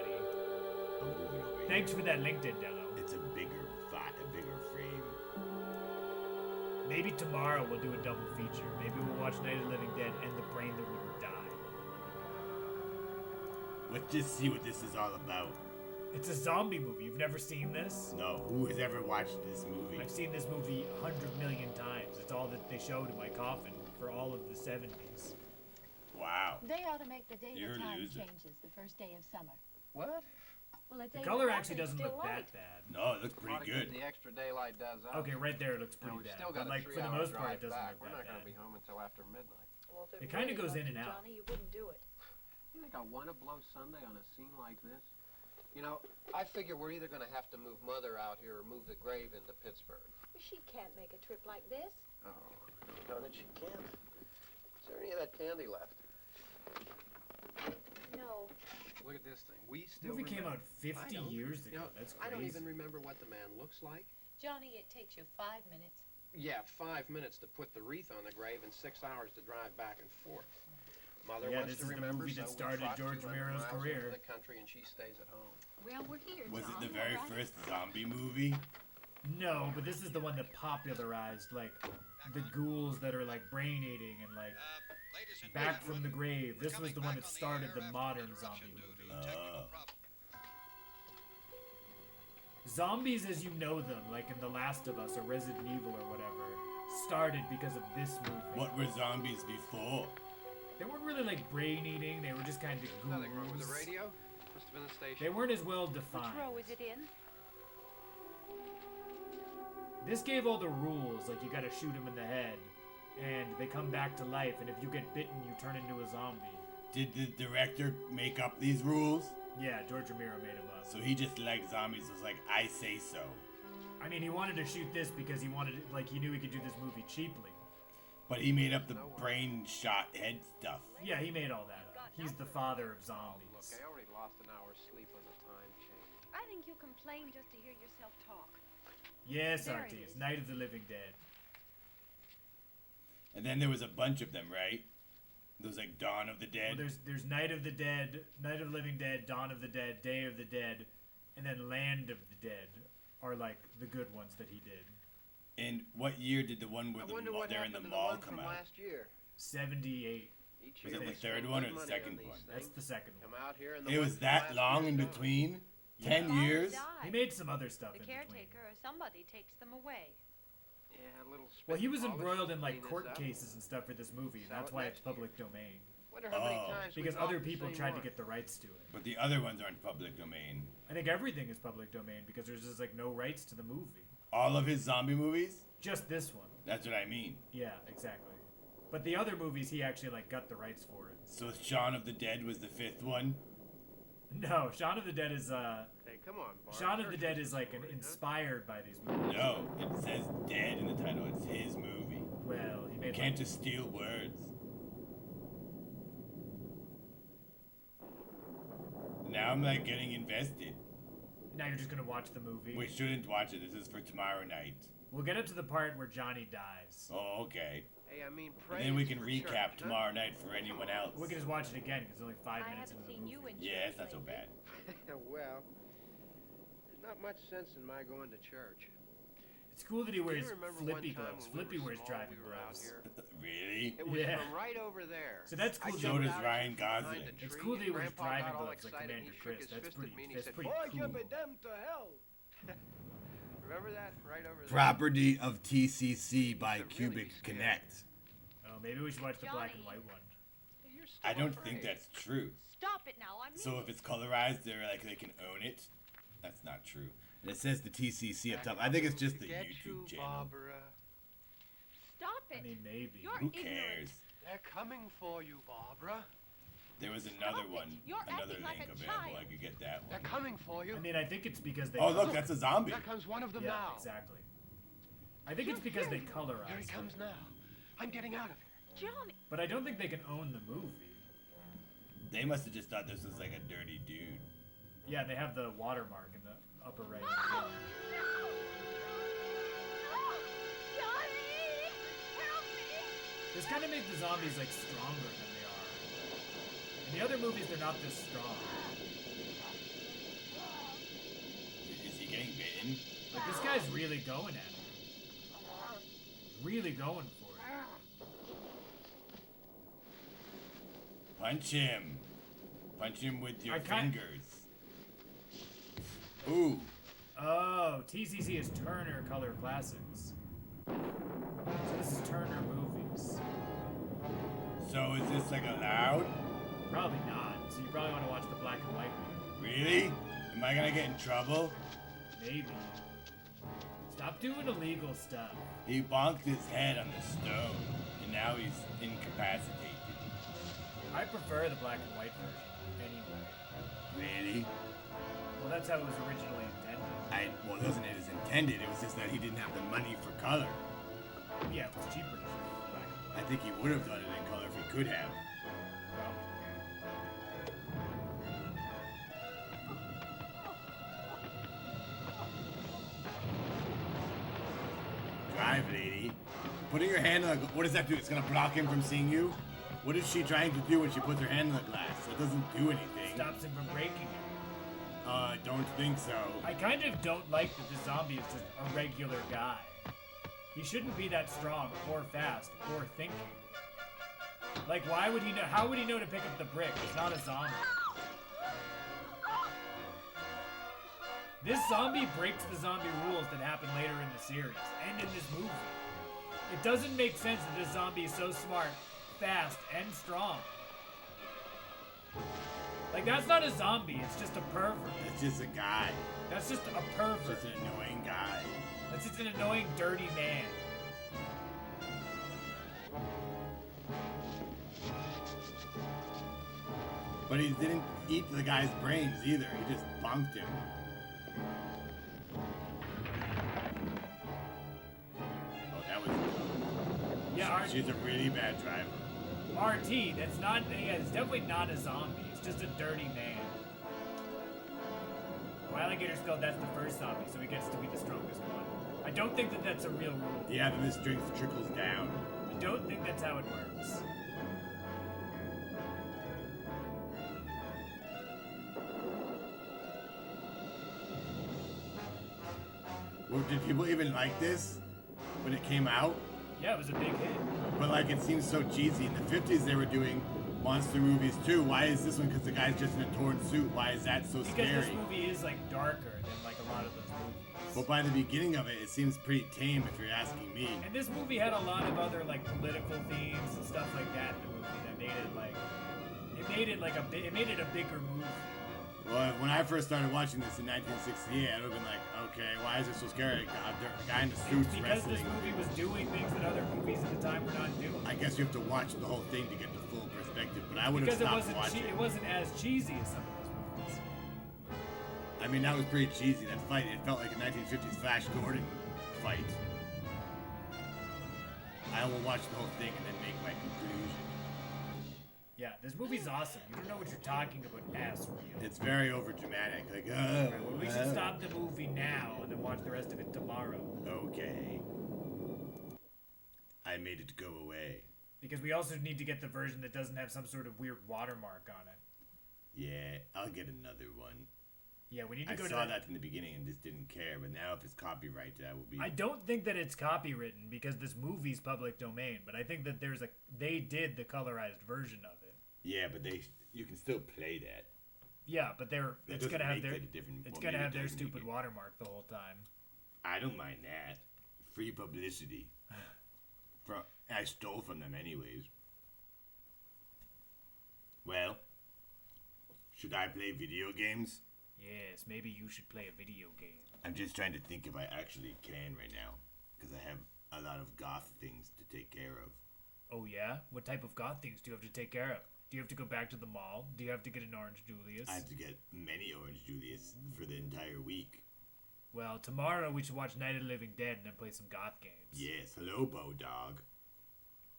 Thanks for that link, Dandello. It's a bigger frame. Maybe tomorrow we'll do a double feature. Maybe we'll watch Night of the Living Dead and The Brain That Wouldn't Die. Let's just see what this is all about. It's a zombie movie. You've never seen this? No, who has ever watched this movie? I've seen this movie 100 million times. It's all that they showed in my coffin for all of the 70s. Wow. They ought to make the day You're the time losing. changes the first day of summer. What? Well, it's The 8 color o'clock actually and it's doesn't still look light. that bad. No, it looks Ought pretty to good. keep the extra daylight does us. Okay, right there it looks Now, pretty we've bad. still got But like a for the 3-hour most part, it drive doesn't back. look We're that not going bad. to be home until after midnight. Well, if It kinda really goes in loved and you, out. Johnny, you wouldn't do it. You think I want to blow Sunday on a scene like this? You know, I figure we're either going to have to move Mother out here or move the grave into Pittsburgh. She can't make a trip like this. Oh, no, that she can't. Is there any of that candy left? No. Look at this thing. We The still movie came out I 50 don't. years You ago. know, That's I don't crazy. even remember what the man looks like. Johnny, it takes you 5 minutes. Yeah, 5 minutes to put the wreath on the grave and 6 hours to drive back and forth. Mother Yeah, wants this to is the remember, movie that so we started trot George 200 Romero's miles career. into the country and she stays at home. Well, we're here, Was it John, the very all right? first zombie movie? No, but this is the one that popularized like the ghouls that are like brain eating and like back from the grave. This was the one that started the modern zombie movie. Zombies as you know them, like in The Last of Us or Resident Evil or whatever, started because of this movie. What were zombies before? They weren't really like brain eating, they were just kind of ghouls. Nothing wrong with the radio. Must have been the station. They weren't as well Which defined. row is it in? This gave all the rules, like you gotta shoot them in the head, and they come back to life, and if you get bitten, you turn into a zombie. Did the director make up these rules? Yeah, George Romero made them up. So he just liked zombies, was like, I say so. I mean, he wanted to shoot this because he wanted, like, he knew he could do this movie cheaply. But he made up the brain shot head stuff. Yeah, he made all that up. He's the father of Look, zombies. I already lost an hour's sleep on the time change. I think you complain just to hear yourself talk. Yes, There Artie, it it's is. Night of the Living Dead. And then there was a bunch of them, right? There was like Dawn of the Well, Dead. there's Night of the Dead, Night of the Living Dead, Dawn of the Dead, Day of the Dead, and then Land of the Dead are like the good ones that he did. And what year did the one where I wonder what they're in happened the to mall the one come from out? last year. 78. Each Was year it the they spend third one or good the money second on these one? That's things. the second Come one. out here and the It ones was from that last long in year's gone. between? Yeah. 10 years? He made some other stuff The in between. caretaker or somebody takes them away. Yeah, a little Well, he spit was polish, embroiled in like clean this court up. cases and stuff for this movie, and Sell that's it why next it's public domain. Wonder how many Oh. times we Because bought other the people same tried to one. get the rights to it. But the other ones aren't public domain. I think everything is public domain because there's just like no rights to the movie. All of his zombie movies? Just this one. That's what I mean. Yeah, exactly. But the other movies, he actually like got the rights for it. So Shaun of the Dead was the fifth one? No, Shaun of the Dead is Hey, come on, Bart. Shaun of the Church Dead was is a like story, huh? inspired by these movies. No, it says Dead in the title. It's his movie. Well, he made made. Can't just steal words. Now I'm like getting invested. Now you're just gonna watch the movie. We shouldn't watch it. This is for tomorrow night. We'll get up to the part where Johnny dies. Oh, okay. Hey, I mean, And then we can for recap church, tomorrow night for anyone else. We can just watch it again because it's only 5 I minutes haven't into the seen movie. you in Yeah, church it's not so lately. bad. Huh? Well, there's not much sense in my going to church. It's cool that he Do wears you remember flippy one time gloves. when we Flippy were wears small, driving we were out gloves. here? Really? It was Yeah. from right over there. So that's cool I that- So jumped does out Ryan just behind Gosling. a It's tree, cool that he wears Grandpa got driving all gloves like excited, Commander he shook Chris. his That's fist pretty. at me and he That's said, pretty "Boy, cool. you're condemned to hell." Remember that? Right over there. Property of TCC by It's a really Cubic scary- Connect. Oh, maybe we should watch the black and Johnny. white one. Hey, you're still I don't afraid. think that's true. Stop it now. I'm So if it's colorized, they're like they can own it. That's not true. And it says the TCC up top. I think it's just the Get YouTube you, channel. Barbara. Stop I it. mean, maybe. You're Who ignorant. cares? They're coming for you, Barbara. There was another Stop it. one, You're another acting like link a available. I child. could get that They're one. coming for you. I mean, I think it's because they. Oh look, that's a zombie. There comes one of them Yeah, now. exactly. I think it's because they Here he colorize it. comes now. I'm getting out of here. Johnny. But I don't think they can own the movie. They must have just thought this was like a dirty dude. Yeah, they have the watermark in the upper right. No. Johnny. Help me. This kind of makes the zombies like stronger than they are. In the other movies, they're not this strong. Is he getting bitten? Like this guy's really going at it. Really going for it. Punch him. Punch him with your I can't- fingers. Ooh. Oh, TCC is Turner Color Classics. So this is Turner Movies. So is this like allowed? Probably not. So you probably want to watch the black and white one. Really? Am I gonna get in trouble? Maybe. Stop doing illegal stuff. He bonked his head on the stone, and now he's incapacitated. I prefer the black and white version. Anyway. Really? Well, that's how it was originally intended. Well, it wasn't as intended. It was just that he didn't have the money for color. Yeah, it was cheaper to shoot black and white. I think he would have done it in color if he could have. Drive, lady. Putting your hand on the... What does that do? It's gonna block him from seeing you? What is she trying to do when she puts her hand on the glass? It doesn't do anything. Stops him from breaking it. I don't think so. I kind of don't like that the zombie is just a regular guy. He shouldn't be that strong, or fast, or thinking. Like, why would he know? How would he know to pick up the brick? He's not a zombie. This zombie breaks the zombie rules that happen later in the series, and in this movie. It doesn't make sense that this zombie is so smart, fast, and strong. Like, that's not a zombie, it's just a pervert. It's just a guy. That's just a pervert. Just an annoying guy. That's just an annoying, dirty man. But he didn't eat the guy's brains either. He just bonked him. Oh, that was... Yeah, She's a really bad driver. RT, that's not, yeah, it's definitely not a zombie. It's just a dirty man. Well, Alligator Skull, that's the first zombie, so he gets to be the strongest one. I don't think that that's a real rule. Yeah, then the strength trickles down. I don't think that's how it works. Well, did people even like this when it came out? Yeah, it was a big hit. But like, it seems so cheesy. In the 50s, they were doing monster movies too. Why is this one? Because the guy's just in a torn suit. Why is that so Because scary? this movie is, like, darker than, like, a lot of those movies. But by the beginning of it, it seems pretty tame if you're asking me. And this movie had a lot of other, like, political themes and stuff like that in the movie that made it, like, it made it a bigger movie. Well, when I first started watching this in 1968, I'd have been like, okay, why is it so scary? A guy in the suit's Because wrestling. this movie was doing things that other movies at the time were not doing. I guess you have to watch the whole thing to get the full perspective, but I would have Because stopped watching. it wasn't as cheesy as some of those movies. I mean, that was pretty cheesy, that fight. It felt like a 1950s Flash Gordon fight. I I will watch the whole thing and then make my conclusion. Yeah, this movie's awesome. You don't know what you're talking about, ass real. It's very overdramatic. Like, Right, well, we should stop the movie now and then watch the rest of it tomorrow. Okay. I made it go away. Because we also need to get the version that doesn't have some sort of weird watermark on it. Yeah, I'll get another one. Yeah, we need to I go saw to that in the beginning and just didn't care, but now if it's copyrighted, I will be... I don't think that it's copywritten because this movie's public domain, but I think that they did the colorized version of it. Yeah, but you can still play that. Yeah, but it's gonna have their maybe stupid watermark the whole time. I don't mind that. Free publicity. I stole from them anyways. Well, should I play video games? Yes, maybe you should play a video game. I'm just trying to think if I actually can right now, because I have a lot of goth things to take care of. Oh yeah? What type of goth things do you have to take care of? Do you have to go back to the mall? Do you have to get an Orange Julius? I have to get many Orange Julius for the entire week. Well, tomorrow we should watch Night of the Living Dead and then play some goth games. Yes, hello, Bodog.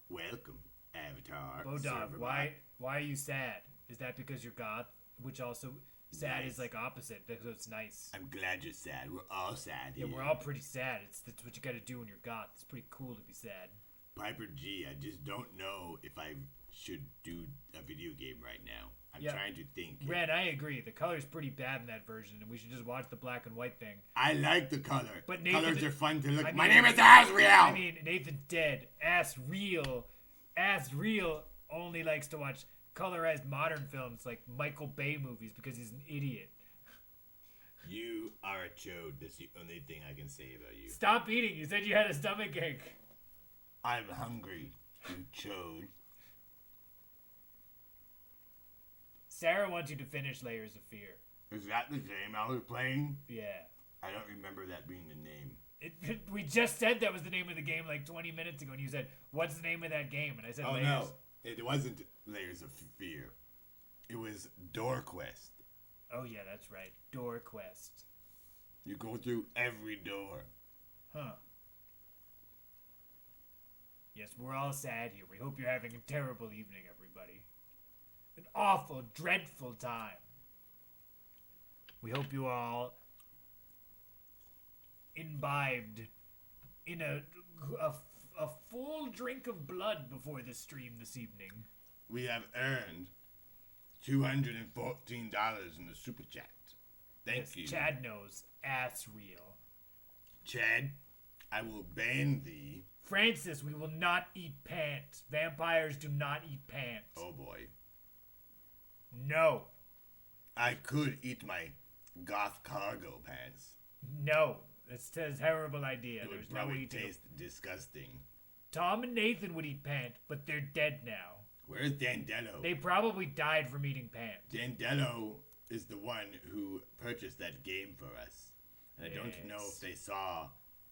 Welcome, Avatar. Bodog, why are you sad? Is that because you're goth? Which also, sad Nice. is like opposite, because it's nice. I'm glad you're sad. We're all sad Yeah, here. we're all pretty sad. That's what you gotta do when you're goth. It's pretty cool to be sad. Piper G, I just don't know if I should do a video game right now. I'm Yeah. trying to think. Ren, I agree. The color's pretty bad in that version, and we should just watch the black and white thing. I like the color. But Nathan, colors are fun to look. I My mean- name is Asriel. I mean, Nathan Dead, ass real only likes to watch colorized modern films like Michael Bay movies because he's an idiot. You are a chode. That's the only thing I can say about you. Stop eating. You said you had a stomach ache. I'm hungry, you chode. Sarah wants you to finish Layers of Fear. Is that the game I was playing? Yeah. I don't remember that being the name. We just said that was the name of the game like 20 minutes ago, and you said, "What's the name of that game?" And I said, Oh Layers. no, it wasn't Layers of Fear. It was Door Quest. Oh yeah, that's right. Door Quest. You go through every door. Huh. Yes, we're all sad here. We hope you're having a terrible evening, everybody. An awful, dreadful time. We hope you all imbibed in a full drink of blood before the stream this evening. We have earned $214 in the super chat. Thank Yes, you. Chad knows. Ass real. Chad, I will ban thee. Francis, we will not eat pants. Vampires do not eat pants. Oh boy. No. I could eat my goth cargo pants. No. It's a terrible idea. It There's would no way probably to. taste disgusting. Tom and Nathan would eat pant, but they're dead now. Where's Dandello? They probably died from eating pant. Dandello is the one who purchased that game for us. And I don't know Yes. if they saw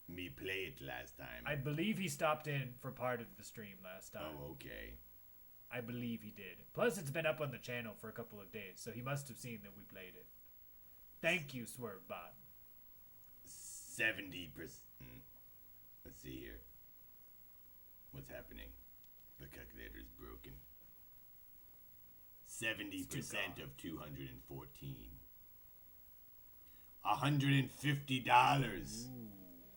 me play it last time. I believe he stopped in for part of the stream last time. Oh, okay. I believe he did. Plus, it's been up on the channel for a couple of days, so he must have seen that we played it. Thank you, Swervebot. 70%. Let's see here. What's happening? The calculator is broken. 70% of 214. $150.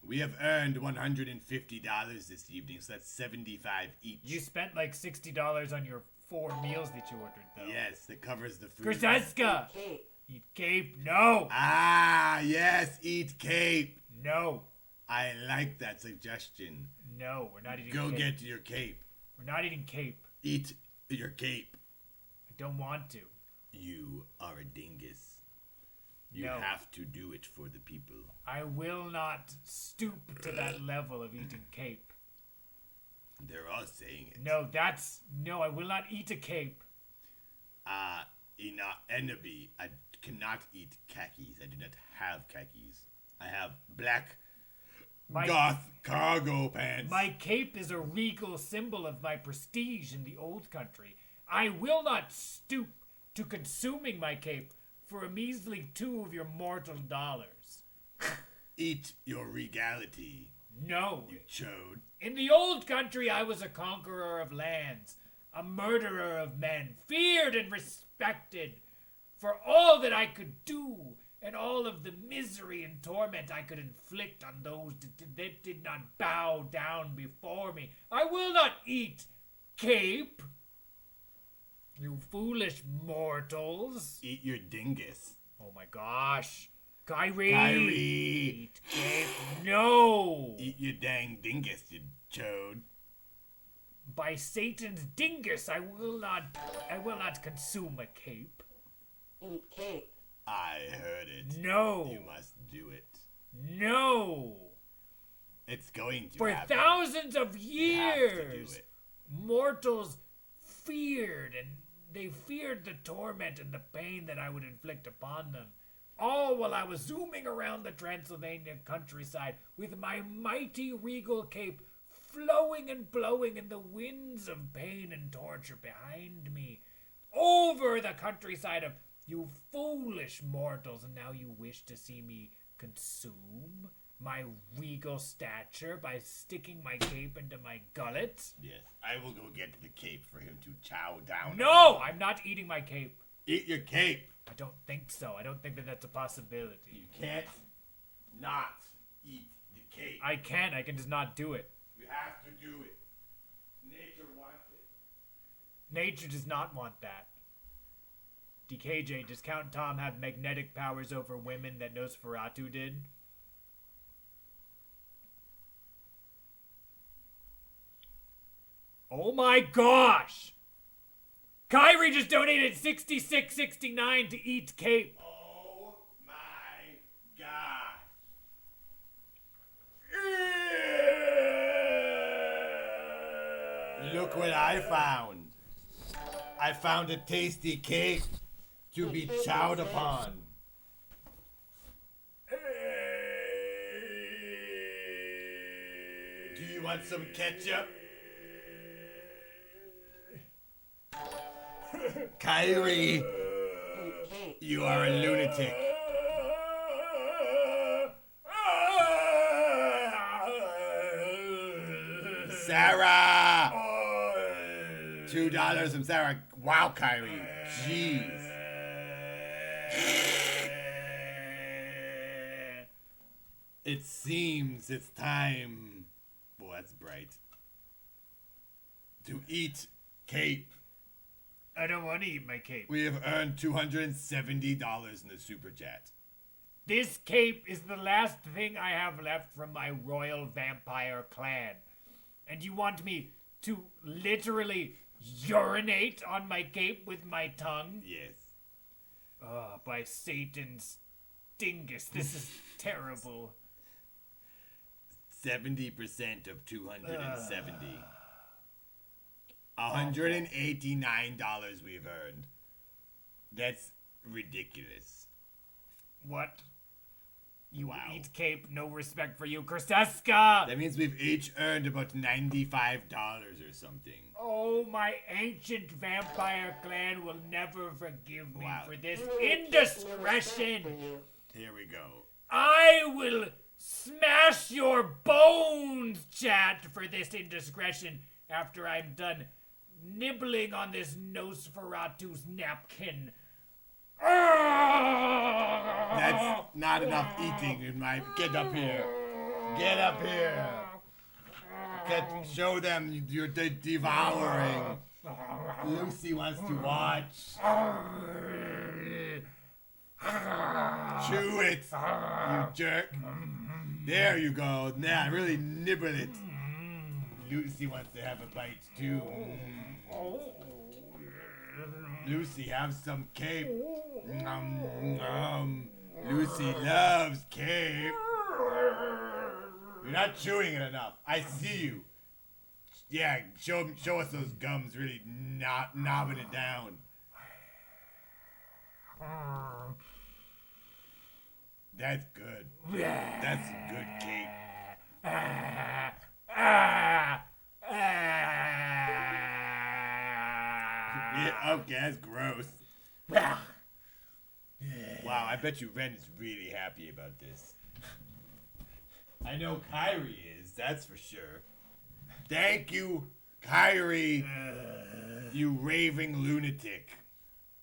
We have earned $150 this evening, so that's $75 each. You spent like $60 on your 4 meals that you ordered, though. Yes, that covers the food. Kraseska! Eat cape? No! Ah, yes, eat cape. No. I like that suggestion. No, we're not eating Go cape. get your cape. We're not eating cape. Eat your cape. I don't want to. You are a dingus. You No. have to do it for the people. I will not stoop to that level of eating cape. They're all saying it. No, I will not eat a cape. In Enemy, I cannot eat khakis. I do not have khakis. I have black goth cargo pants. My cape is a regal symbol of my prestige in the old country. I will not stoop to consuming my cape for a measly 2 of your mortal dollars. Eat your regality, No, you chode. In the old country, I was a conqueror of lands, a murderer of men, feared and respected for all that I could do and all of the misery and torment I could inflict on those that did not bow down before me. I will not eat cape, you foolish mortals. Eat your dingus. Oh my gosh. Kyrie! Kyrie! Eat cape. No! Eat your dang dingus, you chode. By Satan's dingus, I will not consume a cape. Eat cake. I heard it. No! You must do it. No! It's going to For happen. thousands of You have to do years, it. mortals feared, and they feared the torment and the pain that I would inflict upon them. All while I was zooming around the Transylvania countryside with my mighty regal cape flowing and blowing in the winds of pain and torture behind me. Over the countryside of you foolish mortals, and now you wish to see me consume my regal stature by sticking my cape into my gullet? Yes, I will go get the cape for him to chow down. No, I'm not eating my cape. Eat your cape. I don't think so. I don't think that that's a possibility. You can't not eat the cape. I can. I can just not do it. You have to do it. Nature wants it. Nature does not want that. DKJ, does Count Tom have magnetic powers over women that Nosferatu did? Oh my gosh! Kyrie just donated $66.69 to eat cape. Oh my gosh. Look what I found. I found a tasty cake to be chowed upon. Do you want some ketchup? Kyrie, you are a lunatic. Sarah! $2 from Sarah. Wow, Kyrie. Jeez. It seems it's time. Well, that's bright. To eat cape. I don't want to eat my cape. We have earned $270 in the super chat. This cape is the last thing I have left from my royal vampire clan. And you want me to literally urinate on my cape with my tongue? Yes. By Satan's dingus. This is terrible. 70% of 270. $189 we've earned. That's ridiculous. What? You Wow. eat cape, no respect for you, Kristeska! That means we've each earned about $95 or something. Oh, my ancient vampire clan will never forgive me Wow. for this indiscretion! Here we go. I will smash your bones, chat, for this indiscretion after I'm done nibbling on this Nosferatu's napkin. That's not enough eating in my... Get up here. Get up here. Show them you're devouring. Lucy wants to watch. Chew it, you jerk. There you go. Now, really nibble it. Lucy wants to have a bite too. Lucy, have some cape. Nom, nom. Lucy loves cape. You're not chewing it enough. I see you. Yeah, show us those gums. Really knobbing it down. That's good. That's a good cake. Yeah, okay, that's gross. Wow, I bet you Ren is really happy about this. I know Kyrie is, that's for sure. Thank you, Kyrie. You raving lunatic.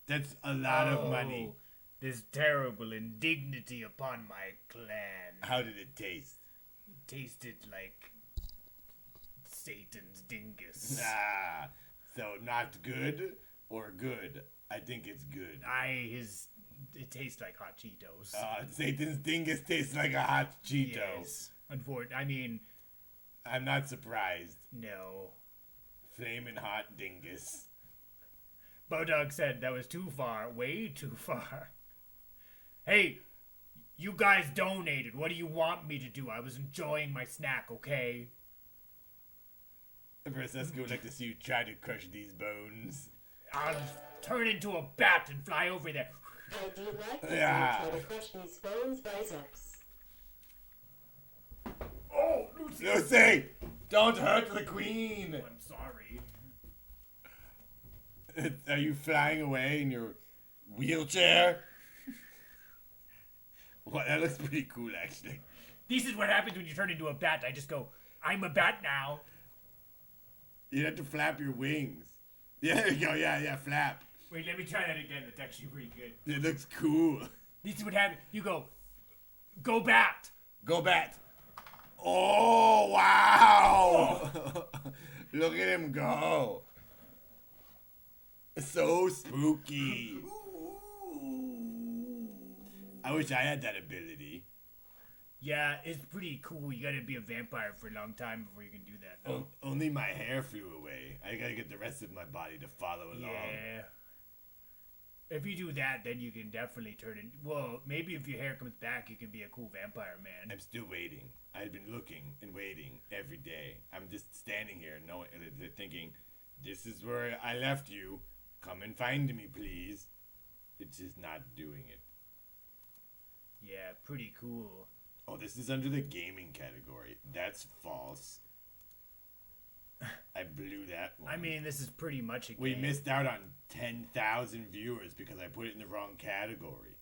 That's a lot of money. This terrible indignity upon my clan. How did it taste? Tasted like Satan's dingus. Ah, so not good or good? I think it's good. It tastes like hot Cheetos. Satan's dingus tastes like a hot Cheeto. Yes. Unfortunately, I'm not surprised. no. Flamin' hot dingus. Bodog said that was too far. Way too far. Hey, you guys donated. What do you want me to do? I was enjoying my snack, okay? Francesco would like to see you try to crush these bones. I'll turn into a bat and fly over there. I do like to Yeah. try to crush these bones biceps. Oh, Lucy! Lucy! Don't hurt the queen! I'm sorry. Are you flying away in your wheelchair? Well, that looks pretty cool, actually. This is what happens when you turn into a bat. I just go, I'm a bat now. You have to flap your wings. Yeah, there you go. Yeah, flap. Wait, let me try that again. That's actually pretty good. It looks cool. This is what happens. You go bat. Go bat. Oh, wow. Look at him go. So spooky. I wish I had that ability. Yeah, it's pretty cool. You gotta be a vampire for a long time before you can do that, though. Only my hair flew away. I gotta get the rest of my body to follow along. Yeah. If you do that, then you can definitely turn in. Well, maybe if your hair comes back, you can be a cool vampire man. I'm still waiting. I've been looking and waiting every day. I'm just standing here knowing, thinking, this is where I left you. Come and find me, please. It's just not doing it. Yeah, pretty cool. Oh, this is under the gaming category. That's false. I blew that one. I mean, this is pretty much a game. We missed out on 10,000 viewers because I put it in the wrong category.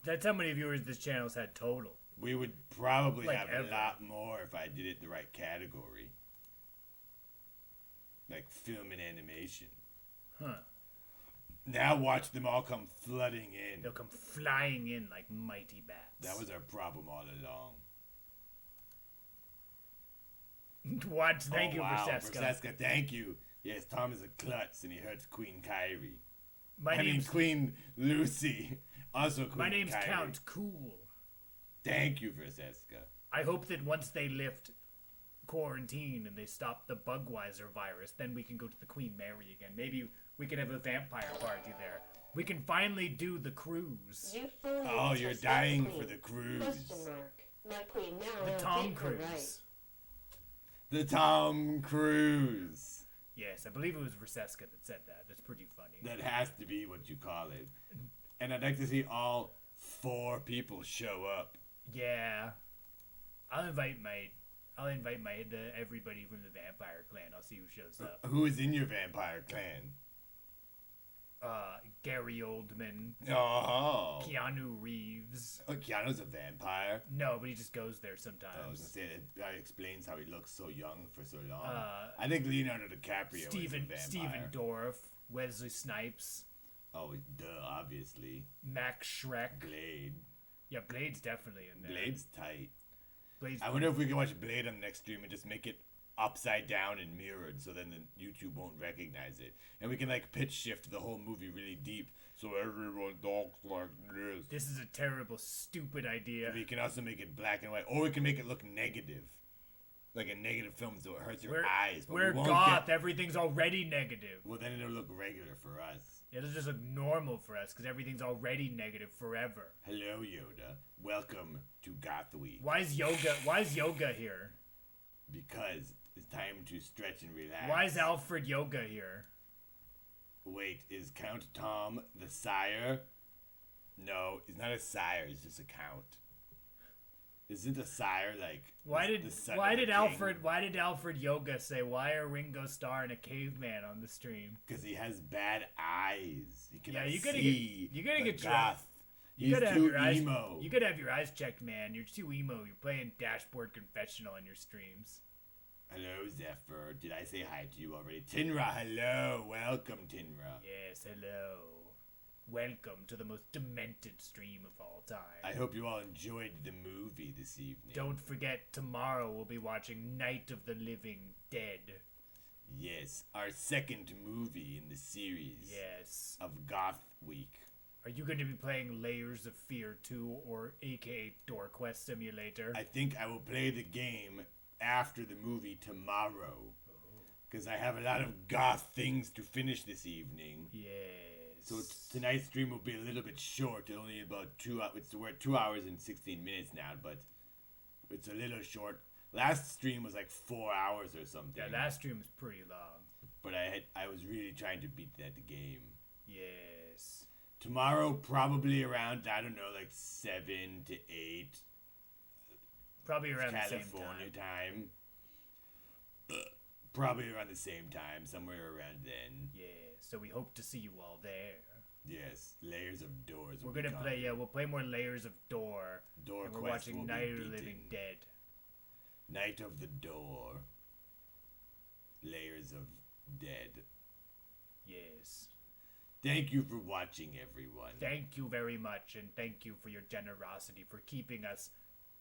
That's how many viewers this channel's had total. We would probably Like have ever. a lot more if I did it the right category. Like film and animation. Huh. Now watch them all come flooding in. They'll come flying in like mighty bats. That was our problem all along. What? Thank you, wow, Francesca. Francesca, thank you. Yes, Tom is a klutz and he hurts Queen Kyrie. My name's Queen Lucy. Also Queen my name's Kyrie. Count Cool. Thank you, Francesca. I hope that once they lift quarantine and they stop the Bugweiser virus, then we can go to the Queen Mary again. Maybe we can have a vampire party there. We can finally do the cruise. You fully Oh, you're trust dying my queen. for the cruise. Question mark. My queen now The will Tom take her Cruise. right. The Tom Cruise. Yes, I believe it was Francesca that said that. That's pretty funny. That has to be what you call it. And I'd like to see all 4 people show up. Yeah. I'll invite everybody from the vampire clan. I'll see who shows up. Who is in your vampire clan? Gary Oldman, Oh. Keanu Reeves. Oh, Keanu's a vampire. No, but he just goes there I was sometimes. gonna say that explains how he looks so young for so long. Uh, I think Leonardo DiCaprio is a vampire. Steven Dorff, Wesley Snipes, Oh, duh, obviously. Max Shrek. Blade. Yeah, Blade's definitely in there. Blade's tight. Blade's I wonder if we can watch Blade on the next stream and just make it upside down and mirrored so then the YouTube won't recognize it. And we can like pitch shift the whole movie really deep so everyone talks like this. This is a terrible, stupid idea. We can also make it black and white, or we can make it look negative. Like a negative film so it hurts your We're, eyes. But we're we won't goth. get- Everything's already negative. Well, then it'll look regular for us. It'll just look normal for us because everything's already negative forever. Hello, Yoda. Welcome to Goth Week. Why is yoga here? Because it's time to stretch and relax. Why is Alfred Yoga here? Wait, is Count Tom the sire? No, he's not a sire. He's just a count. Isn't a sire like Why the did son why of a did king? Alfred Yoga say why are Ringo Starr and a caveman on the stream? Because he has bad eyes. He cannot you gotta see. you gotta the get goth. You He's gotta have too your eyes. emo. You gotta have your eyes checked, man. You're too emo. You're playing Dashboard Confessional on your streams. Hello, Zephyr. Did I say hi to you already? Tinra, hello. Welcome, Tinra. Yes, hello. Welcome to the most demented stream of all time. I hope you all enjoyed the movie this evening. Don't forget, tomorrow we'll be watching Night of the Living Dead. Yes, our second movie in the series Yes. of Goth Week. Are you going to be playing Layers of Fear 2 or aka Door Quest Simulator? I think I will play the game after the movie tomorrow. Because I have a lot of goth things to finish this evening. Yes. So tonight's stream will be a little bit short, only about 2 hours. We're at 2 hours and 16 minutes now, but it's a little short. Last stream was like 4 hours or something. Yeah, last stream was pretty long. But I was really trying to beat that game. Yes. Tomorrow, probably around, I don't know, like 7 to 8 Probably around California the same time. Probably around the same time, somewhere around then. Yeah, so we hope to see you all there. Yes, Layers of Doors. We're gonna play, we'll play more Layers of Door. Door and we're Quest watching will Night be of the beating Living Dead. Night of the Door. Layers of Dead. Yes. Thank you for watching, everyone. Thank you very much, and thank you for your generosity for keeping us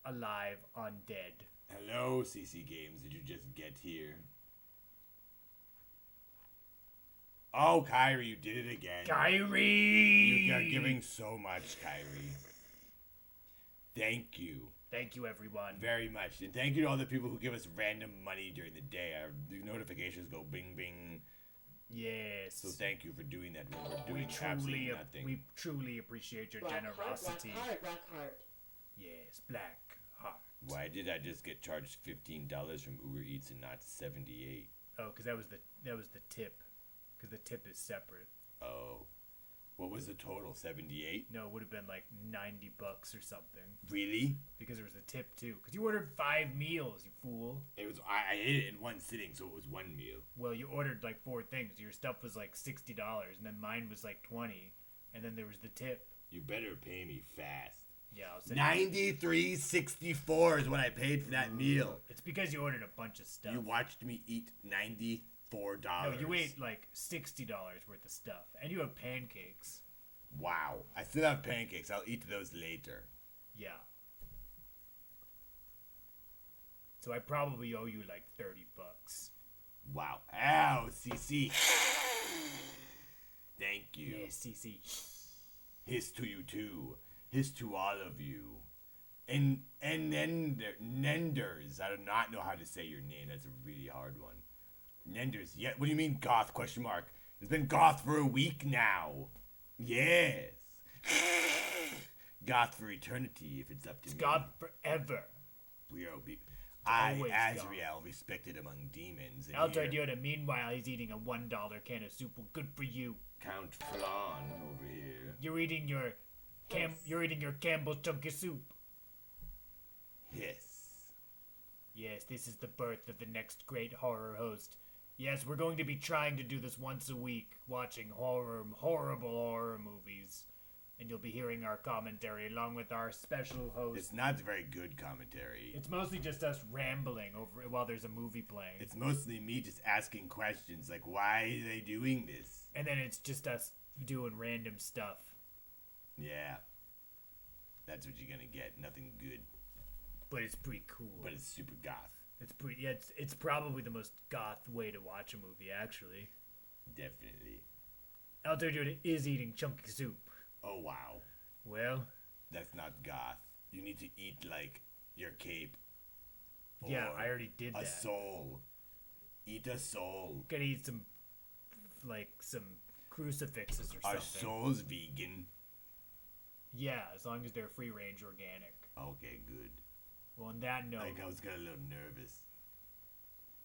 alive undead. Hello, CC Games. Did you just get here? Oh, Kyrie, you did it again. Kyrie! You are giving so much, Kyrie. Thank you. Thank you, everyone. Very much. And thank you to all the people who give us random money during the day. Our notifications go bing bing. Yes. So thank you for doing that when we're we doing absolutely nothing. we truly appreciate your generosity. Black heart. Yes, Black Heart. Why did I just get charged $15 from Uber Eats and not 78? Oh, because that was the tip. Because the tip is separate. Oh. What was the total? 78? No, it would have been like $90 or something. Really? Because there was the tip too. Because you ordered 5 meals, you fool. It was I ate it in one sitting, so it was one meal. Well, you ordered like 4 things. Your stuff was like $60, and then mine was like 20, and then there was the tip. You better pay me fast. Yeah, I'll send $93.64 is what I paid for that meal. It's because you ordered a bunch of stuff. You watched me eat $94. No, you ate like $60 worth of stuff, and you have pancakes. Wow. I still have pancakes. I'll eat those later. Yeah. So I probably owe you like $30. Wow. Ow, CC. Thank you. Yes, CC. Hiss to you too. Hiss to all of you. And Nenders. I do not know how to say your name. That's a really hard one. Nenders. Yeah. What do you mean goth? Question mark. It's been goth for a week now. Yes. Goth for eternity if it's up to me. God forever. We are I, always Azrael, respected among demons. And Alter here, Yoda, meanwhile, he's eating a $1 can of soup. Well, good for you. Count Flan over here. You're eating your Campbell's chunky soup. Yes. Yes, this is the birth of the next great horror host. Yes, we're going to be trying to do this once a week, watching horrible horror movies. And you'll be hearing our commentary along with our special host. It's not very good commentary. It's mostly just us rambling over while there's a movie playing. It's mostly me just asking questions like, why are they doing this? And then it's just us doing random stuff. Yeah. That's what you're gonna get. Nothing good. But it's pretty cool. But it's super goth. It's probably the most goth way to watch a movie, actually. Definitely. Alter Yoda is eating chunky soup. Oh, wow. Well, That's not goth. You need to eat, like, your cape. yeah, Or I already did a that. soul. Eat a soul. Gotta eat some crucifixes or Are something. souls vegan? Yeah, as long as they're free range organic. Okay, good. Well, on that note, Like, I was getting a little nervous.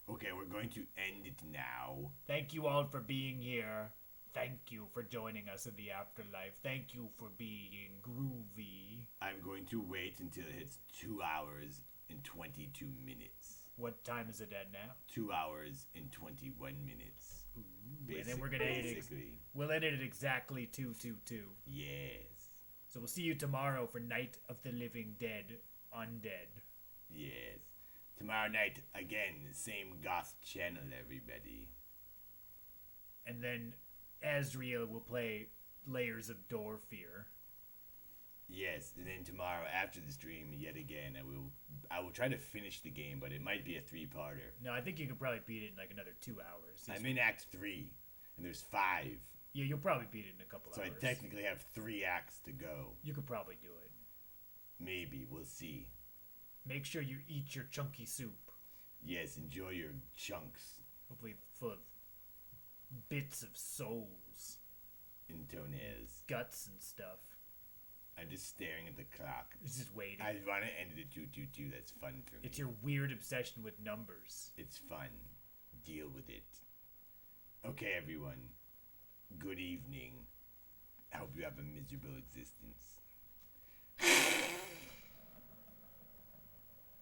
Okay, we're going to end it now. thank you all for being here. Thank you for joining us in the afterlife. Thank you for being groovy. I'm going to wait until it hits 2 hours and 22 minutes. What time is it at now? 2 hours and 21 minutes. And then we're gonna edit it. basically. We'll edit it exactly 222. Yes. So we'll see you tomorrow for Night of the Living Dead Undead. Yes. Tomorrow night, again, same Goth channel, everybody. And then Azriel will play Layers of Door Fear. Yes, and then tomorrow after the stream, yet again, I will try to finish the game, but it might be a 3-parter. No, I think you could probably beat it in like another 2 hours. I'm in Act 3, and there's 5. Yeah, you'll probably beat it in a couple So hours. I technically have 3 acts to go. You could probably do it. Maybe, we'll see. Make sure you eat your chunky soup. Yes, enjoy your chunks Hopefully full of bits of souls, and toenails. guts and stuff. I'm just staring at the clock. It's just waiting. I want to end it at 222. That's fun for me. It's your weird obsession with numbers. It's fun. Deal with it. Okay, everyone. Good evening. I hope you have a miserable existence.